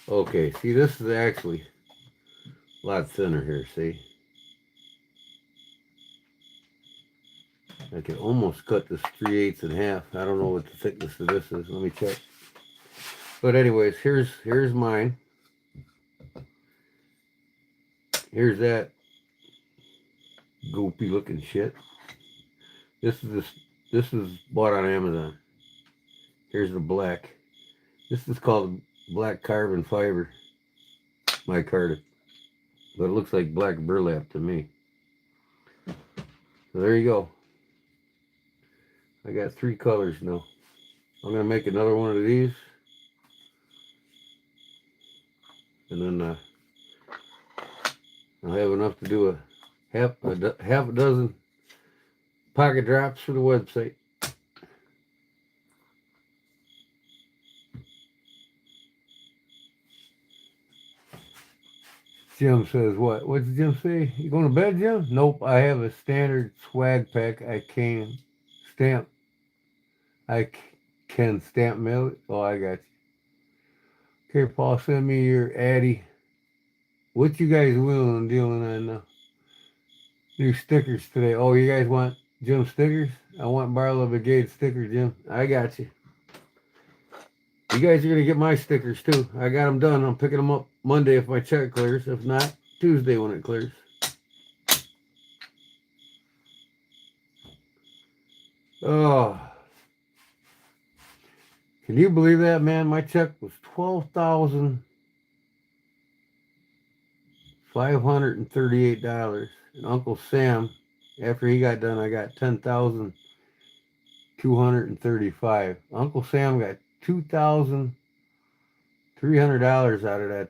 Okay, see, this is actually a lot thinner here, see? can almost cut this 3/8 in half. I don't know what the thickness of this is. Let me check. But anyways, here's mine. Here's that goopy looking shit. This is bought on Amazon. Here's the black. This is called black carbon fiber. Micarta. But it looks like black burlap to me. So there you go. I got 3 colors now. I'm going to make another one of these. And then I'll have enough to do a half a dozen pocket drops for the website. Jim says what? What did Jim say? You going to bed, Jim? Nope, I have a standard swag pack. I can stamp mail it. Oh, I got you. Okay, Paul, send me your Addy. What you guys wheeling and dealing on now? New stickers today. Oh, you guys want Jim stickers? I want Barlow Brigade stickers, Jim. I got you. You guys are going to get my stickers too. I got them done. I'm picking them up Monday if my check clears. If not, Tuesday when it clears. Oh. Can you believe that, man? My check was $12,538. And Uncle Sam, after he got done, I got $10,235. Uncle Sam got $2,300 out of that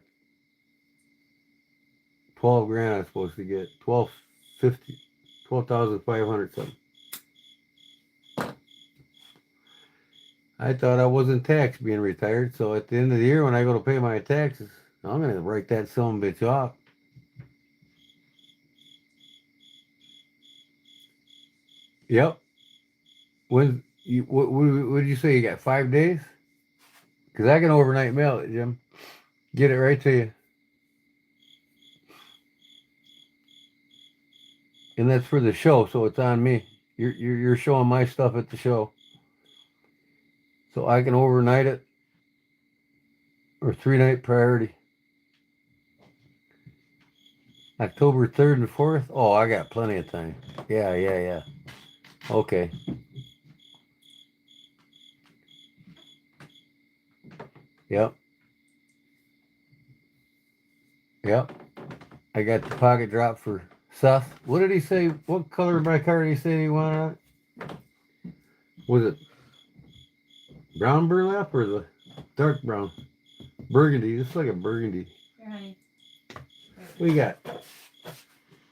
12 grand I was supposed to get. 12,500 something. I thought I wasn't taxed being retired, so at the end of the year when I go to pay my taxes, I'm gonna write that son of a bitch off. Yep. What did you say? You got 5 days? Because I can overnight mail it, Jim. Get it right to you. And that's for the show, so it's on me. You're showing my stuff at the show. So I can overnight it. Or 3-night priority. October 3rd and 4th? Oh, I got plenty of time. Yeah. Okay. Yep. I got the pocket drop for Seth. What did he say? What color of my card did he say he wanted? Was it brown burlap or the dark brown? Burgundy. It's like a burgundy. Here, honey. What you got?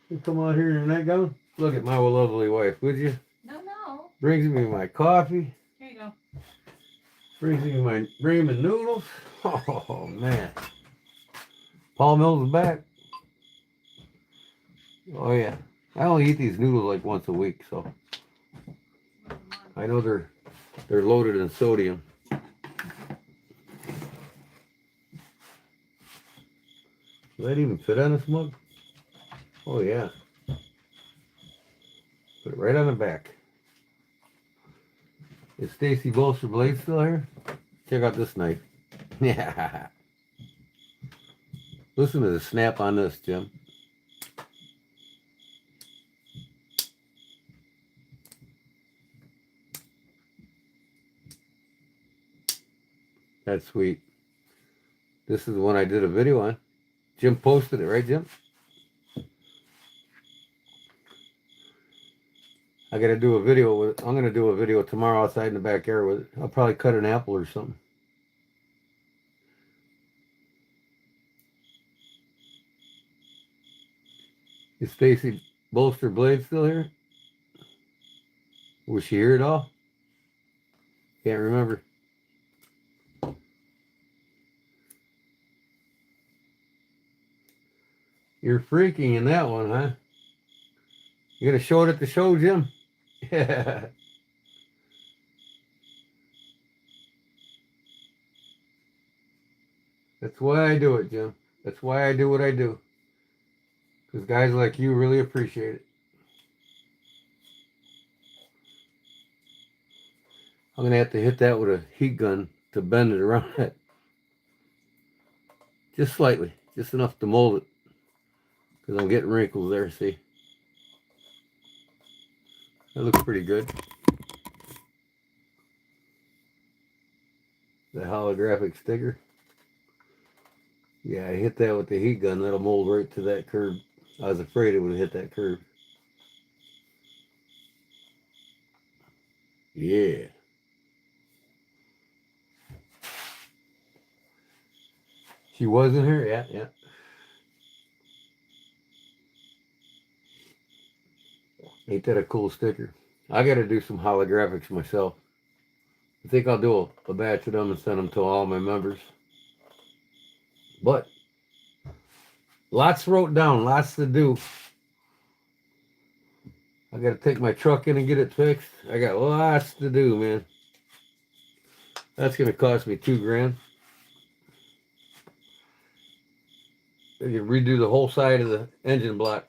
You come out here in your nightgown? Look at my lovely wife, would you? No. Brings me my coffee. Here you go. Brings me my ramen noodles. Oh, man. Paul Mills is back. Oh, yeah. I only eat these noodles like once a week, so I know they're loaded in sodium. Will that even fit on this mug? Oh, yeah. Put it right on the back. Is Stacy Bolster Blade still here? Check out this knife. Yeah. Listen to the snap on this, Jim. That's sweet. This is the one I did a video on. Jim posted it, right, Jim? I gotta do a video with it. I'm gonna do a video tomorrow outside in the backyard with it. I'll probably cut an apple or something. Is Stacy Bolster Blade still here? Was she here at all? Can't remember. You're freaking in that one, huh? You gonna show it at the show, Jim? Yeah. That's why I do it, Jim. That's why I do what I do. Because guys like you really appreciate it. I'm going to have to hit that with a heat gun to bend it around it. Just slightly. Just enough to mold it. Because I'm getting wrinkles there, see? That looks pretty good. The holographic sticker. Yeah, I hit that with the heat gun. That'll mold right to that curve. I was afraid it would hit that curve. Yeah. She was in here? Yeah, yeah. Ain't that a cool sticker? I got to do some holographics myself. I think I'll do a batch of them and send them to all my members. But lots wrote down, lots to do. I got to take my truck in and get it fixed. I got lots to do, man. That's going to cost me $2,000. I can redo the whole side of the engine block.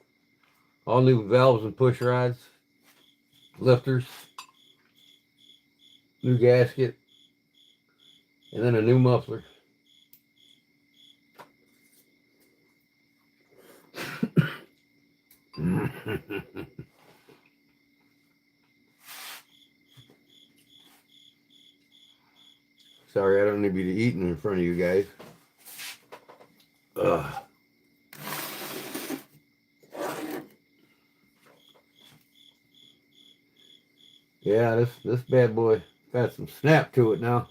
All new valves and push rods, lifters, new gasket, and then a new muffler. Sorry, I don't need to be eating in front of you guys. Ugh. Yeah, this bad boy got some snap to it now.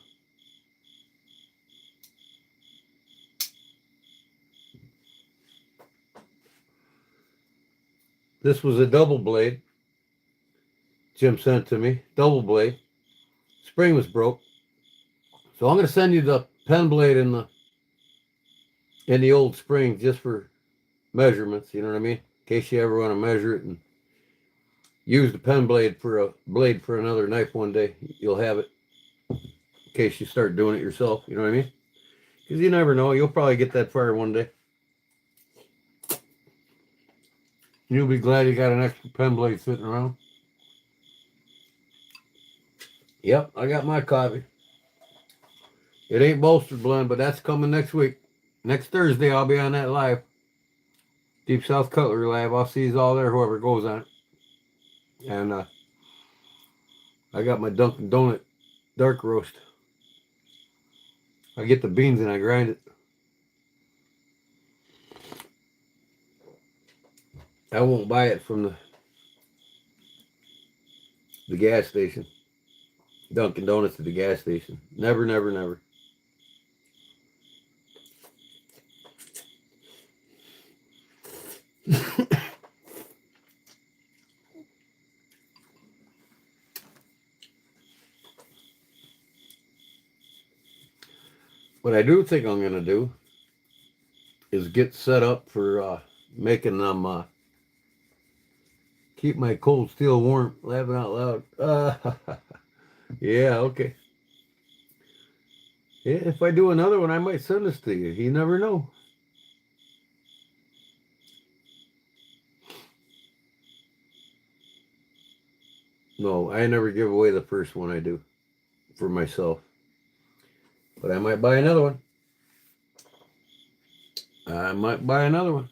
This was a double blade Jim sent to me. Double blade. Spring was broke. So I'm going to send you the pen blade in the old spring just for measurements, you know what I mean? In case you ever want to measure it and use the pen blade for a blade for another knife one day, you'll have it. In case you start doing it yourself, you know what I mean? Because you never know, you'll probably get that far one day. You'll be glad you got an extra pen blade sitting around. Yep, I got my copy. It ain't bolster blend, but that's coming next week. Next Thursday, I'll be on that live. Deep South Cutlery Live. I'll see you all there, whoever goes on it. And I got my Dunkin' Donut dark roast. I get the beans and I grind it. I won't buy it from the gas station. Dunkin' Donuts at the gas station. Never, never, never. What I do think I'm going to do is get set up for making them keep my cold steel warm. Laughing out loud. Yeah, okay. Yeah, if I do another one, I might send this to you. You never know. No, I never give away the first one I do for myself. But I might buy another one. I might buy another one.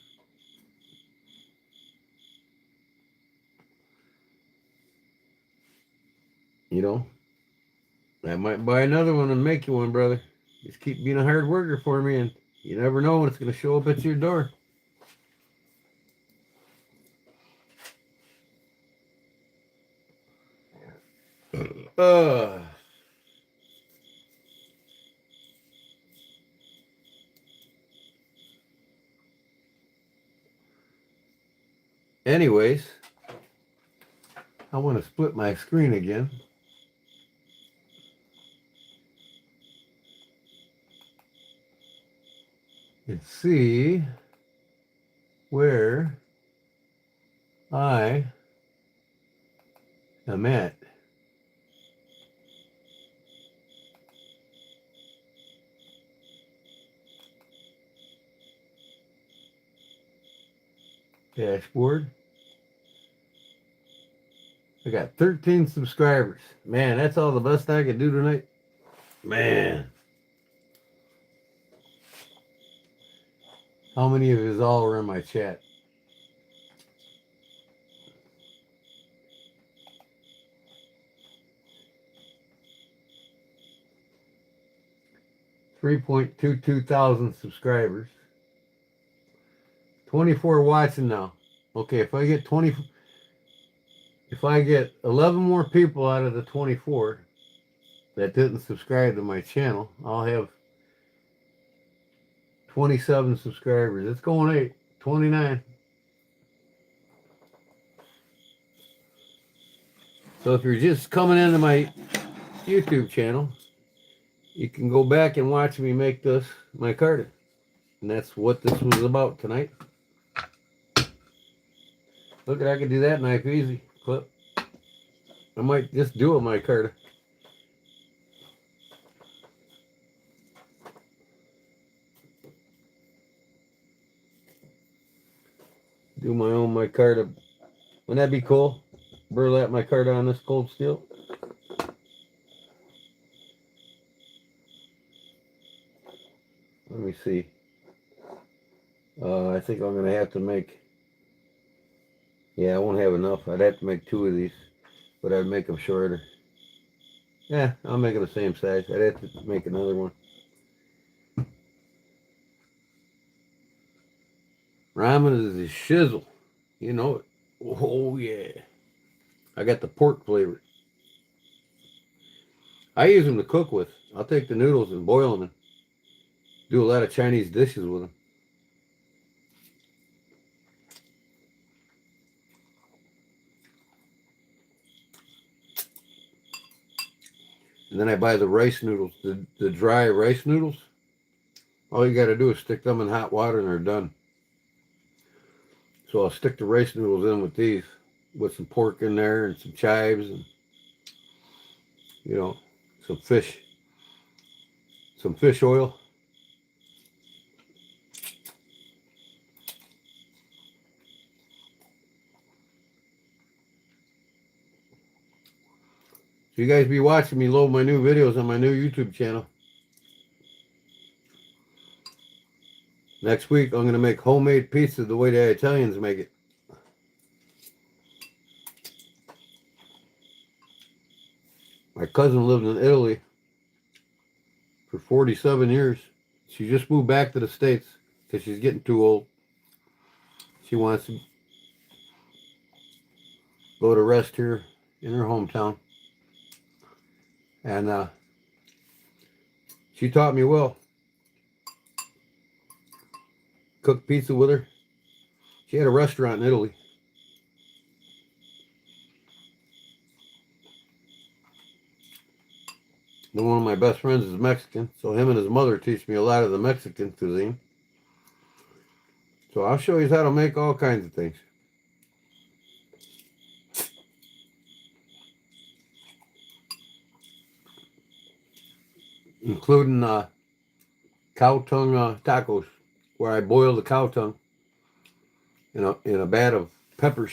You know, I might buy another one and make you one, brother. Just keep being a hard worker for me, and you never know when it's going to show up at your door. Uh, anyways, I want to split my screen again. And see where I am at. Dashboard. I got 13 subscribers. Man, that's all the best I could do tonight. Man. How many of you all are in my chat? $3.22 thousand subscribers. 24 watching now. Okay, if I get 11 more people out of the 24 that didn't subscribe to my channel, I'll have 27 subscribers. It's going 8, 29. So if you're just coming into my YouTube channel, you can go back and watch me make this micarta. And that's what this was about tonight. Look, I can do that knife easy. Clip. I might just do a micarta. Do my own micarta. Wouldn't that be cool? Burlap micarta on this cold steel. Let me see. I think I'm going to have to make... Yeah, I won't have enough. I'd have to make 2 of these. But I'd make them shorter. Yeah, I'll make them the same size. I'd have to make another one. Ramen is a shizzle. You know it. Oh, yeah. I got the pork flavor. I use them to cook with. I'll take the noodles and boil them and do a lot of Chinese dishes with them. And then I buy the rice noodles, the dry rice noodles. All you got to do is stick them in hot water and they're done. So I'll stick the rice noodles in with these, with some pork in there and some chives and, you know, some fish oil. So you guys be watching me load my new videos on my new YouTube channel. Next week, I'm going to make homemade pizza the way the Italians make it. My cousin lived in Italy for 47 years. She just moved back to the States because she's getting too old. She wants to go to rest here in her hometown. And she taught me well. Cooked pizza with her. She had a restaurant in Italy. Then one of my best friends is Mexican, so him and his mother teach me a lot of the Mexican cuisine. So I'll show you how to make all kinds of things. Including cow tongue tacos, where I boil the cow tongue in a vat of peppers.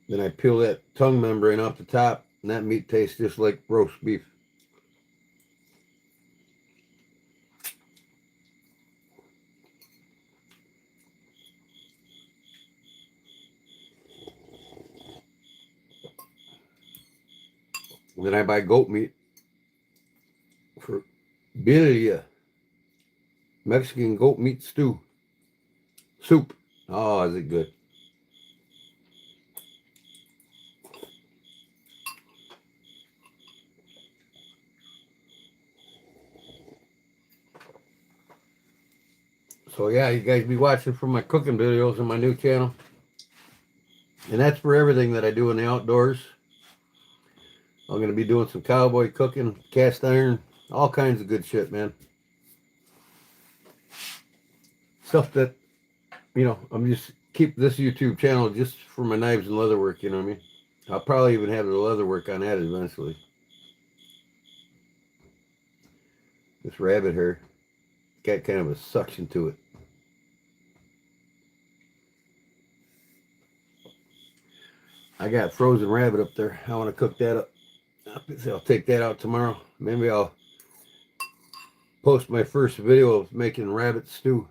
Then I peel that tongue membrane off the top, and that meat tastes just like roast beef. Then I buy goat meat for birria, Mexican goat meat soup. Oh, is it good? So yeah, you guys be watching for my cooking videos on my new channel. And that's for everything that I do in the outdoors. I'm going to be doing some cowboy cooking, cast iron, all kinds of good shit, man. Stuff that, you know, I'm just keep this YouTube channel just for my knives and leatherwork, you know what I mean? I'll probably even have the leatherwork on that eventually. This rabbit hair got kind of a suction to it. I got frozen rabbit up there. I want to cook that up. I'll take that out tomorrow. Maybe I'll post my first video of making rabbit stew.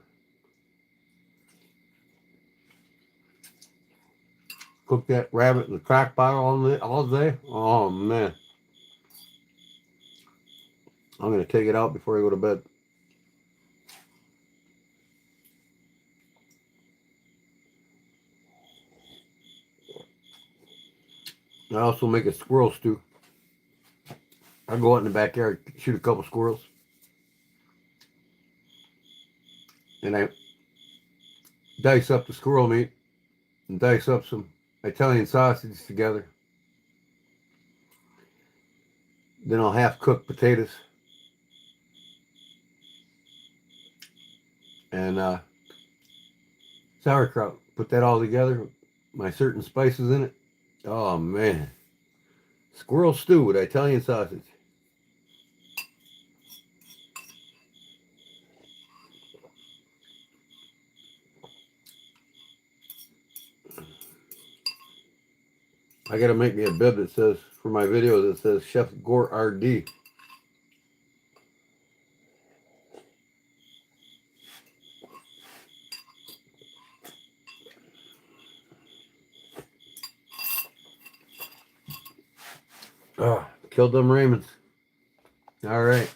Cook that rabbit in the crock pot all day. Oh man, I'm gonna take it out before I go to bed. I also make a squirrel stew. I go out in the backyard, shoot a couple squirrels, and I dice up the squirrel meat and dice up some Italian sausage together. Then I'll half cook potatoes and sauerkraut. Put that all together. My certain spices in it. Oh man, squirrel stew with Italian sausage. I gotta make me a bib that says, for my videos, that says Chef Gore RD. Killed them Raymonds. All right.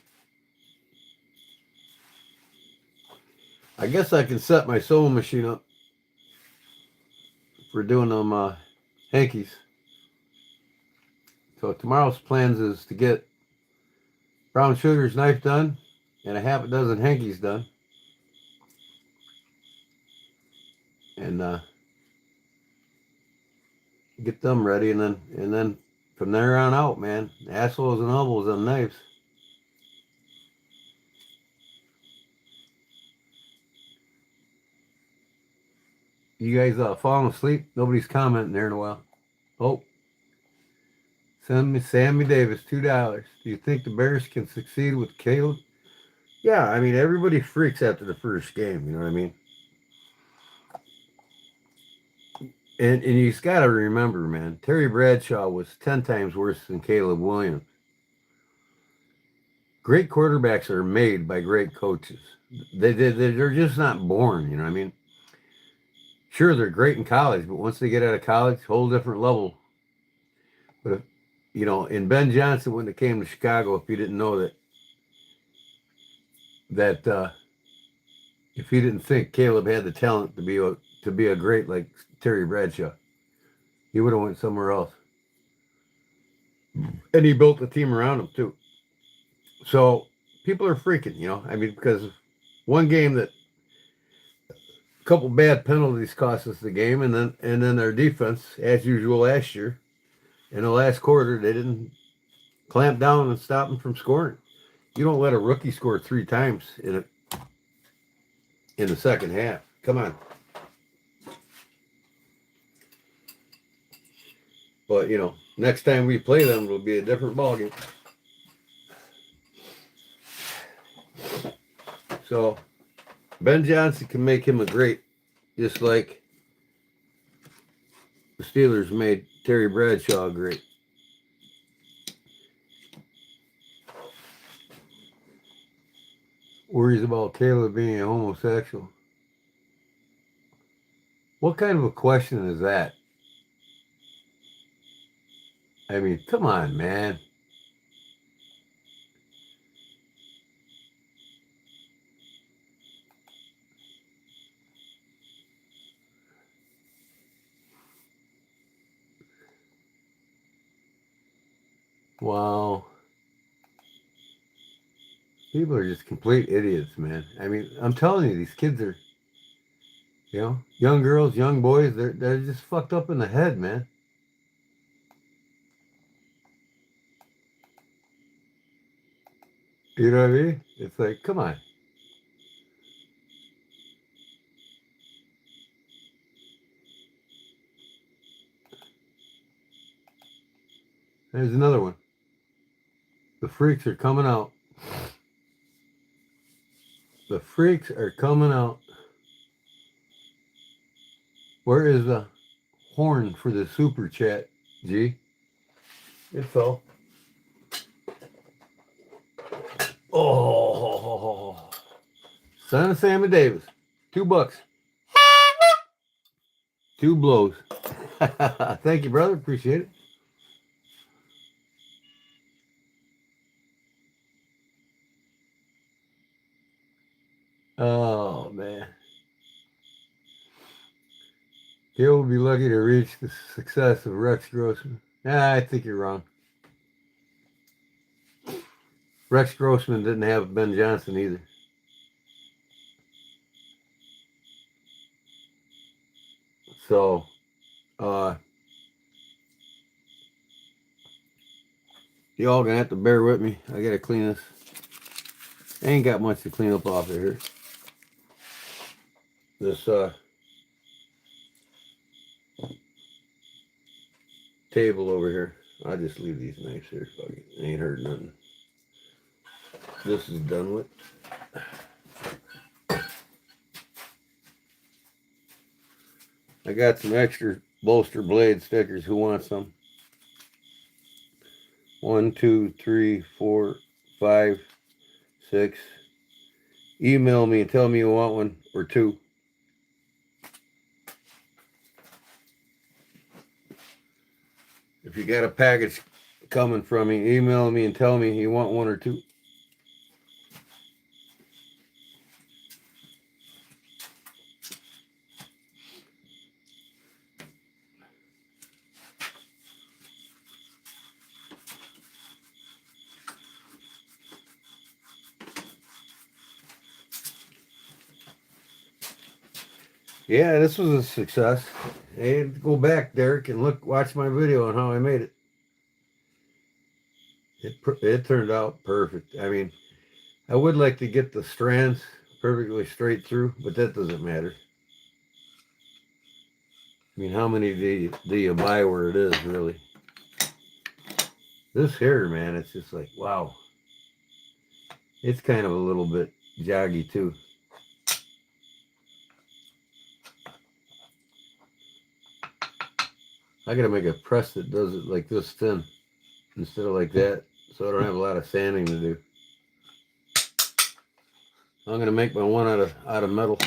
I guess I can set my sewing machine up for doing them hankies. So tomorrow's plans is to get brown sugar's knife done and a half a dozen hankies done. And get them ready, and then from there on out, man, assholes and elbows on knives. You guys falling asleep? Nobody's commenting there in a while. Oh, Sammy Davis, $2. Do you think the Bears can succeed with Caleb? Yeah, I mean, everybody freaks after the first game, you know what I mean? And you just got to remember, man, Terry Bradshaw was 10 times worse than Caleb Williams. Great quarterbacks are made by great coaches. They're just not born, you know what I mean? Sure, they're great in college, but once they get out of college, whole different level. But if, you know, in Ben Johnson, when it came to Chicago, if you didn't know that if he didn't think Caleb had the talent to be a great like Terry Bradshaw, he would have went somewhere else. And he built the team around him too. So people are freaking, you know. I mean, because one game that a couple bad penalties cost us the game, and then their defense, as usual last year, in the last quarter, they didn't clamp down and stop them from scoring. You don't let a rookie score 3 times in the second half. Come on. But, you know, next time we play them, it'll be a different ballgame. So, Ben Johnson can make him a great, just like the Steelers made Terry Bradshaw great. Worries about Caleb being a homosexual. What kind of a question is that? I mean, come on, man. Wow. People are just complete idiots, man. I mean, I'm telling you, these kids are, you know, young girls, young boys, they're just fucked up in the head, man. You know what I mean? It's like, come on. There's another one. The freaks are coming out. The freaks are coming out. Where is the horn for the super chat, G. It fell. Oh, son of Sammy Davis. $2. 2 blows. Thank you, brother. Appreciate it. Oh, man. He'll be lucky to reach the success of Rex Grossman. Nah, I think you're wrong. Rex Grossman didn't have Ben Johnson either. So, y'all gonna have to bear with me. I gotta clean this. I ain't got much to clean up off of here. This table over here. I'll just leave these knives here. Fuck it. Ain't hurt nothing. This is done with. I got some extra bolster blade stickers. Who wants some? 1, 2, 3, 4, 5, 6. Email me and tell me you want one or two. If you got a package coming from me, email me and tell me you want one or two. Yeah, this was a success. Hey, go back, Derek, and watch my video on how I made it. It turned out perfect. I mean, I would like to get the strands perfectly straight through, but that doesn't matter. I mean, how many do you buy where it is, really? This hair, man, it's just like, wow. It's kind of a little bit jaggy, too. I gotta make a press that does it like this thin instead of like that, so I don't have a lot of sanding to do. I'm gonna make my one out of metal.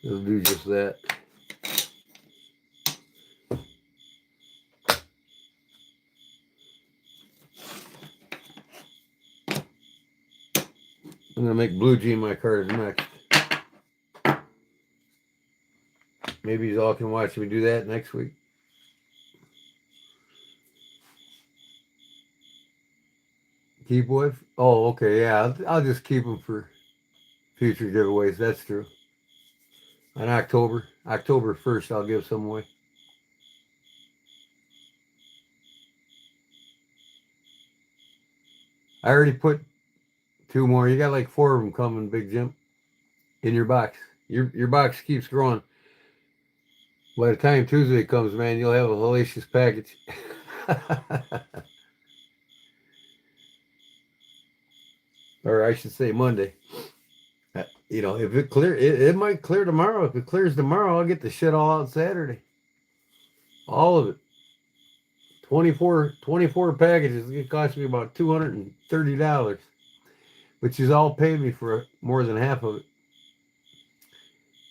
It'll do just that. I'm gonna make blue jean micarta next. Maybe you all can watch me do that next week. Keep what? Oh, okay, yeah. I'll just keep them for future giveaways. That's true. On October 1st, I'll give some away. I already put 2 more. You got like 4 of them coming, Big Jim, in your box. Your box keeps growing. By the time Tuesday comes, man, you'll have a hellacious package. Or I should say Monday. You know, if it it might clear tomorrow. If it clears tomorrow, I'll get the shit all out Saturday. All of it. 24 packages. It cost me about $230, which is all paid me for more than half of it.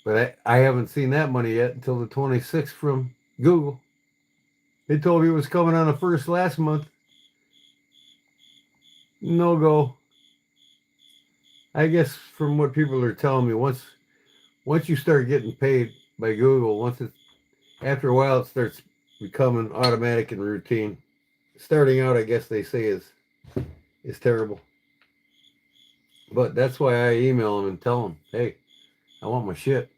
But I haven't seen that money yet until the 26th from Google. They told me it was coming on the 1st last month. No go. I guess from what people are telling me, once you start getting paid by Google, after a while it starts becoming automatic and routine. Starting out, I guess they say is terrible. But that's why I email them and tell them, hey, I want my shit.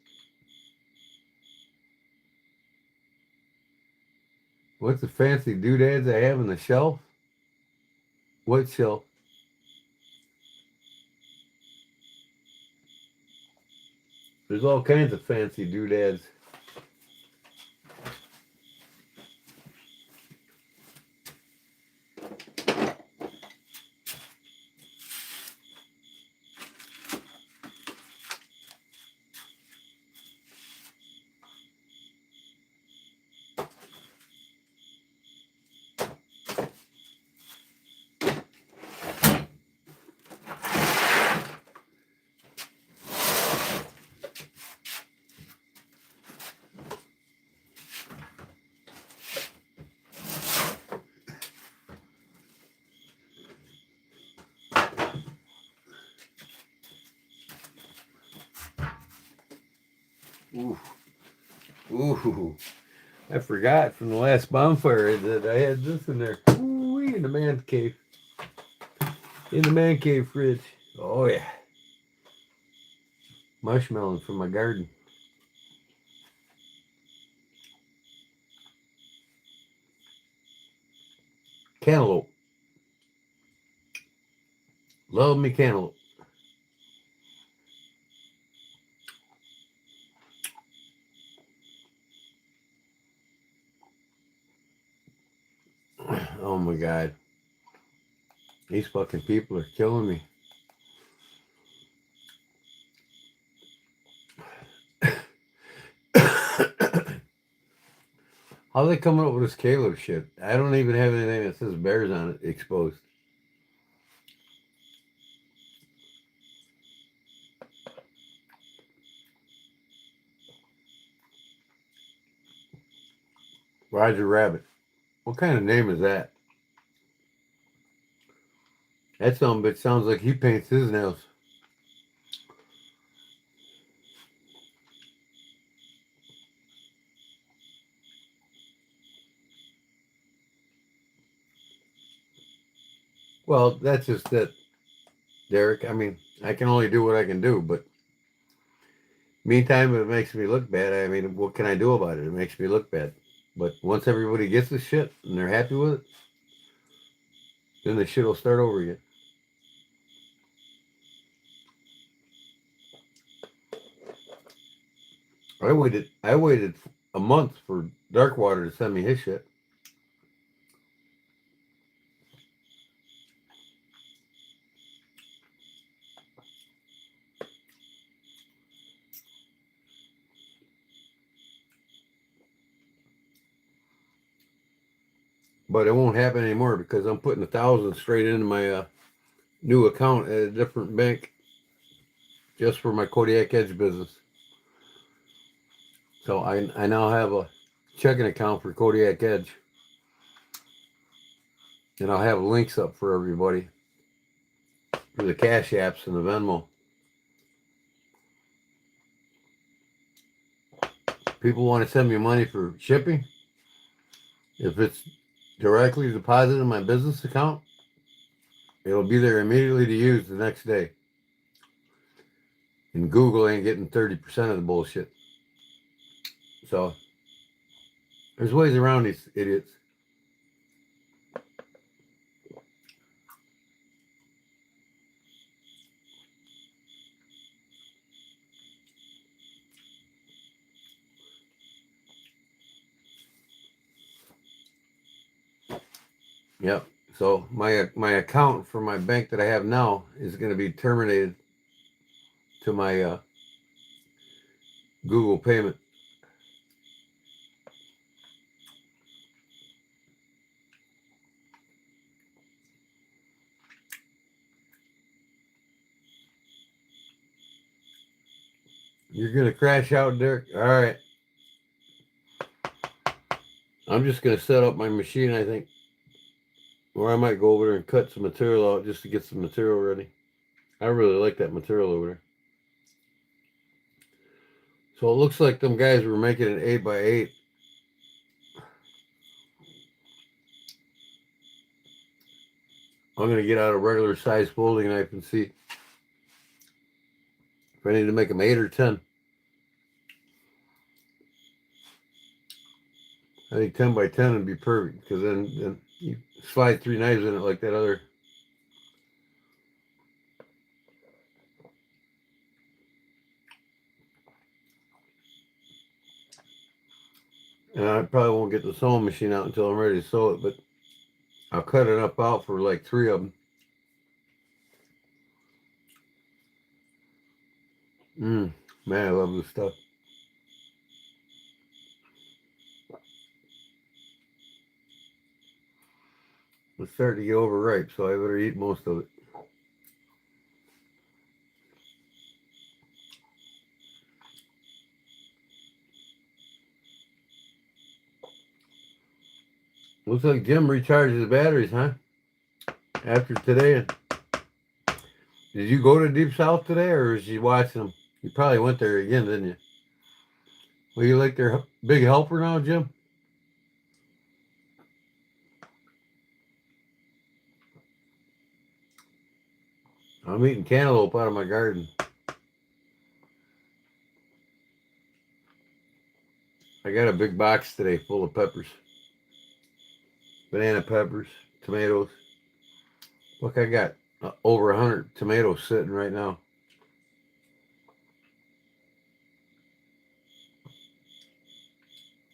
What's the fancy doodads I have on the shelf? What shelf? There's all kinds of fancy doodads. Ooh. Ooh. I forgot from the last bonfire that I had this in there. Ooh, in the man cave. In the man cave fridge. Oh, yeah. Mushmelon from my garden. Cantaloupe. Love me cantaloupe. Oh my God. These fucking people are killing me. How are they coming up with this Caleb shit? I don't even have anything that says bears on it exposed. Roger Rabbit. What kind of name is that? That some bitch sounds like he paints his nails. Well, that's just that, Derek. I mean, I can only do what I can do, but meantime, if it makes me look bad, I mean, what can I do about it? It makes me look bad. But once everybody gets the shit and they're happy with it, then the shit will start over again. I waited a month for Darkwater to send me his shit. But it won't happen anymore because I'm putting 1,000 straight into my new account at a different bank just for my Kodiak Edge business. So I now have a checking account for Kodiak Edge. And I'll have links up for everybody for the Cash Apps and the Venmo. People want to send me money for shipping. If it's directly deposited in my business account, it'll be there immediately to use the next day. And Google ain't getting 30% of the bullshit. So there's ways around these idiots. Yep. So my account for my bank that I have now is going to be terminated to my Google payment. You're going to crash out, Derek? All right. I'm just going to set up my machine, I think. Or I might go over there and cut some material out just to get some material ready. I really like that material over there. So it looks like them guys were making an 8x8. I'm going to get out a regular size folding knife and see if I need to make them 8 or 10. I think 10 by 10 would be perfect because then you slide 3 knives in it like that other. And I probably won't get the sewing machine out until I'm ready to sew it, but I'll cut it up out for like 3 of them. Man, I love this stuff. It's starting to get overripe, so I better eat most of it. Looks like Jim recharged his batteries, huh? After today. Did you go to Deep South today, or is he watching them? You probably went there again, didn't you? Well, you like their big helper now, Jim? I'm eating cantaloupe out of my garden. I got a big box today full of peppers. Banana peppers, tomatoes. Look, I got over 100 tomatoes sitting right now.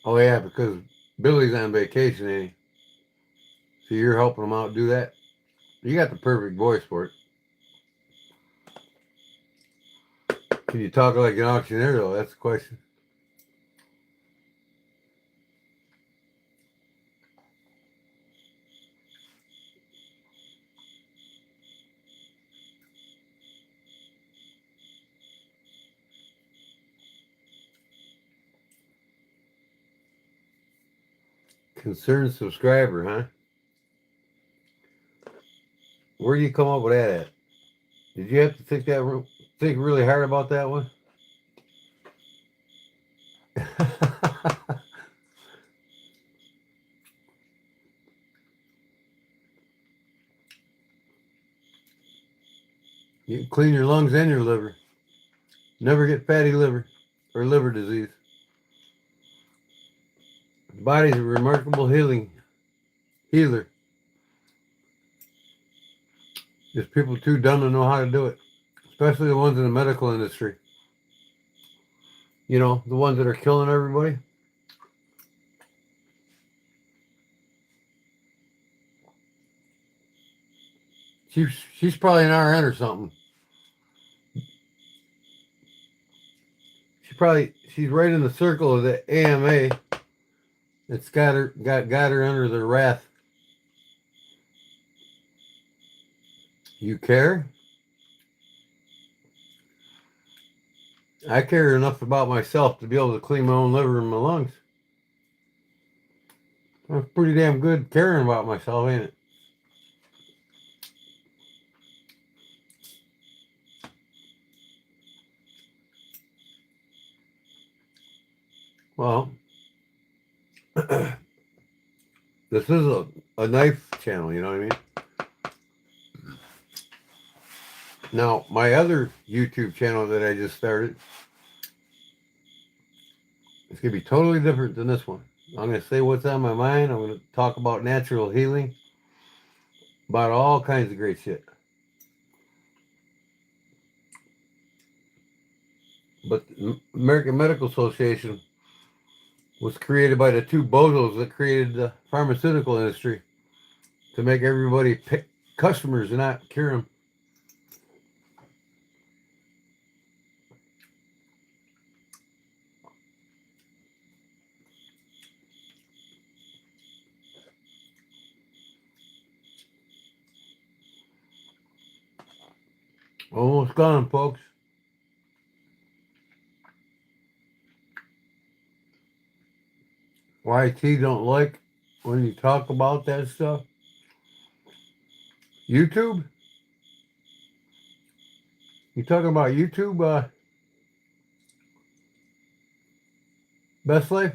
Oh, yeah, because Billy's on vacation, ain't he? So you're helping him out do that? You got the perfect voice for it. Can you talk like an auctioneer, though? That's the question. Concerned subscriber, huh? Where do you come up with that at? Did you have to think really hard about that one? You can clean your lungs and your liver. Never get fatty liver or liver disease. The body's a remarkable healer. Just people too dumb to know how to do it, especially the ones in the medical industry. You know, the ones that are killing everybody. She's probably an RN or something. She's right in the circle of the AMA. It's got her under the wrath. You care? I care enough about myself to be able to clean my own liver and my lungs. That's pretty damn good caring about myself, ain't it? Well, this is a knife channel, you know what I mean? Now, my other YouTube channel that I just started, it's going to be totally different than this one. I'm going to say what's on my mind. I'm going to talk about natural healing, about all kinds of great shit. But the American Medical Association was created by the two bozos that created the pharmaceutical industry to make everybody pick customers and not cure them. Almost gone, folks. YT don't like when you talk about that stuff. YouTube? You talking about YouTube, Best Life?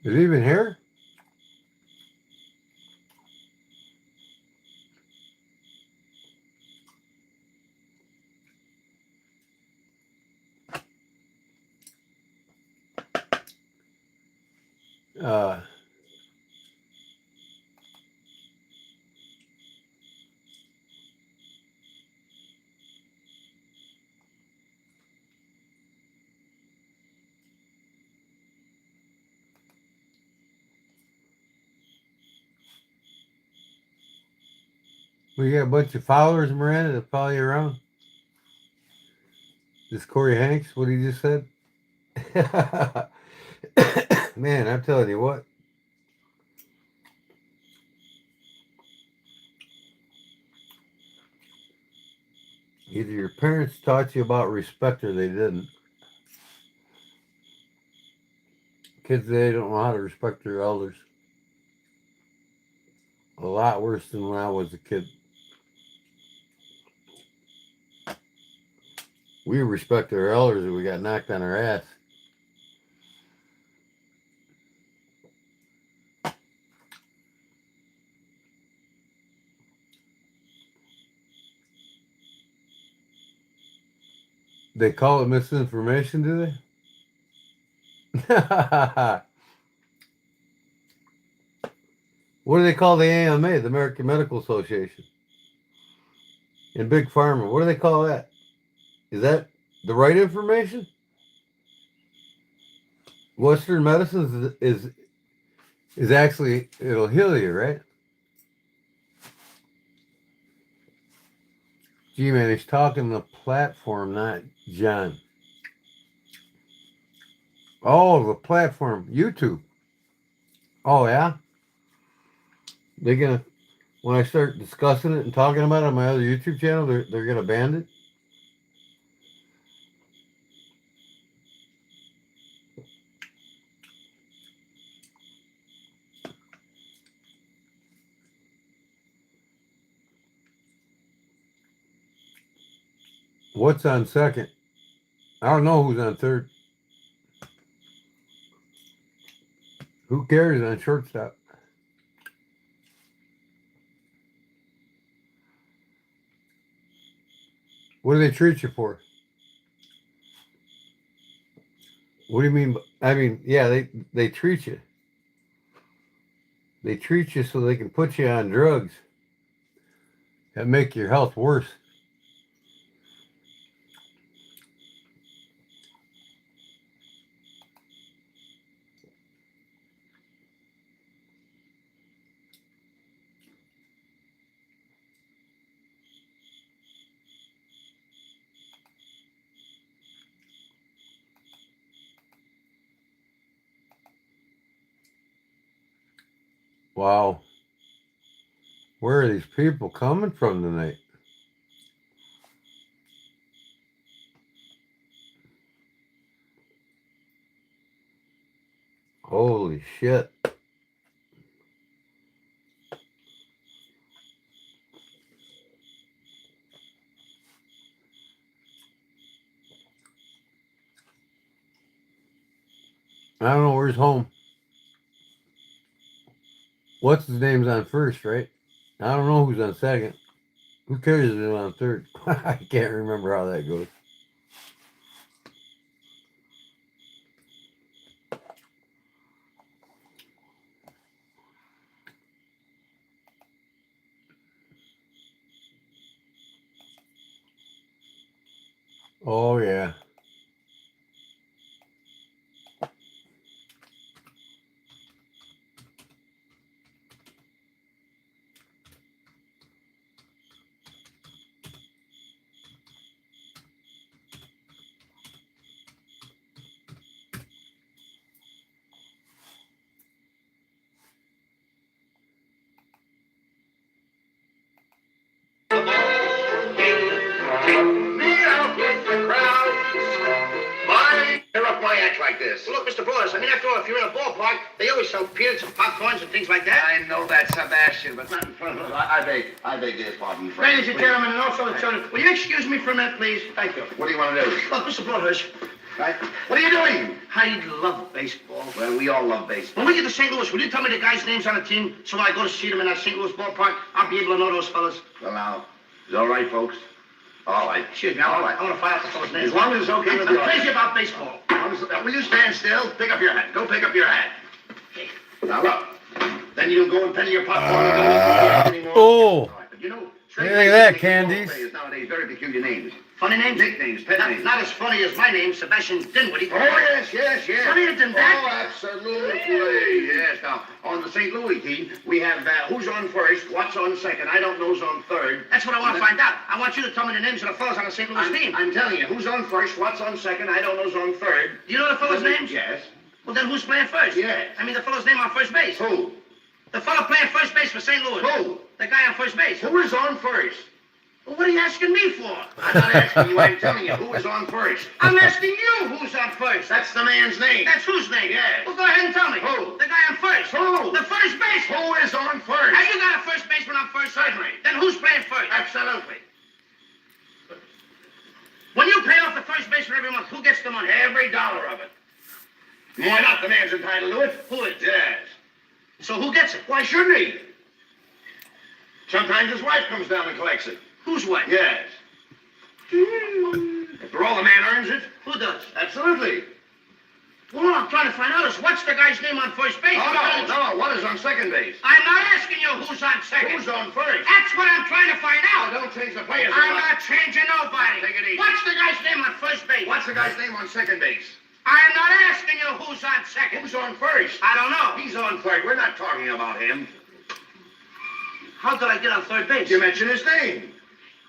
Is he even here? Uh, we got a bunch of followers, Miranda, that follow you around. This Corey Hanks, what he just said? Man, I'm telling you what. Either your parents taught you about respect or they didn't. Kids today don't know how to respect their elders. A lot worse than when I was a kid. We respect our elders and we got knocked on our ass. They call it misinformation, do they? What do they call the AMA, the American Medical Association? And Big Pharma, what do they call that? Is that the right information? Western medicine is actually, it'll heal you, right? Gee, man, he's talking the platform, not John. Oh, the platform, YouTube. Oh, yeah? They're going to, when I start discussing it and talking about it on my other YouTube channel, they're going to ban it? What's on second? I don't know who's on third. Who cares on shortstop? What do they treat you for? What do you mean? I mean, yeah, they treat you. They treat you so they can put you on drugs that make your health worse. Wow. Where are these people coming from tonight? Holy shit. I don't know, where's home? What's his name's on first, right? I don't know who's on second. Who cares if they're on third? I can't remember how that goes. Oh, yeah. Like this. Well, look, Mr. Brothers, I mean, after all, if you're in a ballpark, they always sell peanuts and popcorns and things like that. I know that, Sebastian, but not in front of us. I beg your pardon, friend. Ladies and gentlemen, and also the children, will you excuse me for a minute, please? Thank you. What do you want to do? Look, Mr. Brothers, Right? What are you doing? I love baseball. Well, we all love baseball. When we get to St. Louis, will you tell me the guys' names on the team so when I go to see them in that St. Louis ballpark, I'll be able to know those fellas? Well, now, is it all right, folks? All right. Excuse me, I want to find out the fellas' names. As long as it's okay with you. I'm crazy about baseball. Will you stand still? Pick up your hat. Go pick up your hat. Okay. Now, look. Then you go and penny your popcorn and don't anymore. Oh. All right, but you know, Look at that, Candies. Nowadays, very peculiar names. Funny names? Nicknames, pet names. Not as funny as my name, Sebastian Dinwiddie. Oh, yes. Funnier than that? Oh, absolutely. Yes. Now, on the St. Louis team, we have who's on first, what's on second. I don't know who's on third. That's what I want to find out. I want you to tell me the names of the fellas on the St. Louis team. I'm telling you, who's on first, what's on second. I don't know who's on third. Do you know the fellas' names? Yes. Well, then who's playing first? Yes. I mean, the fellow's name on first base. Who? The fellow playing first base for St. Louis. Who? The guy on first base. Who is on first? Well, what are you asking me for? I'm not asking you, I'm telling you, who is on first? I'm asking you who's on first. That's the man's name. That's whose name? Yes. Well, go ahead and tell me. Who? The guy on first. Who? The first baseman. Who is on first? Have you got a first baseman on first? Certainly. Then who's playing first? Absolutely. When you pay off the every month. Who gets the money? Every dollar of it. Why not? The man's entitled to it. Who is? Yes. So who gets it? Why shouldn't he? Sometimes his wife comes down and collects it. Whose wife? Yes. After all, the man earns it. Who does? Absolutely. Well, what I'm trying to find out is what's the guy's name on first base? Oh, no. What is on second base? I'm not asking you who's on second. Who's on first? That's what I'm trying to find Oh, out. don't change the players. I'm not changing nobody. Take it easy. What's the guy's name on first base? What's the guy's name on second base? I'm not asking you who's on second. Who's on first? I don't know. He's on third. We're not talking about him. How did I get on third base? You mentioned his name.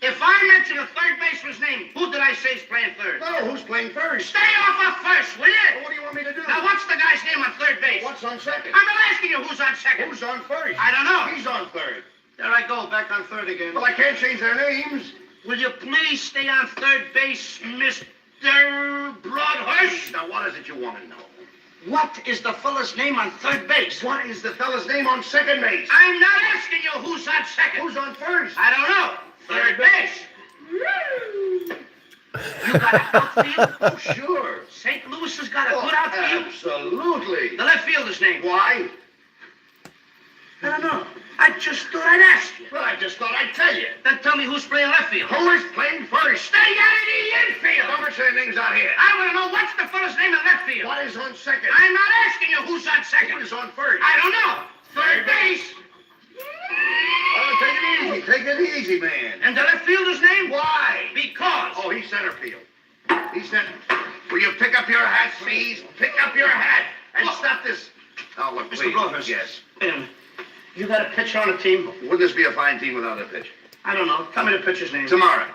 If I mention a third baseman's name, who did I say is playing third? No, who's playing first? Stay off of first, will you? Well, what do you want me to do? Now, what's the guy's name on third base? What's on second? I'm not asking you who's on second. Who's on first? I don't know. He's on third. There I go, back on third again. Well, I can't change their names. Will you please stay on third base, Mr. Broadhurst? Now, what is it you want to know? What is the fella's name on third base? What is the fella's name on second base? I'm not asking you who's on second. Who's on first? I don't know. Third base. You got an outfield? Oh, sure. St. Louis has got a good outfield? Absolutely. The left fielder's name? Why? I don't know. I just thought I'd ask you. Well, I just thought I'd tell you. Then tell me who's playing left field. Who is playing first? Stay out of the infield. Don't mention names out here. I want to know what's the fella's name in left field. What is on second? I'm not asking you who's on second. Who is on first? I don't know. Third base. Oh, take it easy. Take it easy, man. And the left fielder's name? Why? Because. Oh, he's center field. He's center. Will you pick up your hat, please? Pick up your hat and stop this. Oh, look, Mr. please. Broadhurst. Yes. Wait a minute. You got a pitcher on the team? Wouldn't this be a fine team without a pitch? I don't know. Tell me the pitcher's name. Tomorrow.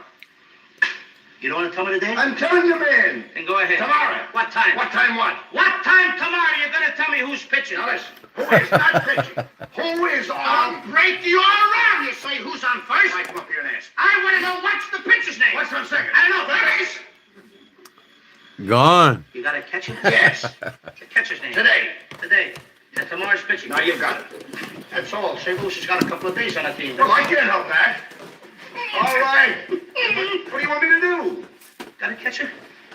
You don't want to tell me today? I'm telling you, man. Then go ahead. Tomorrow. What time? What time what? What time tomorrow you're going to tell me who's pitching? Now listen. Who is not pitching? Who is I'll on? break you all around. You say who's on first? I come up here and ask. I want to know what's the pitcher's name. What's on second? I don't know. Base. Gone. You got a catcher? Yes. The catcher's name. Today. Today. And tomorrow's pitching. Now you've got it. That's all. St. Louis has got a couple of days on the team. Well, I can't help that. All right. What do you want me to do? Got a catcher?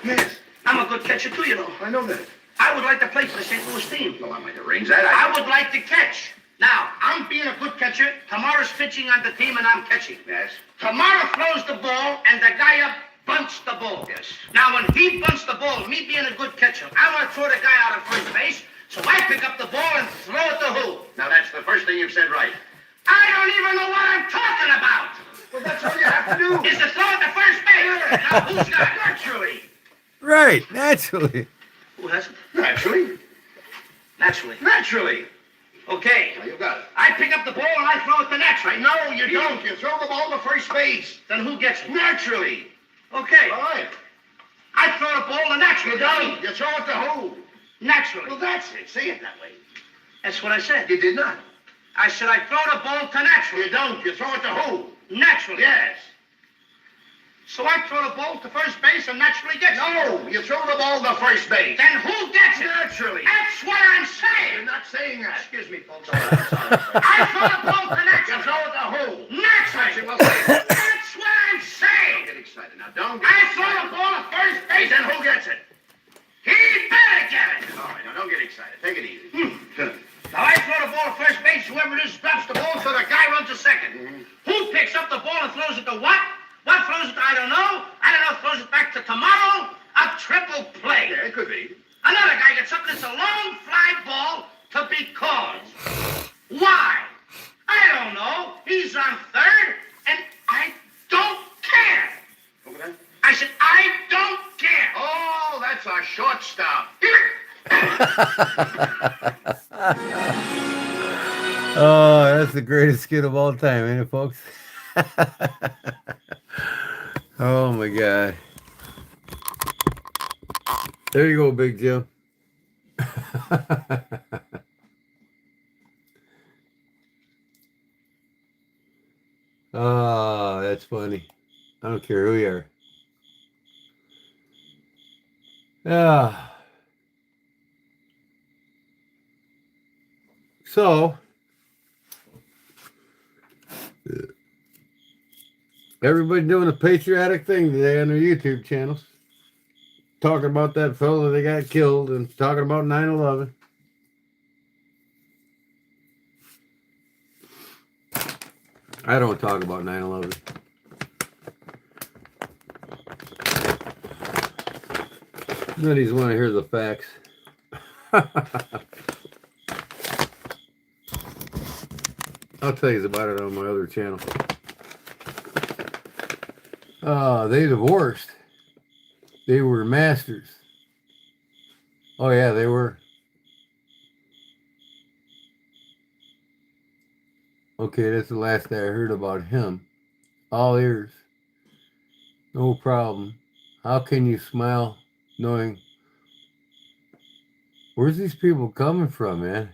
Yes. I'm a good catcher too, you know. I know that. I would like to play for the St. Louis team. Well, I might arrange that. I would like to catch. Now, I'm being a good catcher. Tomorrow's pitching on the team and I'm catching. Yes. Tomorrow throws the ball and the guy up bunts the ball. Yes. Now, when he bunts the ball, me being a good catcher, I want to throw the guy out of first base, so I pick up the ball and throw it to who? Now, that's the first thing you've said right. I don't even know what I'm talking about. Well, that's all you have to do. Is to throw it to first base. Now, who's got it? Naturally. Right, naturally. Who has it? Naturally. Naturally. Naturally. Okay. Now, you got it. I pick up the ball and I throw it to naturally. No, you don't. You throw the ball to first base. Then who gets it? Naturally. Okay. All right. I throw the ball to naturally. You don't. You throw it to who? Naturally. Well, that's it. Say it that way. That's what I said. You did not. I said I throw the ball to naturally. You don't. You throw it to who? Naturally. Yes. So I throw the ball to first base and naturally gets it. No, you throw the ball to first base. Then who gets it? Naturally. That's what I'm You're saying. not saying that. Excuse me, folks. Sorry. I throw the ball to You naturally. throw it to who? Naturally. Well, say it. That's what I'm Don't saying. get excited now. Don't get I excited. throw the ball to first base Then and who gets it? he better get it. All right, now don't get excited. Take it easy. Now I throw the ball to first base. Whoever it is drops the ball, so the guy runs to second. Who picks up the ball and throws it to what? What throws it to? I don't know. I don't know. Throws it back to tomorrow. A triple play. Yeah, it could be. Another guy gets up and it's a long fly ball to be called. Why? I don't know. He's on third, and I don't care. Over there? I said, I don't care. Oh, that's a shortstop. Oh, that's the greatest skit of all time, ain't it, folks? Oh my God. There you go, Big Jim. Oh, that's funny. I don't care who you are. Yeah. So, everybody doing a patriotic thing today on their YouTube channels. talking about that fellow that got killed and talking about 9/11. I don't talk about 9/11. Nobody's want to hear the facts. I'll tell you about it on my other channel. They divorced. They were masters. Oh yeah, they were. Okay, that's the last I heard about him. All ears. No problem. How can you smile knowing... Where's these people coming from, man?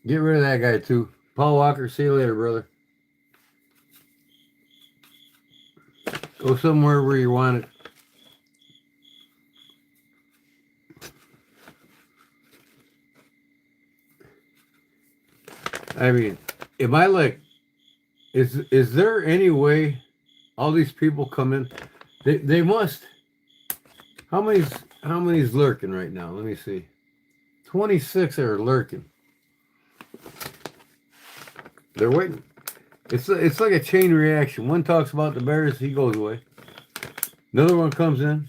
Get rid of that guy, too. Paul Walker, see you later, brother. Go somewhere where you want it. I mean, am I like... Is there any way all these people come in? They must. How many's lurking right now? Let me see. 26 are lurking. They're waiting. It's like a chain reaction. One talks about the bears, he goes away. Another one comes in.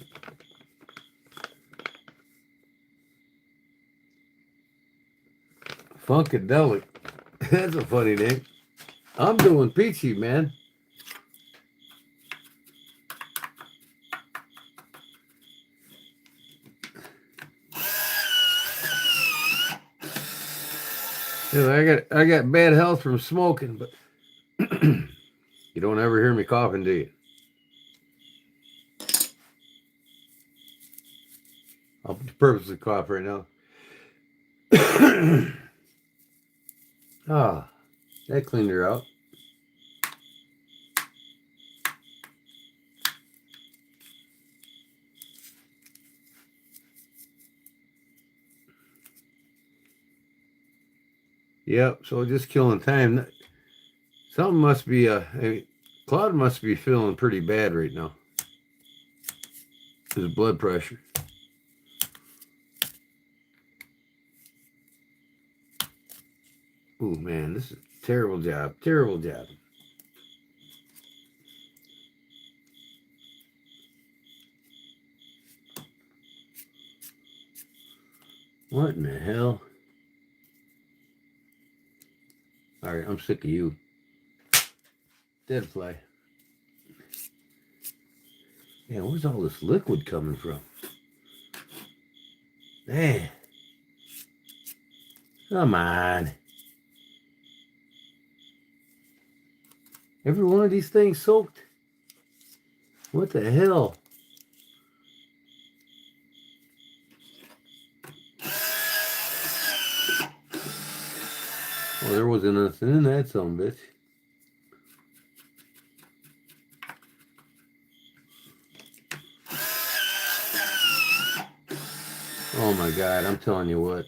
Funkadelic. That's a funny name. I'm doing peachy, man. Yeah, I got bad health from smoking, but you don't ever hear me coughing, do you? I'll purposely cough right now. Ah, that cleaned her out. Yep, so just killing time. Something must be, Claude must be feeling pretty bad right now. His blood pressure. Oh man, this is a terrible job. Terrible job. What in the hell? All right, I'm sick of you. Dead fly. Man, where's all this liquid coming from? Man. Come on. Every one of these things soaked? What the hell? Oh, there wasn't nothing in that son of a bitch. Oh my God, I'm telling you what.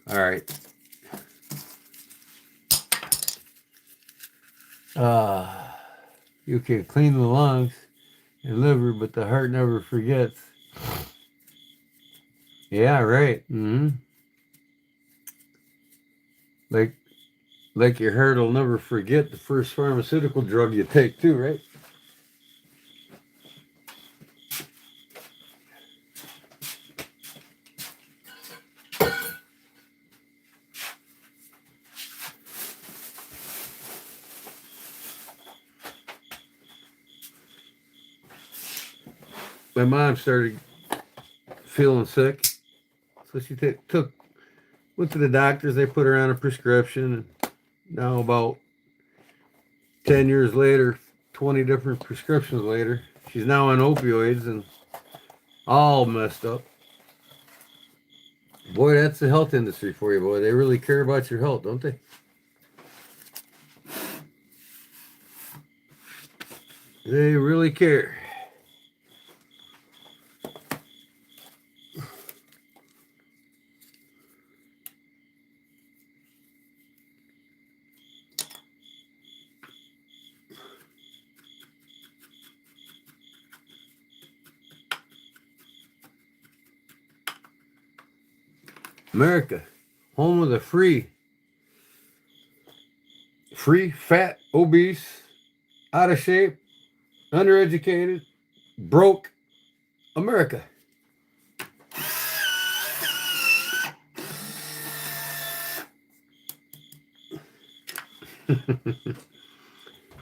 All right. You can clean the lungs and liver, but the heart never forgets. Yeah, right. Mm-hmm. Like your heart will never forget the first pharmaceutical drug you take too, right? My mom started feeling sick, so she went to the doctors. They put her on a prescription, and now about 10 years later, 20 different prescriptions later, she's now on opioids and all messed up. Boy, that's the health industry for you, boy. They really care about your health, don't they? They really care. America, home of the free, fat, obese, out of shape, undereducated, broke America.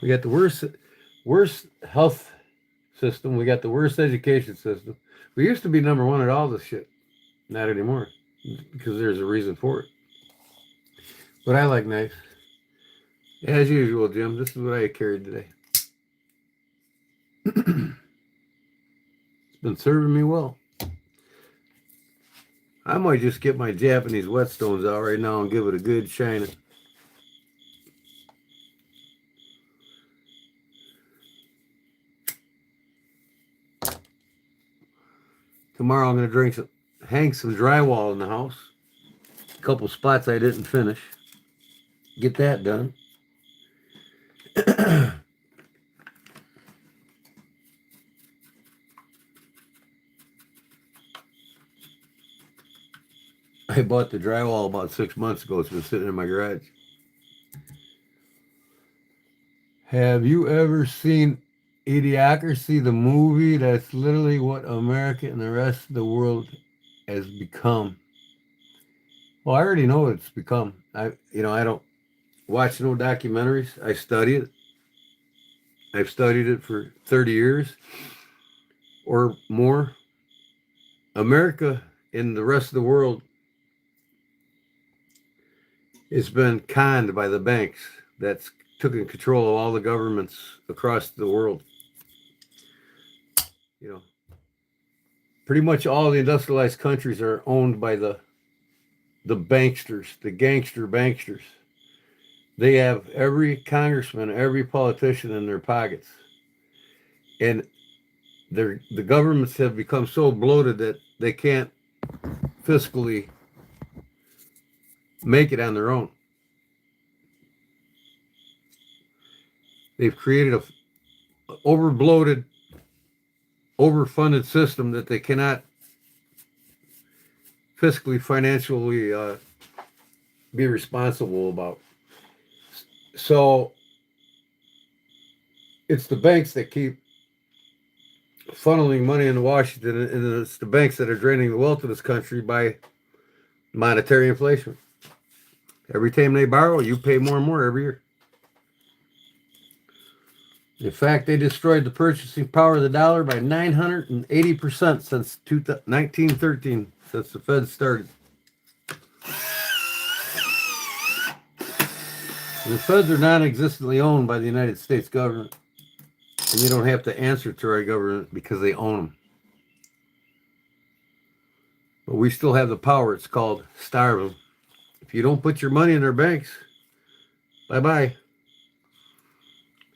We got the worst health system. We got the worst education system. We used to be number one at all this shit. Not anymore, because there's a reason for it. But I like knives. As usual, Jim, this is what I carried today. It's been serving me well. I might just get my Japanese whetstones out right now and give it a good shining. Tomorrow I'm going to hang some drywall in the house. A couple spots I didn't finish. Get that done. I bought the drywall about 6 months ago. It's been sitting in my garage. Have you ever seen Idiocracy, the movie? That's literally what America and the rest of the world has become. Well, I already know what it's become. I don't watch no documentaries. I study it. I've studied it for 30 years or more. America and the rest of the world has been conned by the banks that's taken control of all the governments across the world. Pretty much all the industrialized countries are owned by the banksters, the gangster banksters. They have every congressman, every politician in their pockets. And the governments have become so bloated that they can't fiscally make it on their own. They've created a overbloated, overfunded system that they cannot fiscally, financially be responsible about. So it's the banks that keep funneling money into Washington, and it's the banks that are draining the wealth of this country by monetary inflation. Every time they borrow, you pay more and more every year. In fact, they destroyed the purchasing power of the dollar by 980% since 1913, since the Fed started. And the Feds are non-existently owned by the United States government, and they don't have to answer to our government because they own them. But we still have the power. It's called starve them. If you don't put your money in their banks, bye-bye.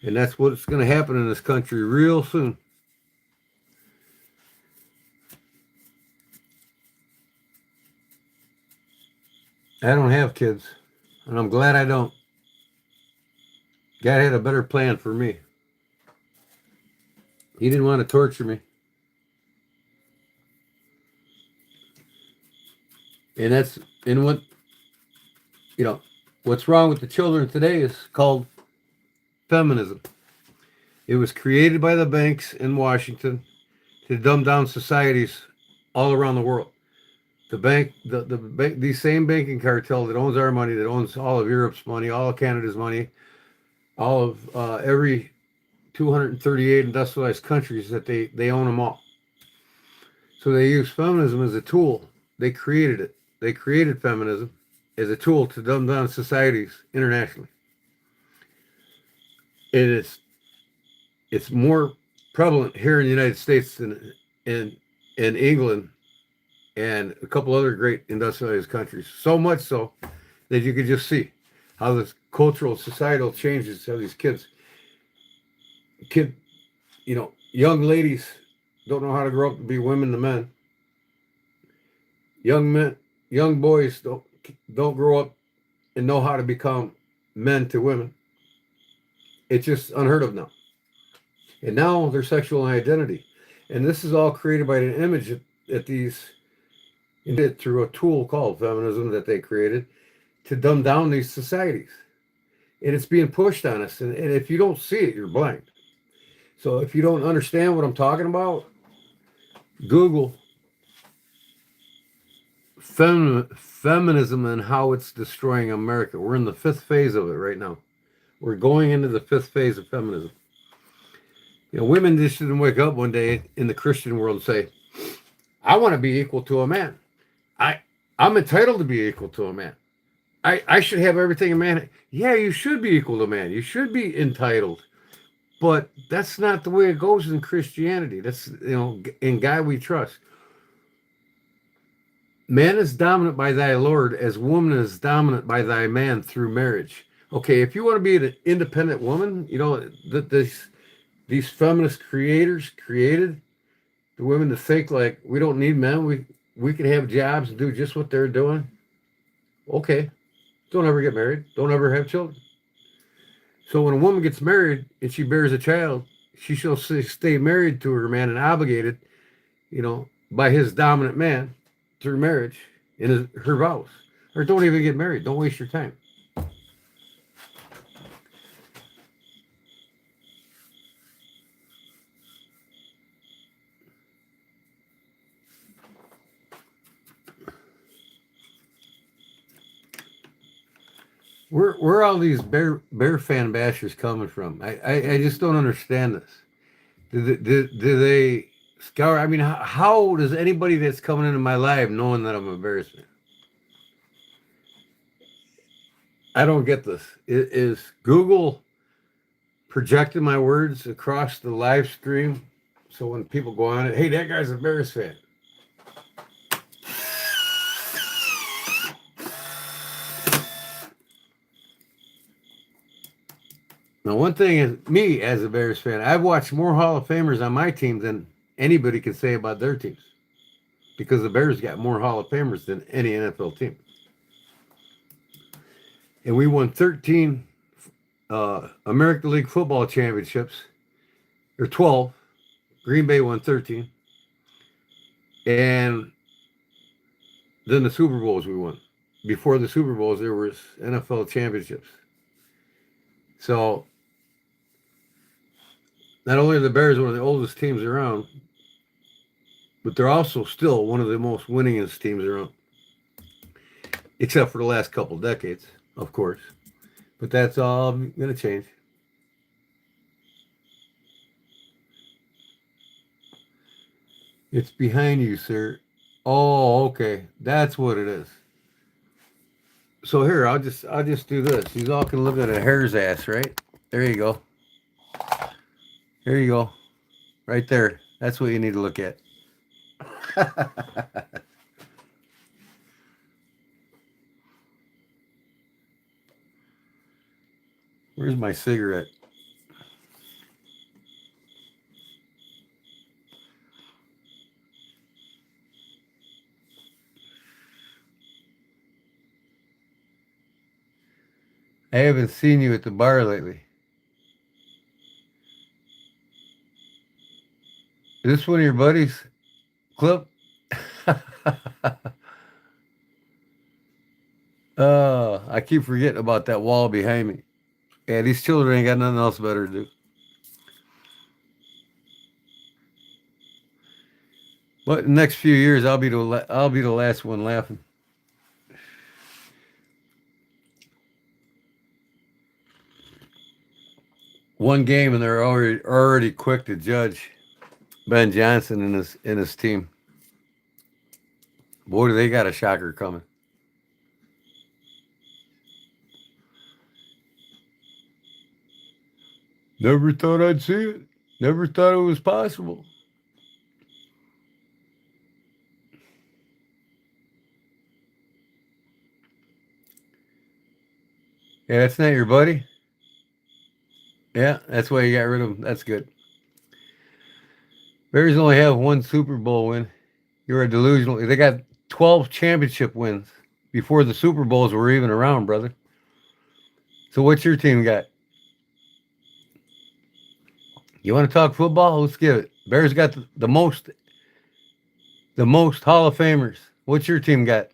And that's what's going to happen in this country real soon. I don't have kids, and I'm glad I don't. God had a better plan for me. He didn't want to torture me. And what's wrong with the children today is called feminism. It was created by the banks in Washington to dumb down societies all around the world. The same banking cartel that owns our money, that owns all of Europe's money, all of Canada's money, all of every 238 industrialized countries, that they own them all. So they use feminism as a tool. They created it. They created feminism as a tool to dumb down societies internationally. It's more prevalent here in the United States than in England and a couple other great industrialized countries. So much so that you could just see how this cultural, societal changes, how these young ladies don't know how to grow up to be women to men. Young boys don't grow up and know how to become men to women. It's just unheard of now. And now their sexual identity. And this is all created by an image that these and did it through a tool called feminism that they created to dumb down these societies. And it's being pushed on us. And if you don't see it, you're blind. So if you don't understand what I'm talking about, Google feminism and how it's destroying America. We're in the 5th phase of it right now. We're going into the 5th phase of feminism. You know, women just didn't wake up one day in the Christian world and say, I want to be equal to a man. I'm entitled to be equal to a man. I should have everything a man. Yeah, you should be equal to a man. You should be entitled. But that's not the way it goes in Christianity. That's, you know, in God we trust. Man is dominant by thy Lord as woman is dominant by thy man through marriage. Okay, if you want to be an independent woman, you know, these feminist creators created the women to think like we don't need men. We can have jobs and do just what they're doing. Okay. Don't ever get married. Don't ever have children. So when a woman gets married and she bears a child, she shall stay married to her man and obligated, you know, by his dominant man through marriage in her vows. Or don't even get married. Don't waste your time. Where are all these bear fan bashers coming from? I just don't understand this. Do they scour? I mean, how does anybody that's coming into my life knowing that I'm a Bears fan? I don't get this. Is Google projecting my words across the live stream? So when people go on it, hey, that guy's a Bears fan. Now, one thing is me as a Bears fan, I've watched more Hall of Famers on my team than anybody can say about their teams because the Bears got more Hall of Famers than any NFL team. And we won 13 American League football championships, or 12. Green Bay won 13. And then the Super Bowls we won. Before the Super Bowls, there was NFL championships. So not only are the Bears one of the oldest teams around, but they're also still one of the most winningest teams around. Except for the last couple of decades, of course. But that's all going to change. It's behind you, sir. Oh, okay. That's what it is. So here, I'll just do this. You all can look at a hare's ass, right? There you go. There you go. Right there. That's what you need to look at. Where's my cigarette? I haven't seen you at the bar lately. Is this one of your buddies, Clip? I keep forgetting about that wall behind me. Yeah, these children ain't got nothing else better to do. But in the next few years, I'll be the last one laughing. One game and they're already quick to judge Ben Johnson and his team. Boy, do they got a shocker coming. Never thought I'd see it. Never thought it was possible. Yeah, that's not your buddy? Yeah, that's why you got rid of him. That's good. Bears only have one Super Bowl win. You're a delusional. They got 12 championship wins before the Super Bowls were even around, brother. So what's your team got? You want to talk football? Let's give it. Bears got the most Hall of Famers What's your team got?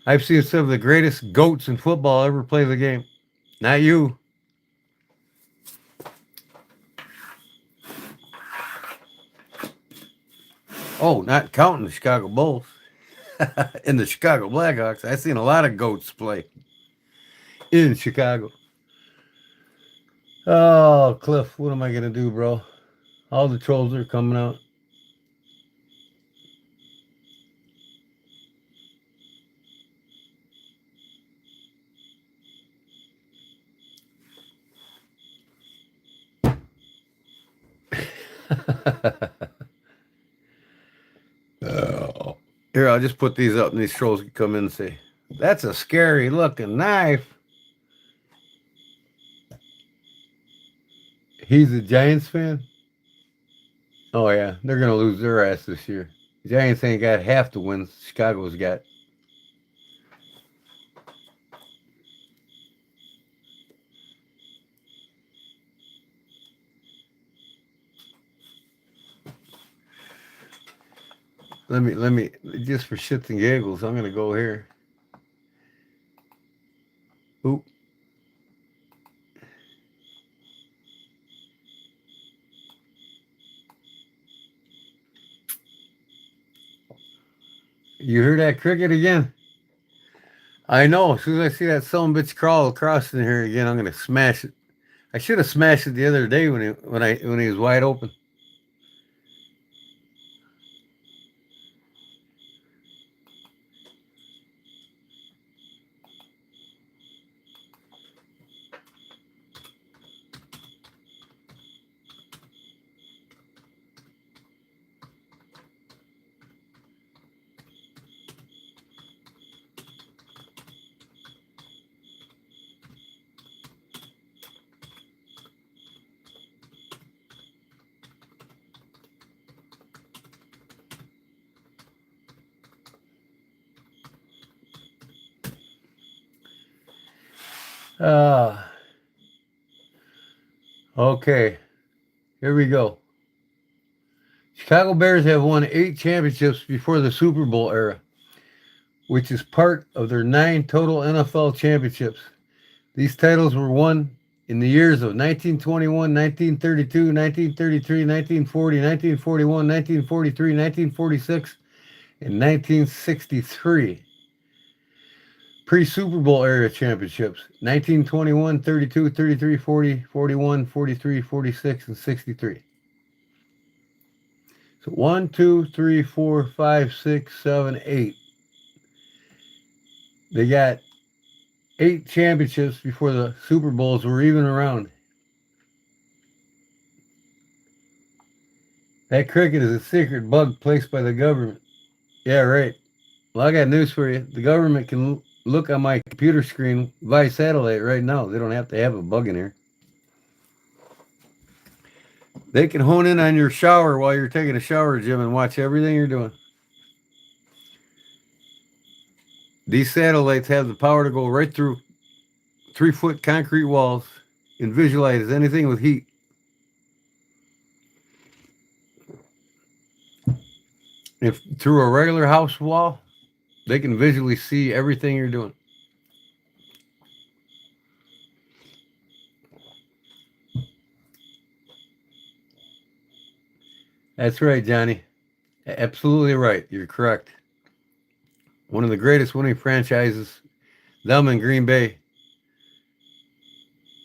I've seen some of the greatest goats in football ever play the game. Not you. Oh, not counting the Chicago Bulls and the Chicago Blackhawks. I've seen a lot of goats play in Chicago. Oh, Cliff, what am I going to do, bro? All the trolls are coming out. Oh. Here, I'll just put these up and these trolls can come in and say, that's a scary looking knife. He's a Giants fan? Oh, yeah. They're going to lose their ass this year. The Giants ain't got half the wins Chicago's got. Let me, just for shits and giggles, I'm going to go here. Oop. You heard that cricket again? I know. As soon as I see that son of a bitch crawl across in here again, I'm going to smash it. I should have smashed it the other day when he was wide open. Okay. Here we go. Chicago Bears have won 8 championships before the Super Bowl era, which is part of their 9 total NFL championships. These titles were won in the years of 1921, 1932, 1933, 1940, 1941, 1943, 1946, and 1963. Pre-Super Bowl era championships: 1921, 32, 33, 40, 41, 43, 46, and 63. So 1, 2, 3, 4, 5, 6, 7, 8. They got 8 championships before the Super Bowls were even around. That cricket is a secret bug placed by the government. Yeah, right. Well, I got news for you. The government can look on my computer screen via satellite right now. They don't have to have a bug in here. They can hone in on your shower while you're taking a shower, Jim, and watch everything you're doing. These satellites have the power to go right through 3-foot concrete walls and visualize anything with heat. If through a regular house wall, they can visually see everything you're doing. That's right, Johnny. Absolutely right. You're correct. One of the greatest winning franchises, them in Green Bay,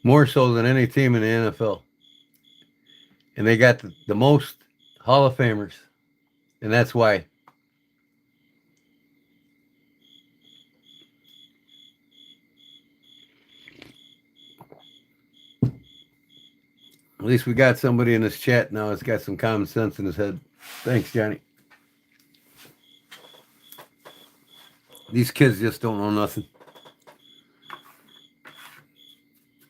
more so than any team in the NFL. And they got the most Hall of Famers. And that's why. At least we got somebody in this chat now that's got some common sense in his head. Thanks, Johnny. These kids just don't know nothing.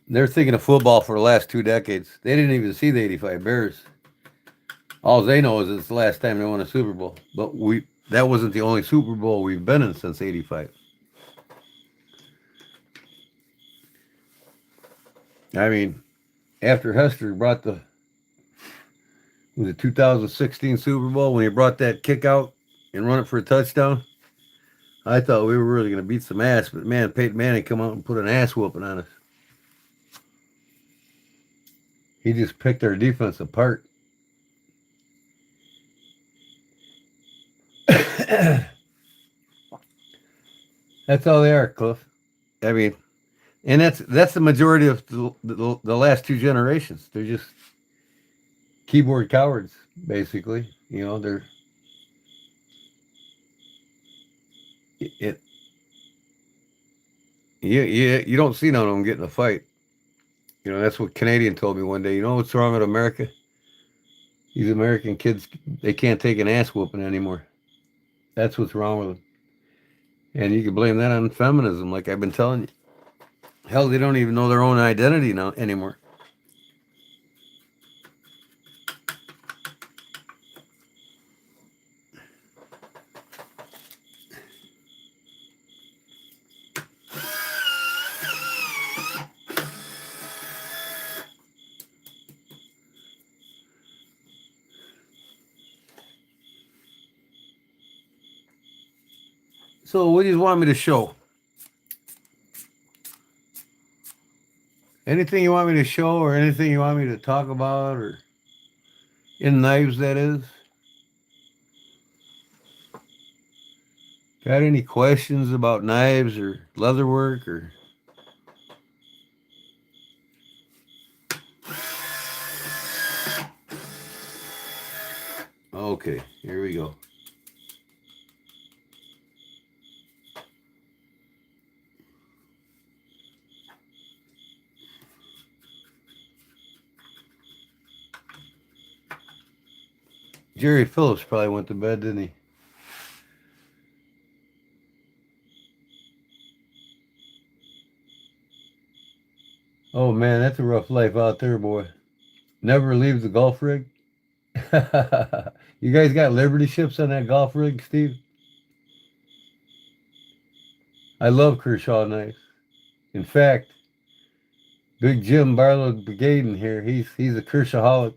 They're thinking of football for the last 2 decades. They didn't even see the 85 Bears. All they know is it's the last time they won a Super Bowl. But that wasn't the only Super Bowl we've been in since 85. I mean, after Hester brought the was the 2016 Super Bowl when he brought that kick out and run it for a touchdown. I thought we were really going to beat some ass, but man, Peyton Manning come out and put an ass whooping on us. He just picked our defense apart. That's all they are, Cliff. I mean, and that's the majority of the last two generations. They're just keyboard cowards, basically. You know, they're it. You don't see none of them get in a fight. You know, that's what Canadian told me one day. You know what's wrong with America? These American kids, they can't take an ass whooping anymore. That's what's wrong with them. And you can blame that on feminism, like I've been telling you. Hell, they don't even know their own identity now anymore. So what do you want me to show? Anything you want me to show or anything you want me to talk about or in knives, that is? Got any questions about knives or leatherwork or... Okay, here we go. Jerry Phillips probably went to bed, didn't he? Oh man, that's a rough life out there, boy. Never leave the golf rig. You guys got Liberty ships on that golf rig, Steve? I love Kershaw knives. In fact, Big Jim Barlow Brigade in here, he's a Kershawholic.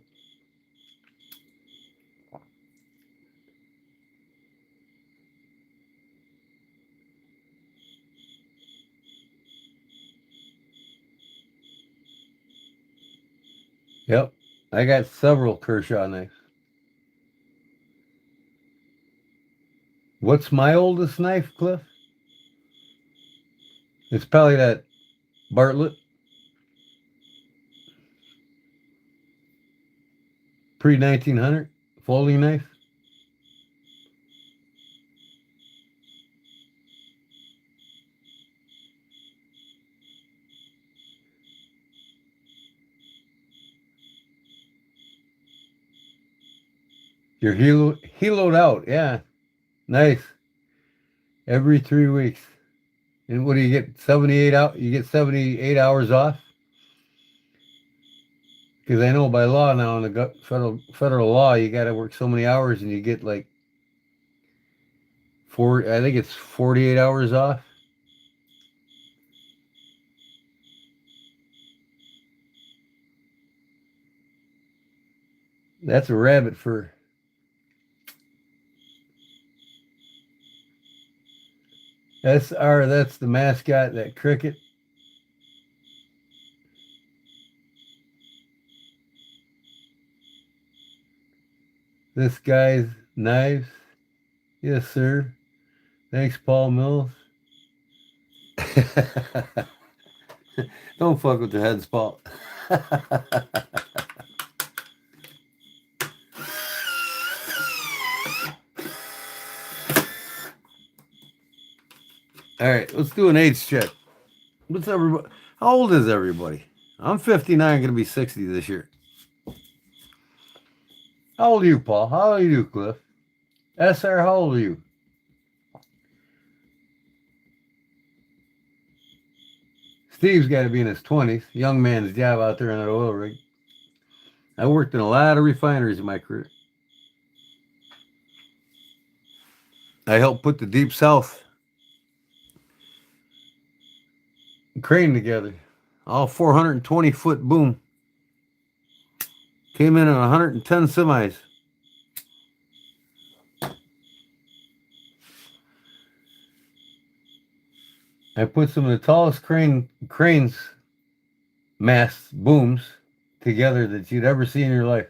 Yep, I got several Kershaw knives. What's my oldest knife, Cliff? It's probably that Bartlett. Pre-1900 folding knife. Your heloed out, yeah. Nice. Every 3 weeks. And what do you get? 78 out? You get 78 hours off? Because I know by law now, in the federal law, you got to work so many hours, and you get like I think it's 48 hours off. That's a rabbit fur. That's the mascot, that cricket. This guy's knives. Yes, sir. Thanks, Paul Mills. Don't fuck with the heads, Paul. All right, let's do an age check. What's everybody? How old is everybody? I'm 59, going to be 60 this year. How old are you, Paul? How old are you, Cliff? SR, how old are you? Steve's got to be in his 20s. Young man's job out there on that oil rig. I worked in a lot of refineries in my career. I helped put the Deep South crane together. All 420-foot boom. Came in at 110 semis. I put some of the tallest cranes, masts, booms together that you'd ever see in your life.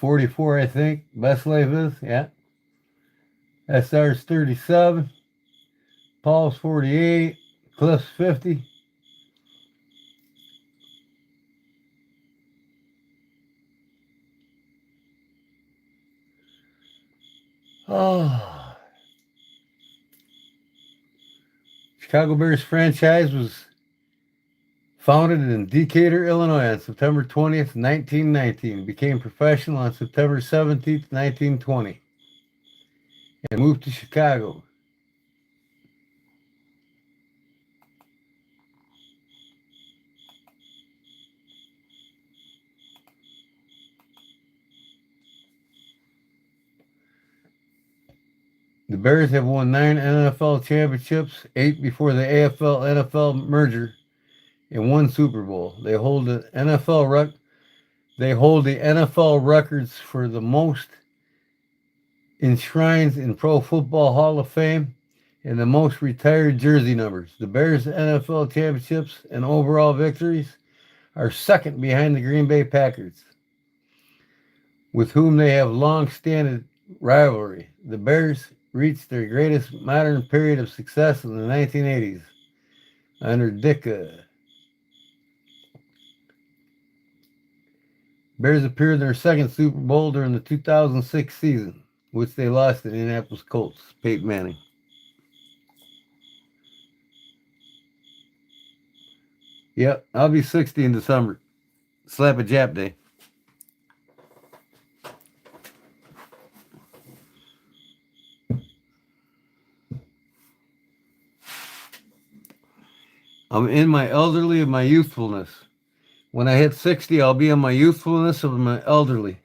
$44, I think. Best Life is, yeah. SR's 37. Paul's 48. Cliff's 50. Oh. Chicago Bears franchise was founded in Decatur, Illinois on September 20th, 1919. Became professional on September 17th, 1920. And moved to Chicago. The Bears have won 9 NFL championships, 8 before the AFL-NFL merger, and 1 Super Bowl. They hold the NFL records for the most enshrines in Pro Football Hall of Fame and the most retired jersey numbers. The Bears' NFL championships and overall victories are second behind the Green Bay Packers, with whom they have long-standing rivalry. The Bears reached their greatest modern period of success in the 1980s under Ditka. Bears appeared in their second Super Bowl during the 2006 season, which they lost to the Indianapolis Colts, Peyton Manning. Yep, I'll be 60 in December. Slap a Jap Day. I'm in my elderly of my youthfulness. When I hit 60, I'll be in my youthfulness of my elderly.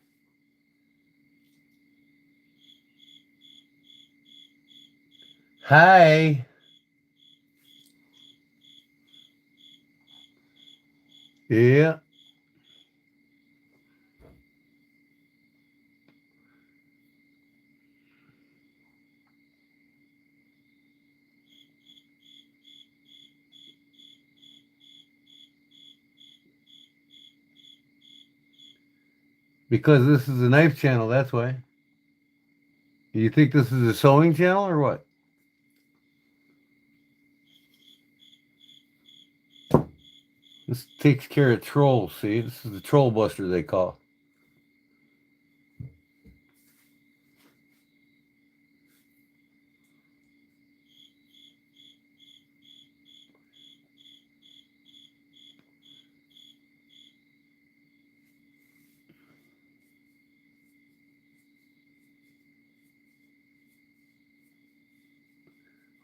Hi. Yeah. Because this is a knife channel, that's why. You think this is a sewing channel or what? This takes care of trolls, see? This is the troll buster they call.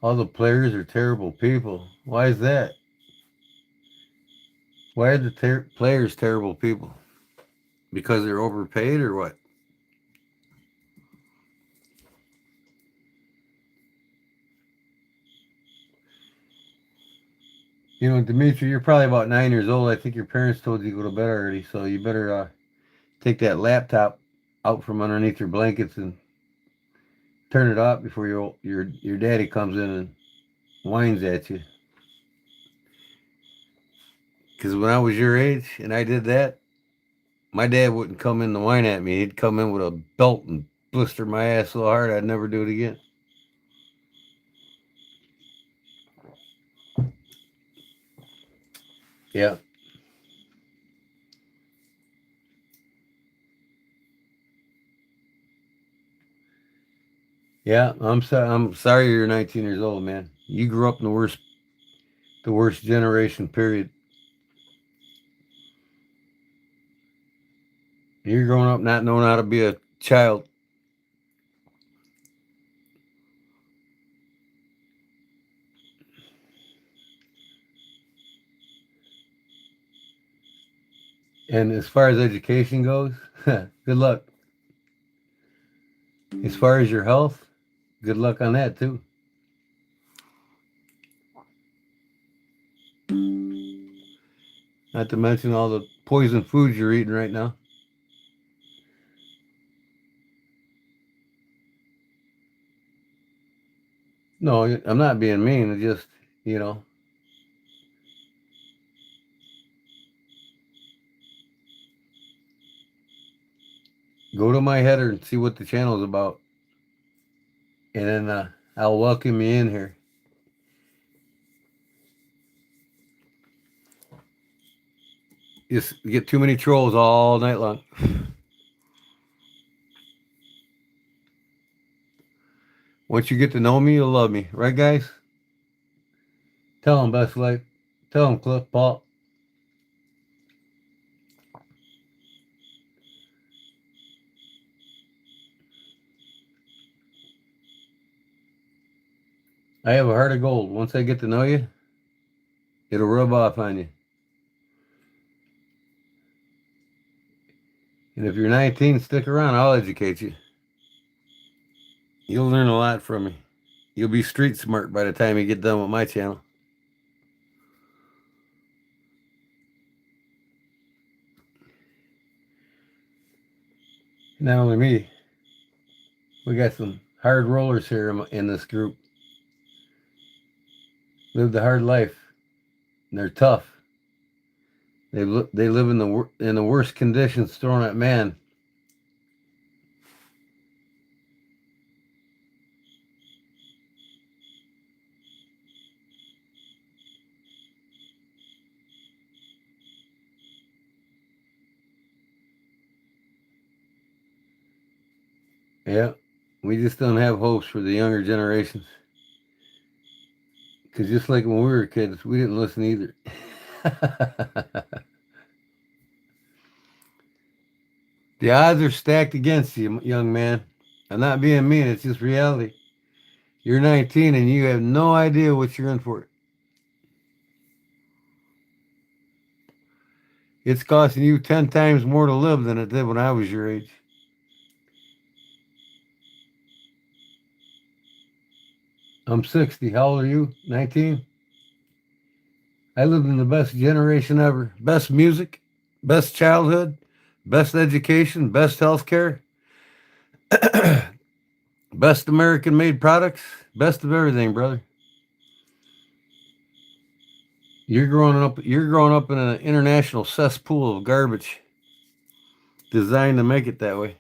All the players are terrible people. Why is that? Why are the players terrible people? Because they're overpaid or what? You know, Dimitri, you're probably about 9 years old. I think your parents told you to go to bed already, so you better take that laptop out from underneath your blankets and turn it off before your daddy comes in and whines at you. Because when I was your age and I did that, my dad wouldn't come in to whine at me. He'd come in with a belt and blister my ass so hard I'd never do it again. Yeah. Yeah, I'm sorry you're 19 years old, man. You grew up in the worst generation period. You're growing up not knowing how to be a child. And as far as education goes, good luck. As far as your health, good luck on that too. Not to mention all the poison foods you're eating right now. No, I'm not being mean. It's just, you know, go to my header and see what the channel is about. And then I'll welcome you in here. Just get too many trolls all night long. Once you get to know me, you'll love me. Right, guys? Tell them, Best Life. Tell them, Cliff, Paul. I have a heart of gold. Once I get to know you, it'll rub off on you. And if you're 19, stick around. I'll educate you. You'll learn a lot from me. You'll be street smart by the time you get done with my channel. Not only me, we got some hard rollers here in this group. Live the hard life. And they're tough. They live in the worst conditions thrown at man. Yeah, we just don't have hopes for the younger generations. Because just like when we were kids, we didn't listen either. The odds are stacked against you, young man. I'm not being mean, it's just reality. You're 19 and you have no idea what you're in for. It's costing you 10 times more to live than it did when I was your age. I'm 60. How old are you? 19? I lived in the best generation ever. Best music, best childhood, best education, best health care, best American made products, best of everything, brother. You're growing up in an international cesspool of garbage designed to make it that way.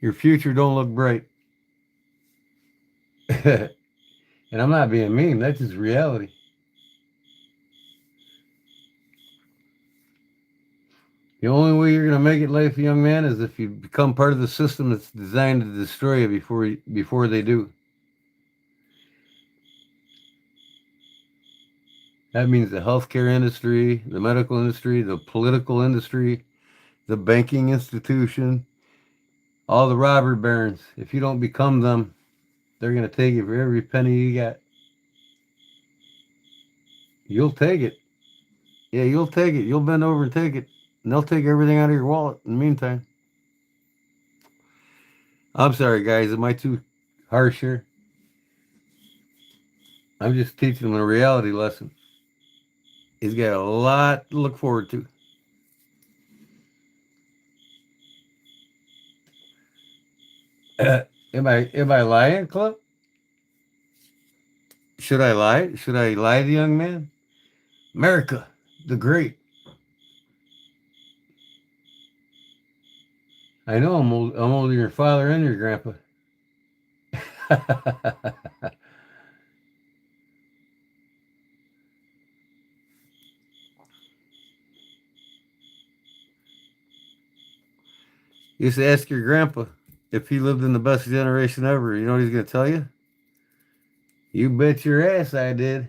Your future don't look bright. And I'm not being mean, that's just reality. The only way you're going to make it in life, young man, is if you become part of the system that's designed to destroy you before they do. That means the healthcare industry, the medical industry, the political industry, the banking institution, all the robber barons. If you don't become them, they're going to take you for every penny you got. You'll take it. Yeah, you'll take it. You'll bend over and take it. And they'll take everything out of your wallet in the meantime. I'm sorry, guys. Am I too harsh here? I'm just teaching them a reality lesson. He's got a lot to look forward to. Am I lying, Clip? Should I lie? Should I lie to the young man? America, the great. I know I'm older than your father and your grandpa. Just ask your grandpa if he lived in the best generation ever. You know what he's going to tell you? You bet your ass I did.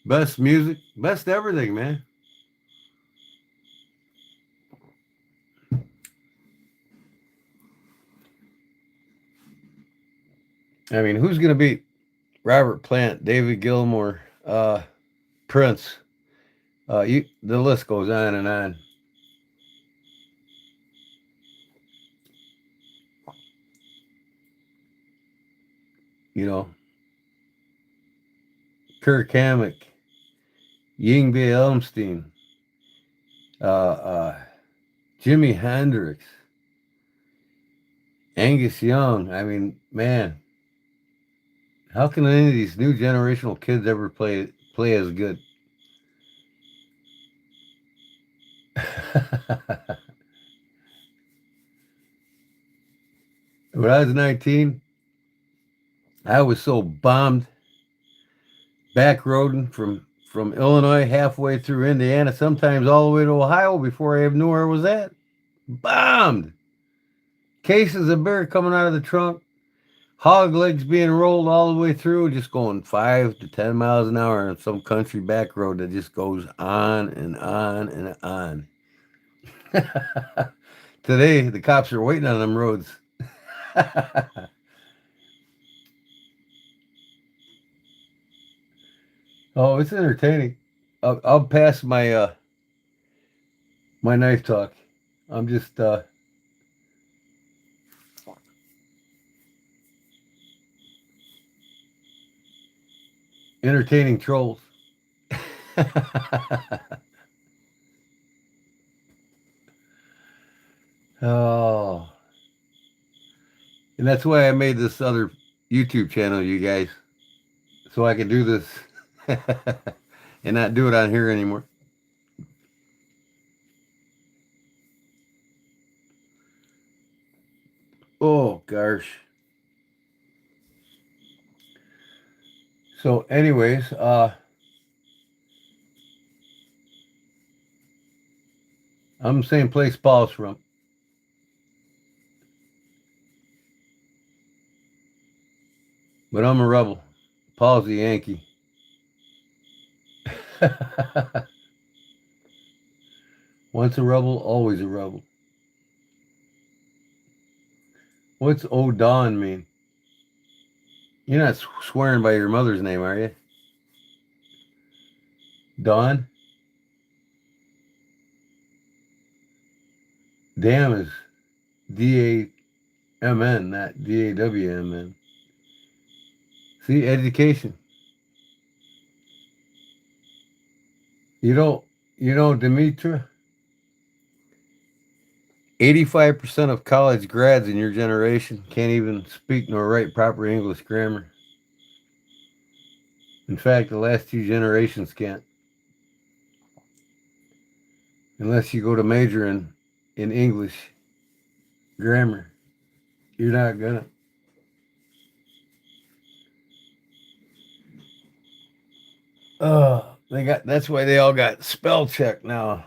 Best music, best everything, man. I mean, who's going to beat Robert Plant, David Gilmour, Prince. The list goes on and on. You know, Kirk Hammett, Yngwie Elmstein, uh, uh, Jimi Hendrix, Angus Young. I mean, man, how can any of these new generational kids ever play as good? When I was 19, I was so bombed, back roading from Illinois halfway through Indiana, sometimes all the way to Ohio before I even knew where I was at. Bombed. Cases of beer coming out of the trunk, hog legs being rolled all the way through, just going 5 to 10 miles an hour on some country back road that just goes on and on and on. Today, the cops are waiting on them roads. Oh, it's entertaining. I'll pass my knife talk. I'm just entertaining trolls. Oh, and that's why I made this other YouTube channel, you guys, so I can do this and not do it on here anymore. Oh gosh. So, anyways, I'm the same place Paul's from, but I'm a rebel. Paul's a Yankee. Once a rebel, always a rebel. What's O'Dawn mean? You're not swearing by your mother's name, are you? Dawn? Damn is D-A-M-N, not D-A-W-M-N. See, education. You know, Demetra, 85% of college grads in your generation can't even speak nor write proper English grammar. In fact, the last 2 generations can't. Unless you go to major in English grammar. You're not gonna. Oh, that's why they all got spell check now.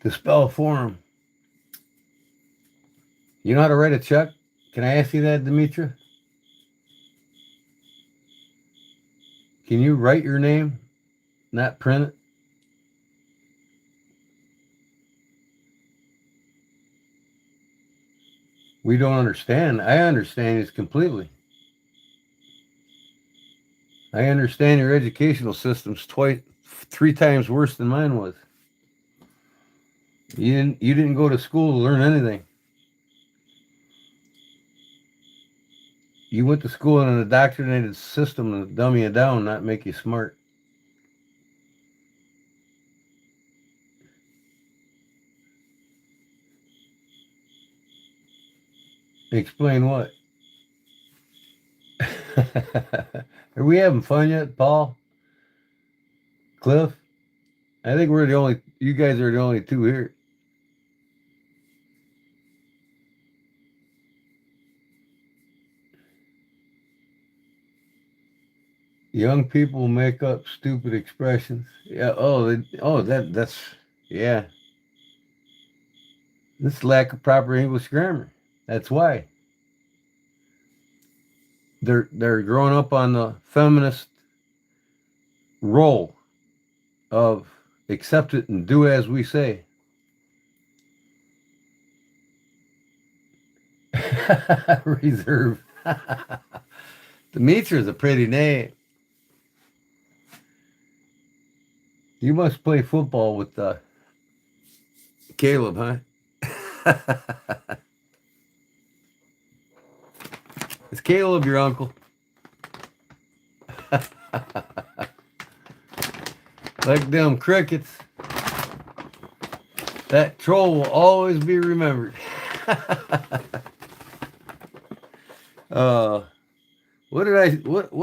To spell for them. You know how to write a check? Can I ask you that, Demetra? Can you write your name, not print it? We don't understand. I understand this completely. I understand your educational system's 3 times worse than mine was. You didn't go to school to learn anything. You went to school in an indoctrinated system to dumb you down, not make you smart. Explain what? Are we having fun yet, Paul? Cliff? I think you guys are the only 2 here. Young people make up stupid expressions. Yeah. That's yeah. This lack of proper English grammar. That's why they're growing up on the feminist role of accept it and do as we say. Dimitri's a pretty name. You must play football with Caleb, huh? Is Caleb your uncle? Like them crickets. That troll will always be remembered. What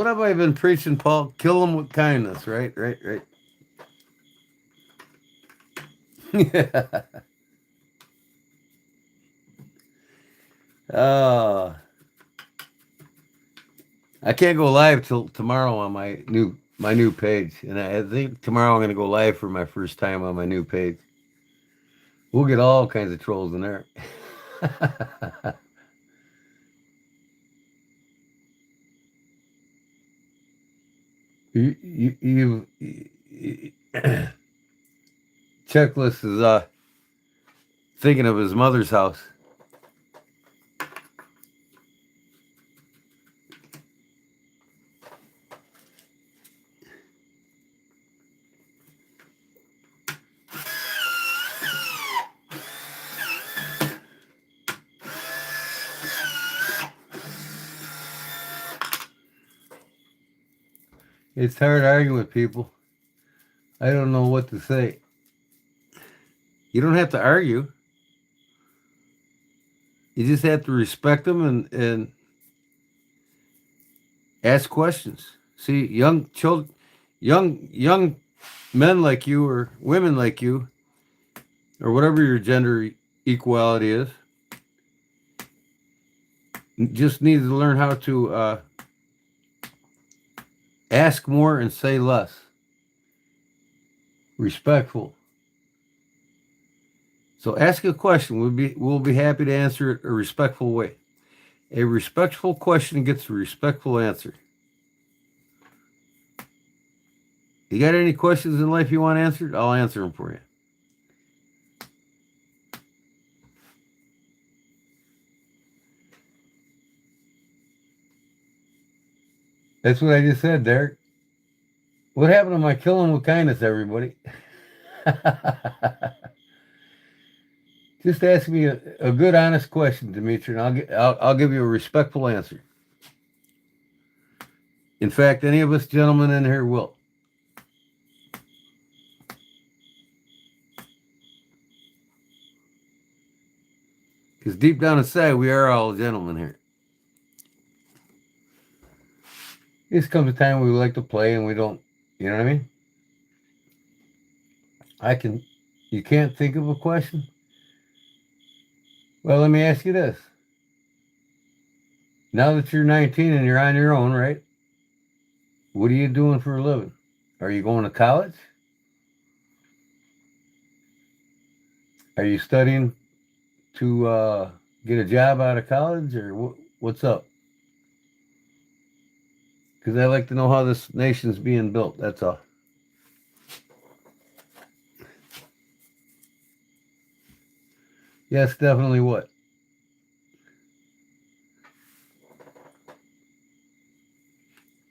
have I been preaching, Paul? Kill them with kindness, right? Yeah. I can't go live till tomorrow on my new page, and I think tomorrow I'm going to go live for my first time on my new page. We'll get all kinds of trolls in there. you Checklist is thinking of his mother's house. It's hard arguing with people. I don't know what to say. You don't have to argue. You just have to respect them and ask questions. See, young children, young men like you or women like you, or whatever your gender equality is, just need to learn how to ask more and say less. Respectful. So ask a question. We'll be happy to answer it a respectful way. A respectful question gets a respectful answer. You got any questions in life you want answered? I'll answer them for you. That's what I just said, Derek. What happened to my killing with kindness, everybody? Just ask me a good, honest question, Dimitri, and I'll give you a respectful answer. In fact, any of us gentlemen in here will. Because deep down inside, we are all gentlemen here. This comes a time we like to play and we don't, you know what I mean? You can't think of a question? Well, let me ask you this. Now that you're 19 and you're on your own, right? What are you doing for a living? Are you going to college? Are you studying to get a job out of college, or what's up? Because I like to know how this nation's being built, that's all. Yes, definitely what?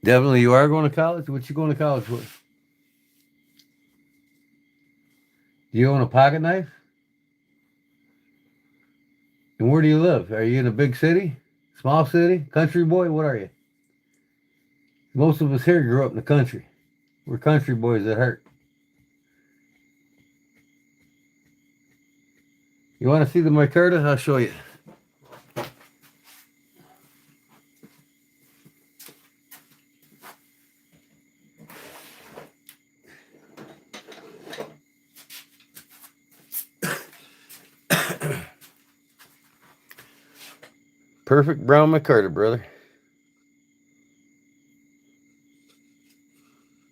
Definitely you are going to college? What you going to college for? Do you own a pocket knife? And where do you live? Are you in a big city? Small city? Country boy? What are you? Most of us here grew up in the country. We're country boys at heart. You want to see the micarta? I'll show you. Perfect brown micarta, brother.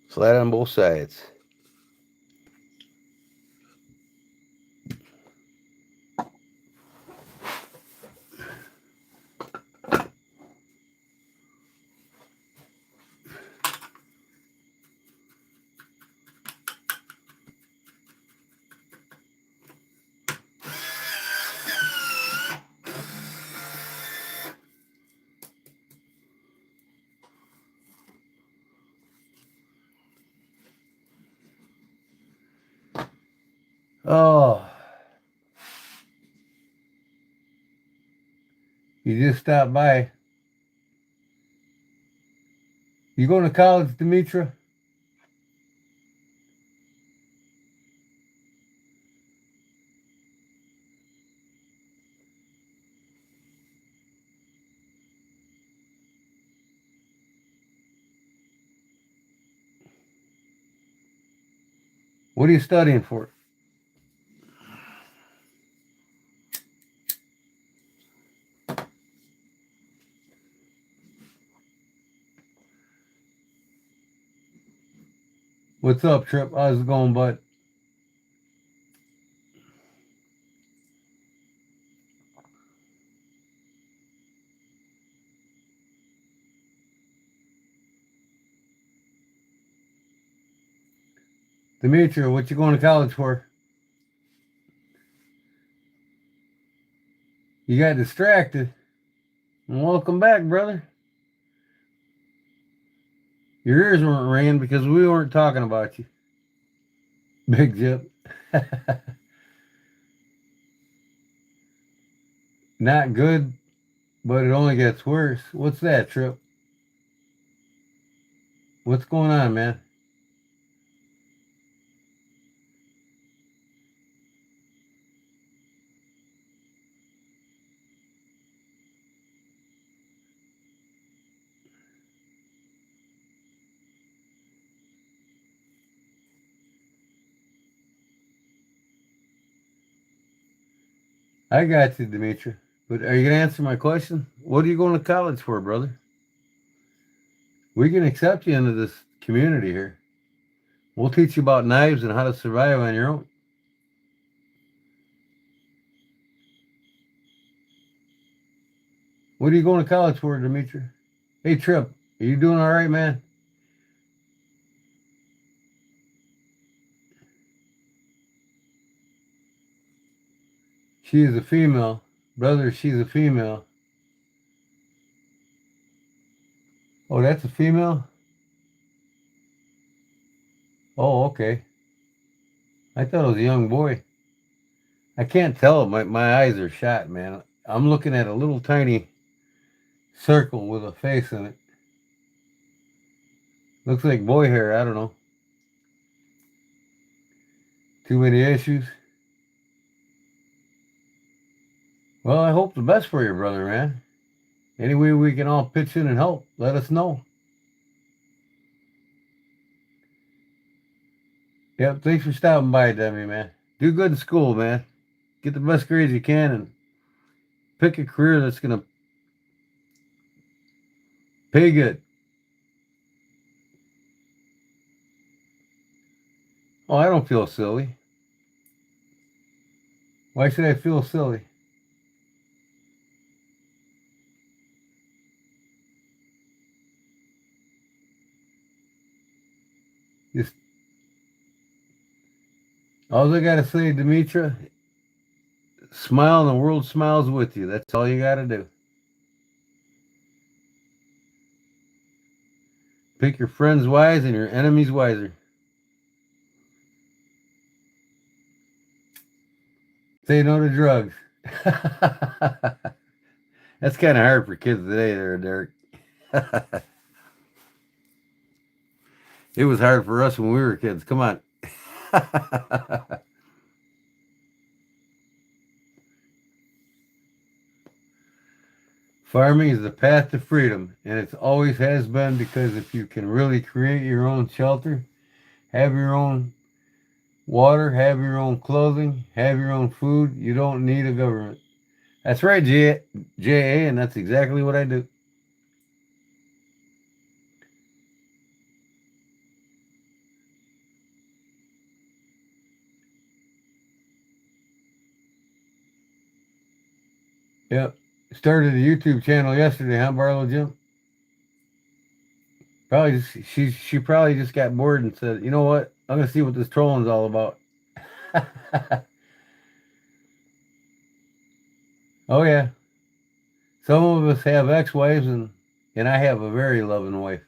Flat on both sides. You just stopped by. You going to college, Demetra? What are you studying for? What's up, Trip? How's it going, bud? Demetra, what you going to college for? You got distracted. Welcome back, brother. Your ears weren't ringing because we weren't talking about you. Big Jip. Not good, but it only gets worse. What's that, Trip? What's going on, man? I got you, Demetra. But are you going to answer my question? What are you going to college for, brother? We can accept you into this community here. We'll teach you about knives and how to survive on your own. What are you going to college for, Demetra? Hey, Trip, are you doing all right, man? She is a female. Brother, she's a female. Oh, that's a female? Oh, okay. I thought it was a young boy. I can't tell. My eyes are shot, man. I'm looking at a little tiny circle with a face in it. Looks like boy hair. I don't know. Too many issues. Well, I hope the best for you, brother, man. Any way we can all pitch in and help, let us know. Yep, thanks for stopping by, Demi, man. Do good in school, man. Get the best grades you can and pick a career that's going to pay good. Oh, I don't feel silly. Why should I feel silly? Just all I got to say, Demetra, smile and the world smiles with you. That's all you got to do. Pick your friends wise and your enemies wiser. Say no to drugs. That's kind of hard for kids today, there, Derek. It was hard for us when we were kids. Come on. Farming is the path to freedom, and it always has been, because if you can really create your own shelter, have your own water, have your own clothing, have your own food, you don't need a government. That's right, J.A., and that's exactly what I do. Yep. Started a YouTube channel yesterday, huh, Barlow Jim? Probably she probably just got bored and said, you know what? I'm gonna see what this trolling's all about. Oh yeah. Some of us have ex-wives and I have a very loving wife.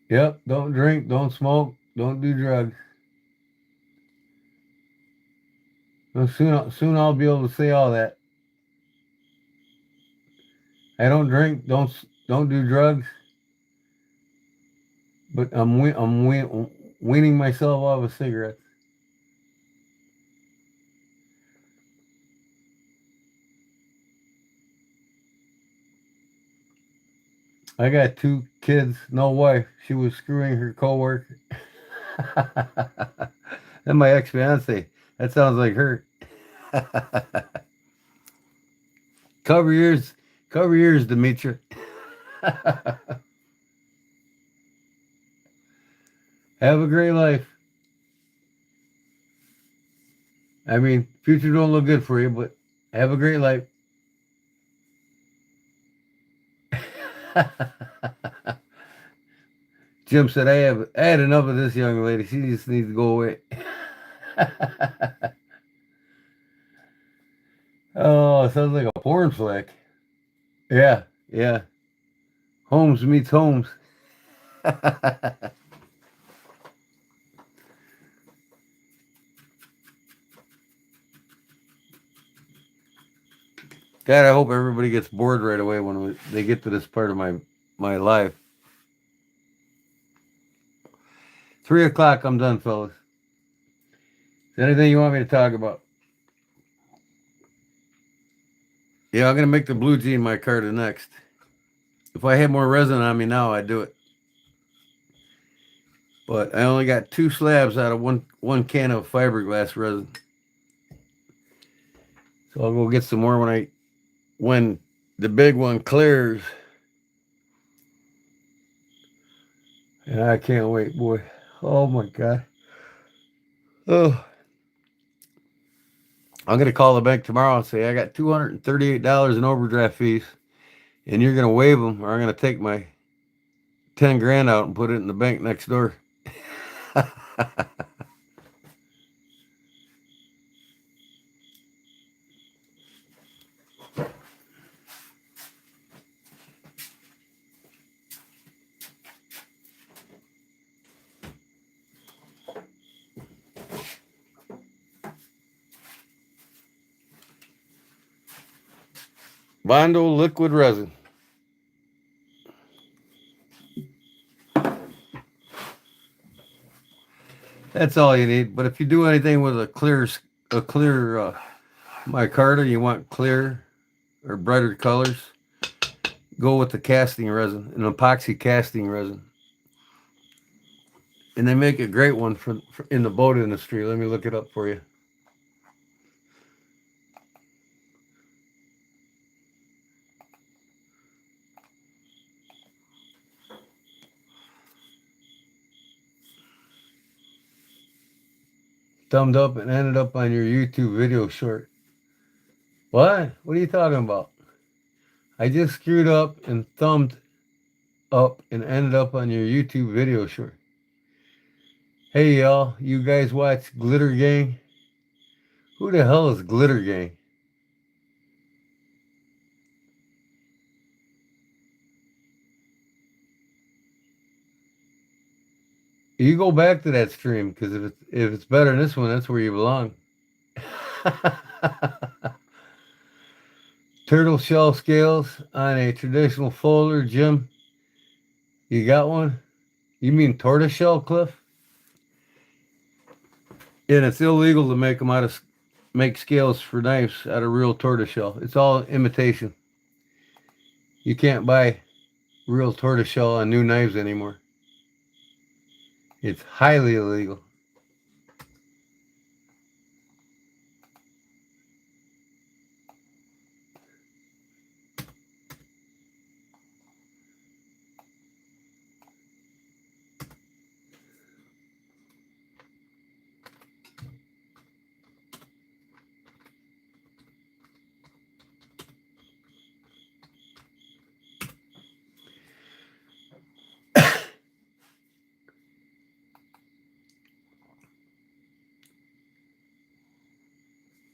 Yep, don't drink, don't smoke, don't do drugs. Well, soon I'll be able to say all that. I don't drink, don't do drugs, but I'm weaning myself off of cigarettes. I got 2 kids, no wife. She was screwing her coworker. And my ex-fiance. That sounds like her. Cover yours, Demetra. Have a great life. I mean, future don't look good for you, but have a great life. Jim said, I had enough of this young lady. She just needs to go away. Oh, it sounds like a porn flick. Yeah, yeah. Holmes meets Holmes. God, I hope everybody gets bored right away when they get to this part of my life. 3 o'clock, I'm done, fellas. Is there anything you want me to talk about? Yeah, I'm gonna make the blue jean micarta next. If I had more resin on me now, I'd do it. But I only got 2 slabs out of one can of fiberglass resin. So I'll go get some more when the big one clears. And I can't wait, boy. Oh my God. Oh. I'm gonna call the bank tomorrow and say I got $238 in overdraft fees, and you're gonna waive them, or I'm gonna take my 10 grand out and put it in the bank next door. Bondo liquid resin. That's all you need. But if you do anything with a clear micarta, you want clear or brighter colors, go with the casting resin, an epoxy casting resin. And they make a great one for in the boat industry. Let me look it up for you. Thumbed up and ended up on your YouTube video short. What? What are you talking about? I just screwed up and thumbed up and ended up on your YouTube video short. Hey y'all, you guys watch Glitter Gang? Who the hell is Glitter Gang? You go back to that stream, because if it's better than this one, that's where you belong. Turtle shell scales on a traditional folder, Jim. You got one? You mean tortoise shell, Cliff? And it's illegal to make scales for knives out of real tortoise shell. It's all imitation. You can't buy real tortoise shell on new knives anymore. It's highly illegal.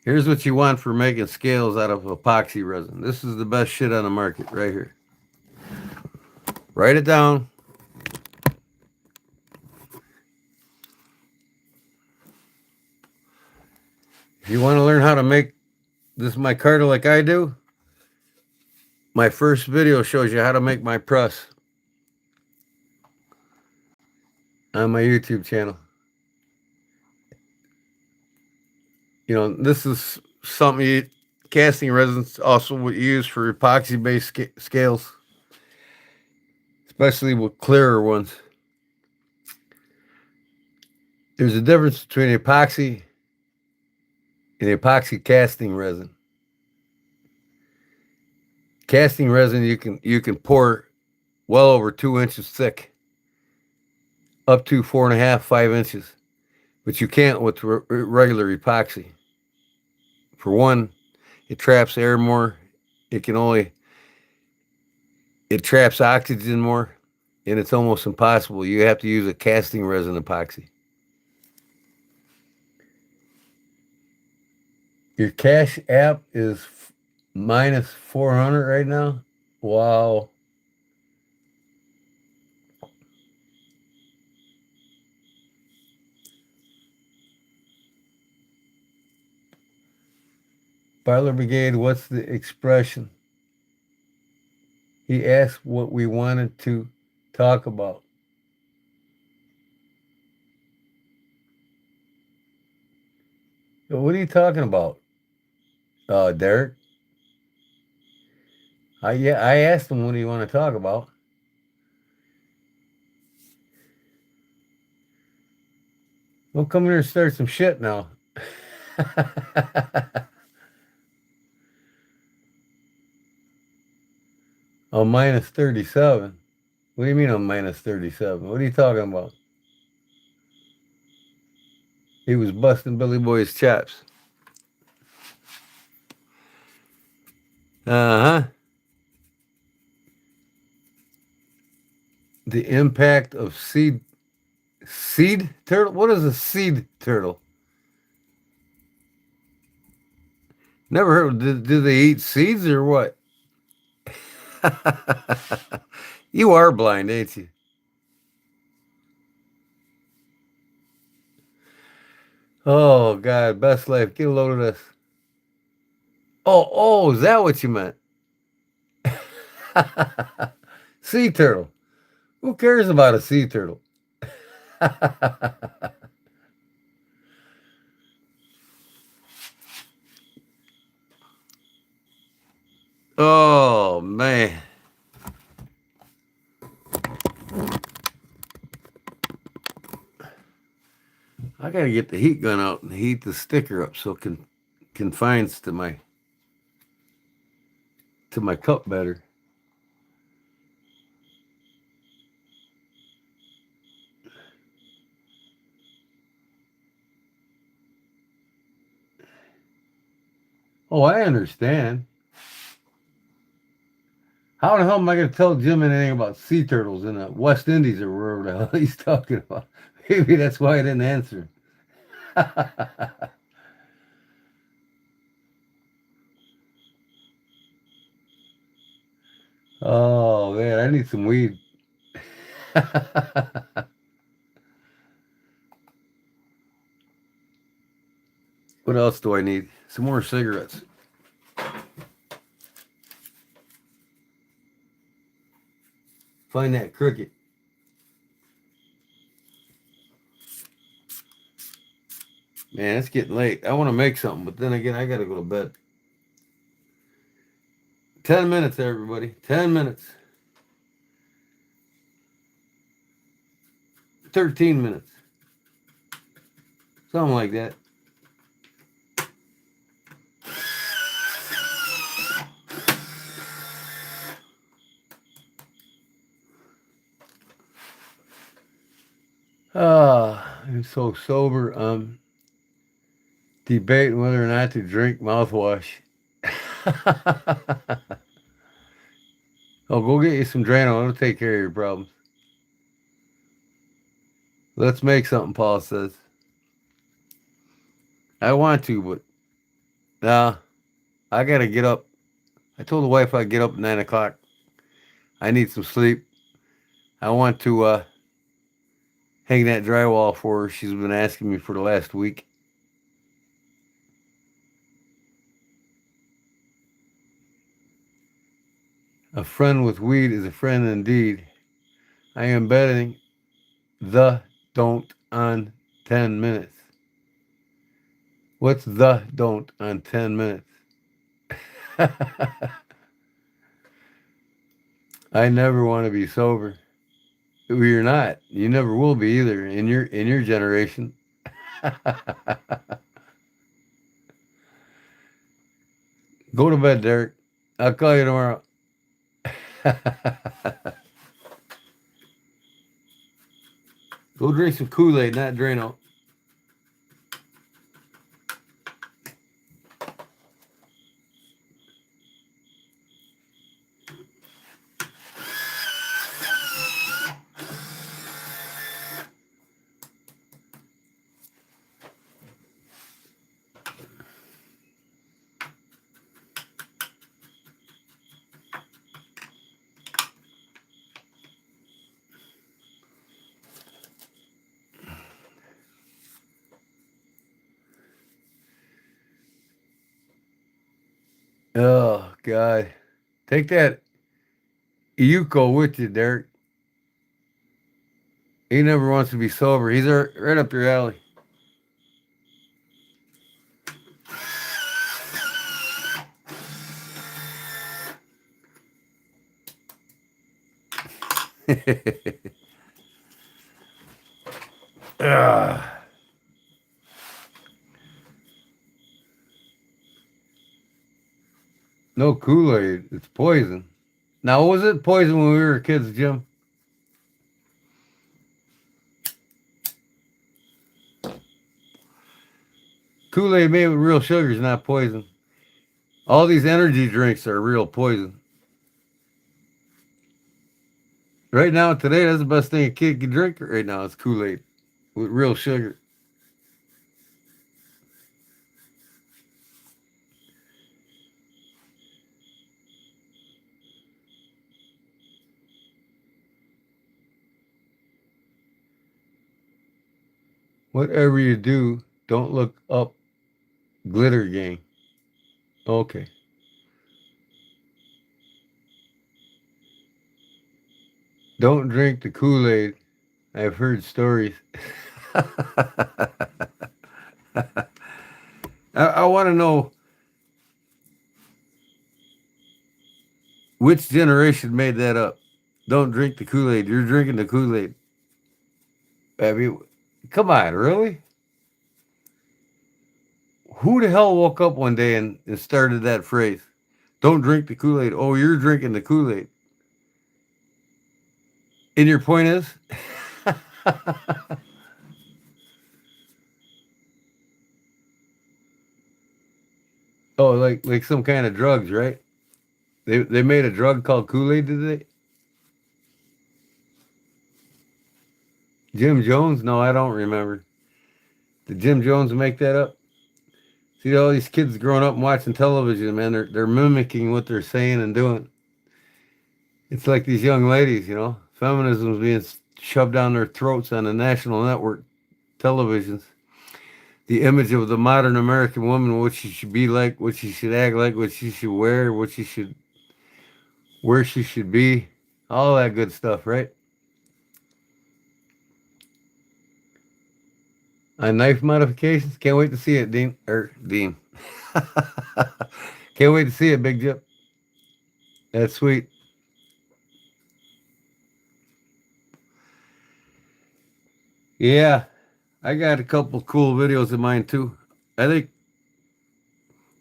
Here's what you want for making scales out of epoxy resin. This is the best shit on the market right here. Write it down. If you want to learn how to make this micarta like I do, my first video shows you how to make my press on my YouTube channel. You know, this is something casting resins also would use for epoxy-based scales, especially with clearer ones. There's a difference between epoxy and epoxy casting resin. Casting resin you can pour well over 2 inches thick, up to 4.5, 5 inches, but you can't with regular epoxy. For one, it traps air more. It traps oxygen more, and it's almost impossible. You have to use a casting resin epoxy. Your Cash App is minus 400 right now. Wow. Barler Brigade, what's the expression? He asked what we wanted to talk about. What are you talking about, Derek? Yeah, I asked him what do you want to talk about. Don't come here and start some shit now. Oh, minus 37. What do you mean I'm minus 37? What are you talking about? He was busting Billy Boy's chops. Uh-huh. The impact of seed turtle? What is a seed turtle? Never heard. Do they eat seeds or what? You are blind, ain't you? Oh, God. Best life. Get a load of this. Oh, is that what you meant? Sea turtle. Who cares about a sea turtle? Oh, man. I got to get the heat gun out and heat the sticker up so it confines to my cup better. Oh, I understand. How the hell am I going to tell Jim anything about sea turtles in the West Indies or wherever the hell he's talking about? Maybe that's why I didn't answer. Oh, man, I need some weed. What else do I need? Some more cigarettes. Find that cricket. Man, it's getting late. I want to make something, but then again, I got to go to bed. 10 minutes, everybody. 10 minutes. 13 minutes. Something like that. I'm so sober. Debating whether or not to drink mouthwash. Oh, go get you some Drano. It'll take care of your problems. Let's make something, Paul says. I want to, but I got to get up. I told the wife I'd get up at 9 o'clock. I need some sleep. I want to hang that drywall for her. She's been asking me for the last week. A friend with weed is a friend indeed. I am betting the don't on 10 minutes. What's the don't on 10 minutes? I never want to be sober. Well, you're not. You never will be either in your generation. Go to bed, Derek. I'll call you tomorrow. Go drink some Kool-Aid, not Drano. Oh, God. Take that Yuko with you, Derek. He never wants to be sober. He's right up your alley. Ah. No Kool-Aid. It's poison. Now, was it poison when we were kids, Jim? Kool-Aid made with real sugar is not poison. All these energy drinks are real poison. Right now, today, that's the best thing a kid can drink right now is Kool-Aid with real sugar. Whatever you do, don't look up Glitter Gang. Okay. Don't drink the Kool-Aid. I've heard stories. I want to know which generation made that up. Don't drink the Kool-Aid. You're drinking the Kool-Aid. I mean, come on, really? Who the hell woke up one day and started that phrase? Don't drink the Kool-Aid. Oh, you're drinking the Kool-Aid. And your point is? Oh, like some kind of drugs, right? They made a drug called Kool-Aid, did they? Jim Jones? No, I don't remember. Did Jim Jones make that up? See all these kids growing up and watching television, man, they're mimicking what they're saying and doing. It's like these young ladies, you know, feminism's being shoved down their throats on the national network televisions. The image of the modern American woman, what she should be like, what she should act like, what she should wear, what she should, where she should be, all that good stuff, right? On knife modifications, can't wait to see it, Dean. Dean. Can't wait to see it, Big Jip. That's sweet. Yeah, I got a couple cool videos of mine too. I think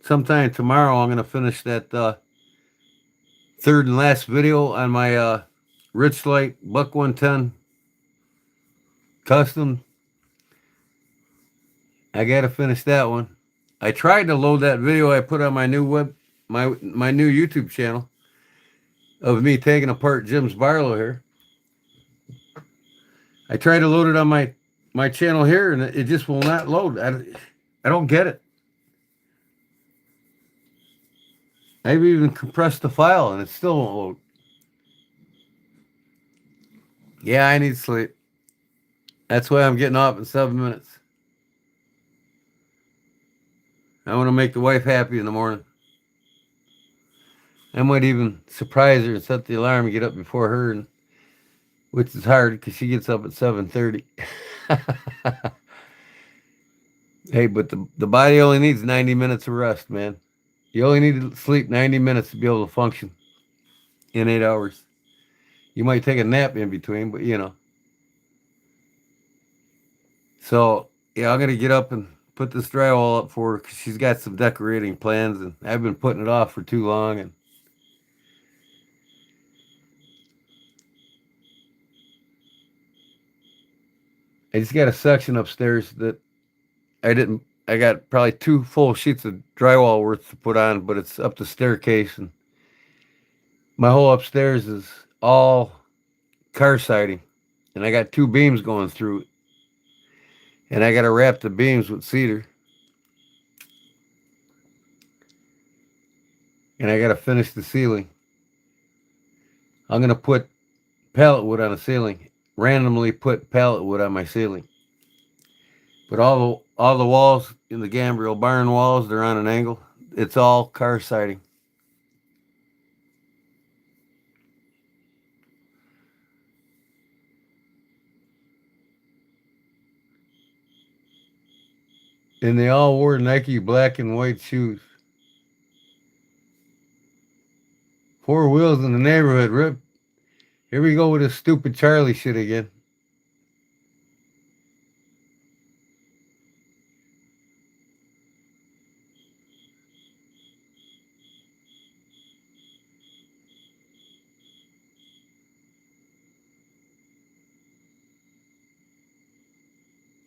sometime tomorrow I'm gonna finish that third and last video on my Rich Light Buck 110 custom. I gotta finish that one. I tried to load that video I put on my new my new YouTube channel of me taking apart Jim's Barlow here. I tried to load it on my channel here and it just will not load. I don't get it. I've even compressed the file and it still won't load. Yeah, I need sleep. That's why I'm getting off in 7 minutes. I want to make the wife happy in the morning. I might even surprise her and set the alarm and get up before her, and, which is hard because she gets up at 7:30. Hey, but the body only needs 90 minutes of rest, man. You only need to sleep 90 minutes to be able to function in 8 hours. You might take a nap in between, but you know. So, yeah, I'm going to get up and put this drywall up for her because she's got some decorating plans, and I've been putting it off for too long. And I just got a section upstairs that I didn't. I got probably 2 full sheets of drywall worth to put on, but it's up the staircase, and my whole upstairs is all car siding, and I got 2 beams going through it, and I got to wrap the beams with cedar, and I got to finish the ceiling. I'm gonna put pallet wood on the ceiling. Randomly put pallet wood on my ceiling, but all the walls in the gambrel barn walls, they're on an angle. It's all car siding. And they all wore Nike black and white shoes. 4 wheels in the neighborhood, Rip. Here we go with this stupid Charlie shit again.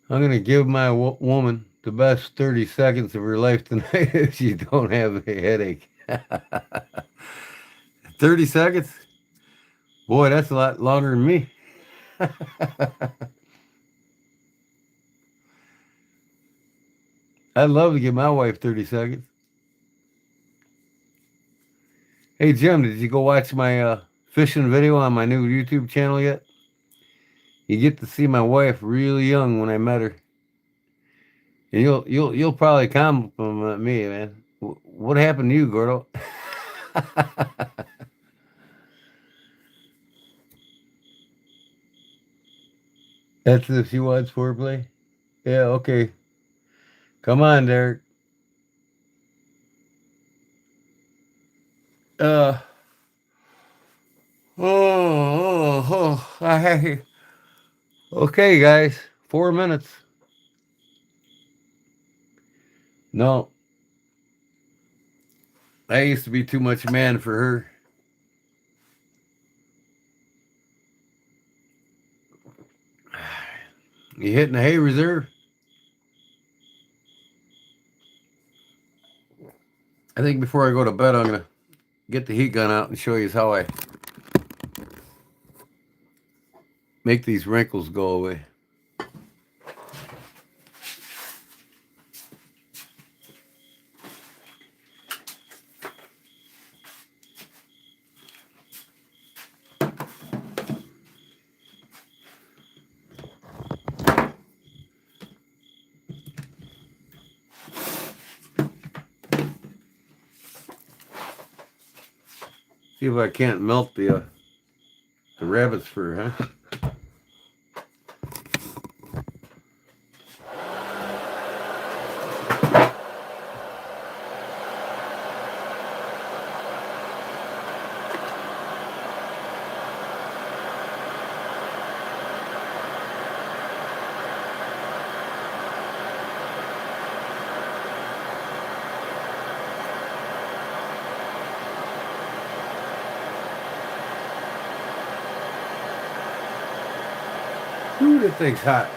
I'm going to give my woman the best 30 seconds of her life tonight if she don't have a headache. 30 seconds? Boy, that's a lot longer than me. I'd love to give my wife 30 seconds. Hey, Jim, did you go watch my fishing video on my new YouTube channel yet? You get to see my wife really young when I met her. And you'll probably compliment me, man. What happened to you, Gordo? That's if she wants foreplay? Yeah, okay. Come on, Derek. Uh okay, guys. 4 minutes. No. I used to be too much man for her. You hitting the hay reserve? I think before I go to bed, I'm going to get the heat gun out and show you how I make these wrinkles go away. See if I can't melt the rabbit's fur, huh? Ooh, that thing's hot.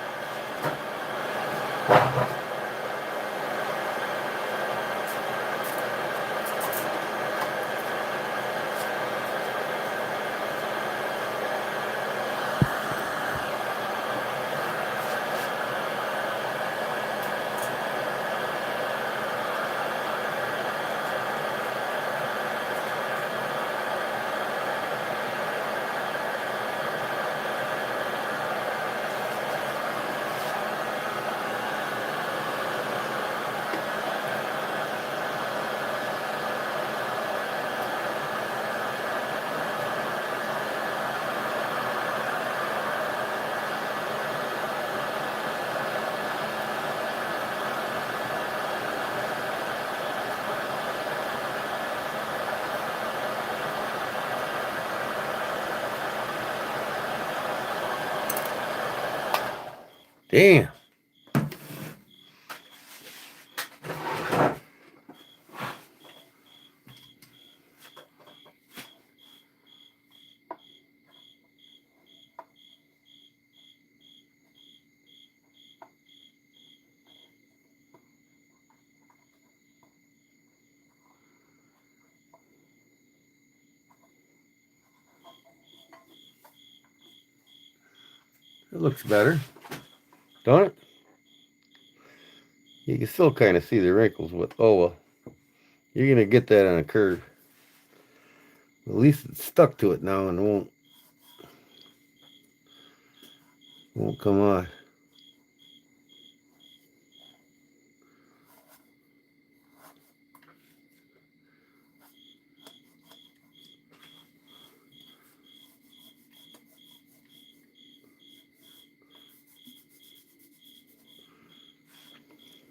Damn. It looks better, don't it? You can still kind of see the wrinkles, but oh well. You're gonna get that on a curve. At least it's stuck to it now and won't come off.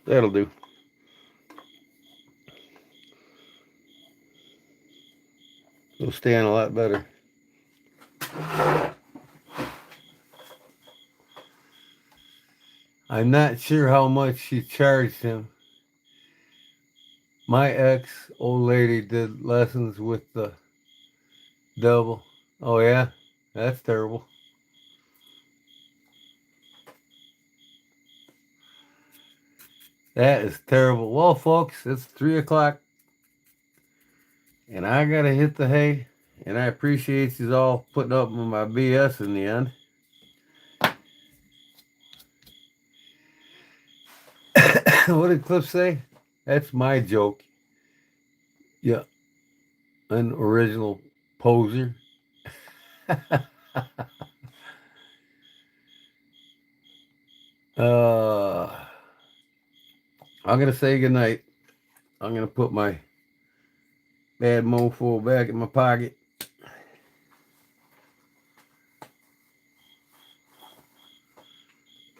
That'll do. It'll stay on a lot better. I'm not sure how much she charged him. My ex, old lady, did lessons with the devil. Oh yeah? That's terrible. That is terrible. Well, folks, it's 3 o'clock. And I gotta hit the hay. And I appreciate you all putting up with my BS in the end. What did Cliff say? That's my joke. Yeah. An original poser. I'm gonna say goodnight. I'm gonna put my bad mofo back in my pocket.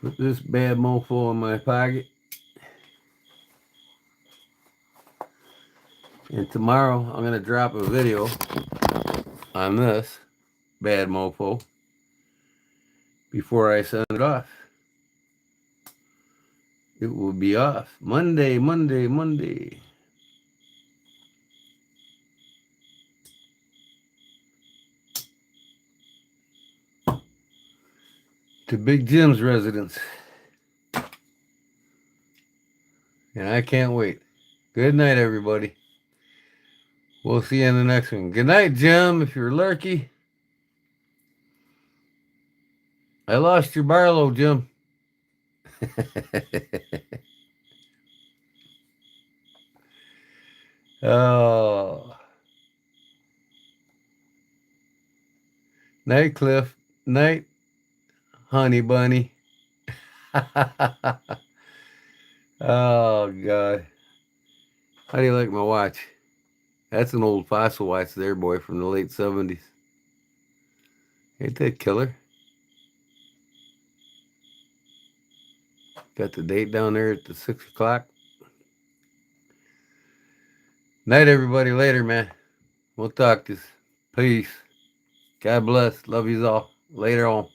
Put this bad mofo in my pocket. And tomorrow I'm going to drop a video on this bad mofo before I send it off. It will be off Monday. To Big Jim's residence. And I can't wait. Good night, everybody. We'll see you in the next one. Good night, Jim, if you're lurky. I lost your Barlow, Jim. Oh. Night, Cliff. Night, honey bunny. Oh, God. How do you like my watch? That's an old fossil watch there, boy, from the late 70s. Ain't that killer? Got the date down there at the 6 o'clock. Night, everybody. Later, man. We'll talk to you. Peace. God bless. Love you all. Later on.